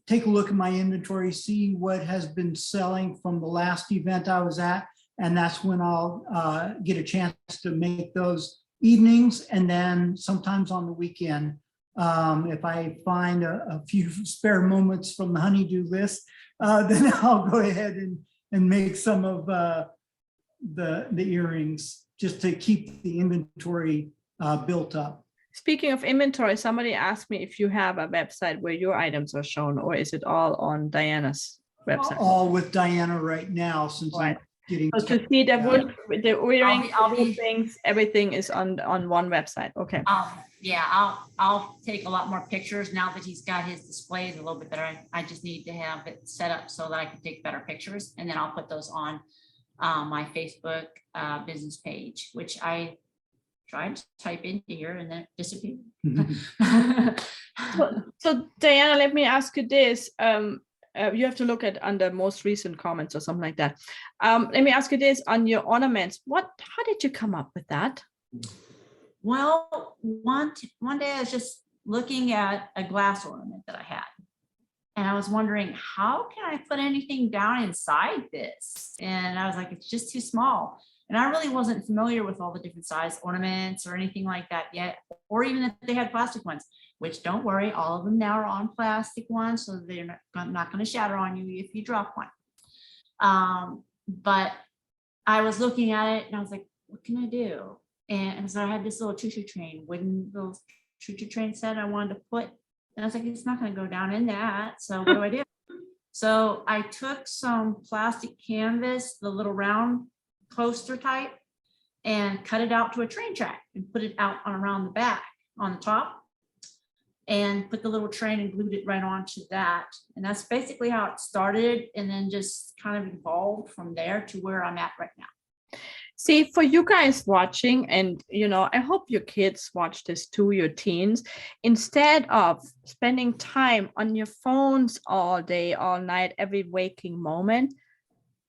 take a look at my inventory, see what has been selling from the last event I was at. And that's when I'll get a chance to make those evenings. And then sometimes on the weekend, if I find a few spare moments from the honeydew list, then I'll go ahead and make some of the earrings just to keep the inventory built up.
Speaking of inventory, somebody asked me if you have a website where your items are shown, or is it all on Diana's website?
All with Diana right now, since
Right.
I'm getting.
So to see the wood, the earrings,
I'll
the
be-
wood things, everything is on one website. Okay.
I'll take a lot more pictures now that he's got his displays a little bit better. I just need to have it set up so that I can take better pictures, and then I'll put those on my Facebook business page, which I tried to type in here and then it disappeared.
So Diana, let me ask you this. You have to look at under most recent comments or something like that. Let me ask you this on your ornaments. How did you come up with that?
Well, one day I was just looking at a glass ornament that I had, and I was wondering, how can I put anything down inside this? And I was like, it's just too small. And I really wasn't familiar with all the different size ornaments or anything like that yet, or even if they had plastic ones, which don't worry, all of them now are on plastic ones, so they're not going to shatter on you if you drop one. But I was looking at it and I was like, what can I do? And so I had this little choo-choo train, wooden little choo-choo train set I wanted to put. And I was like, it's not going to go down in that. So what do I do? So I took some plastic canvas, the little round coaster type, and cut it out to a train track and put it out on around the back on the top, and put the little train and glued it right onto that. And that's basically how it started, and then just kind of evolved from there to where I'm at right now.
See, for you guys watching, and I hope your kids watch this too, your teens, instead of spending time on your phones all day, all night, every waking moment,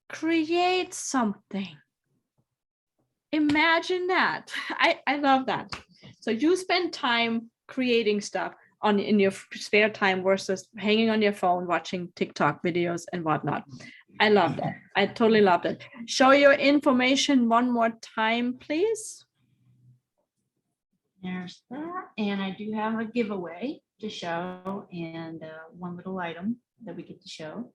create something. Imagine that. I love that. So you spend time creating stuff in your spare time versus hanging on your phone, watching TikTok videos and whatnot. I love that. I totally love it. Show your information one more time, please.
There's that. And I do have a giveaway to show, and one little item that we get to show.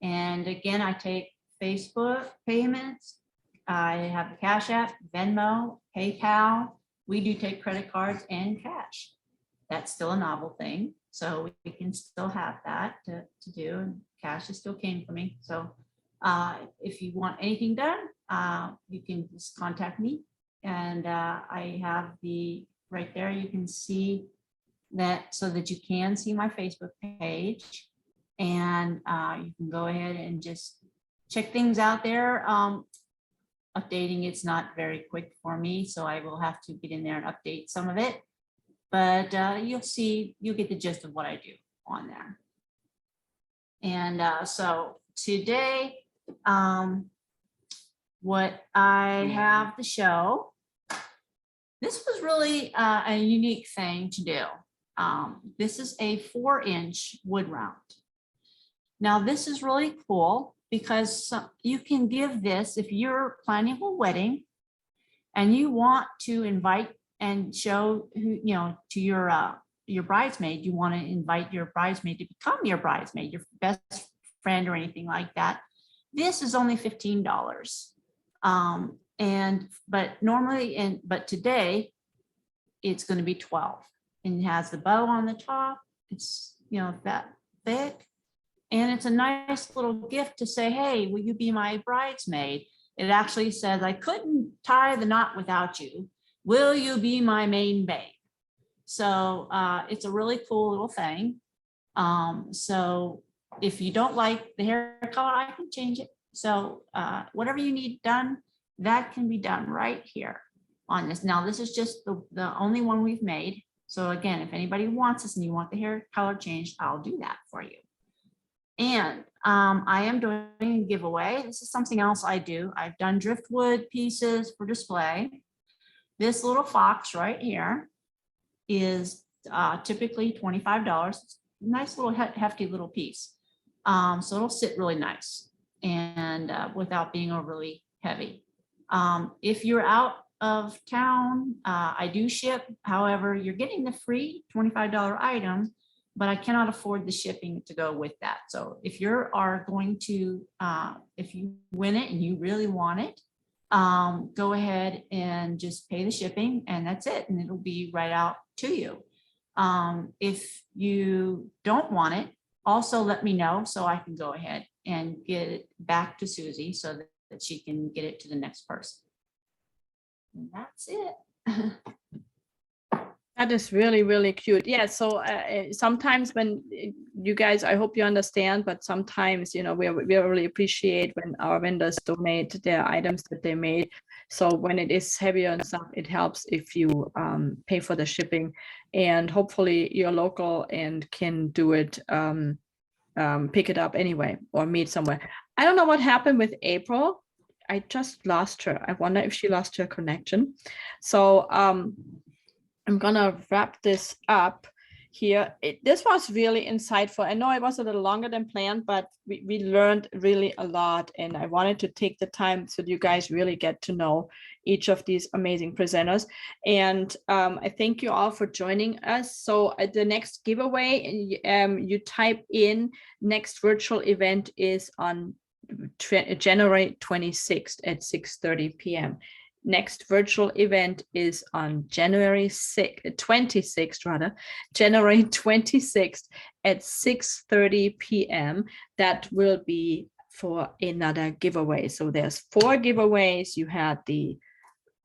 And again, I take Facebook payments. I have Cash App, Venmo, PayPal. We do take credit cards and cash. That's still a novel thing. So we can still have that to do, and cash is still king for me. So if you want anything done, you can just contact me. And I have right there, you can see that so that you can see my Facebook page. And you can go ahead and just check things out there. Updating it's not very quick for me, so I will have to get in there and update some of it. But you'll get the gist of what I do on there. And so today, what I have to show, this was really a unique thing to do. This is a 4-inch wood round. Now this is really cool because you can give this if you're planning a wedding and you want to invite and show to your bridesmaid, you want to invite your bridesmaid to become your bridesmaid, your best friend or anything like that. This is only $15. But today it's going to be 12, and it has the bow on the top. It's that thick. And it's a nice little gift to say, hey, will you be my bridesmaid? It actually says, I couldn't tie the knot without you. Will you be my main babe? So it's a really cool little thing. So if you don't like the hair color, I can change it. So whatever you need done, that can be done right here on this. Now, this is just the only one we've made. So again, if anybody wants this and you want the hair color changed, I'll do that for you. And I am doing a giveaway. This is something else I do. I've done driftwood pieces for display. This little fox right here is typically $25. Nice little hefty little piece. So it'll sit really nice and without being overly heavy. If you're out of town, I do ship. However, you're getting the free $25 item, but I cannot afford the shipping to go with that. So if you are going to, if you win it and you really want it, go ahead and just pay the shipping and that's it. And it'll be right out to you. If you don't want it, also let me know so I can go ahead and get it back to Susie so that she can get it to the next person. And that's it.
That is really, really cute. Yeah. So sometimes when you guys, I hope you understand, but sometimes, we really appreciate when our vendors donate their items that they made. So when it is heavier and stuff, it helps if you pay for the shipping, and hopefully you're local and can do it, pick it up anyway, or meet somewhere. I don't know what happened with April. I just lost her. I wonder if she lost her connection. So, I'm gonna wrap this up here. This was really insightful. I know it was a little longer than planned, but we learned really a lot, and I wanted to take the time so you guys really get to know each of these amazing presenters. And I thank you all for joining us. So at the next giveaway, you type in next virtual event is on January 26th at 6:30 p.m. Next virtual event is on January 26th, January 26th at 6:30 p.m. That will be for another giveaway. So there's 4 giveaways. You had the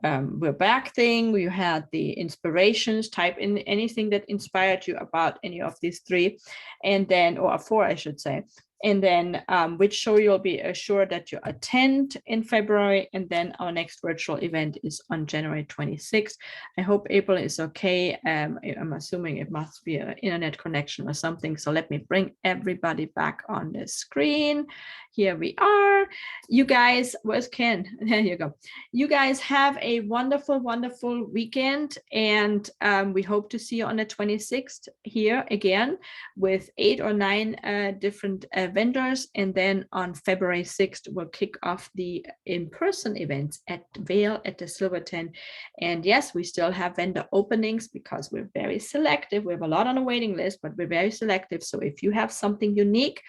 We're Back thing, you had the inspirations, type in anything that inspired you about any of these 3, and then, or 4, I should say. And then which show you'll be assured that you attend in February. And then our next virtual event is on January 26th. I hope April is okay. I'm assuming it must be an internet connection or something. So let me bring everybody back on the screen. Here we are. You guys, where's Ken? There you go. You guys have a wonderful, wonderful weekend. And we hope to see you on the 26th here again with 8 or 9 different vendors. And then on February 6th, we'll kick off the in-person events at Vail at the Silverton. And yes, we still have vendor openings because we're very selective. We have a lot on the waiting list, but we're very selective. So if you have something unique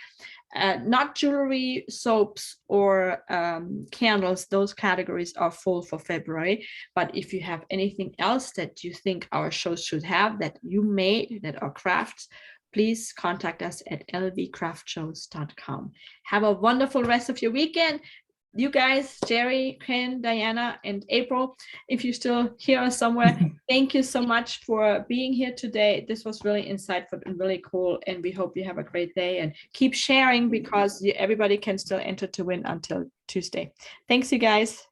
Not jewelry, soaps, or candles. Those categories are full for February. But if you have anything else that you think our shows should have that you made that are crafts, please contact us at lvcraftshows.com. Have a wonderful rest of your weekend. You guys, Jerry, Ken, Diana, and April, if you still hear us somewhere, thank you so much for being here today. This was really insightful and really cool, and we hope you have a great day and keep sharing because everybody can still enter to win until Tuesday. Thanks, you guys.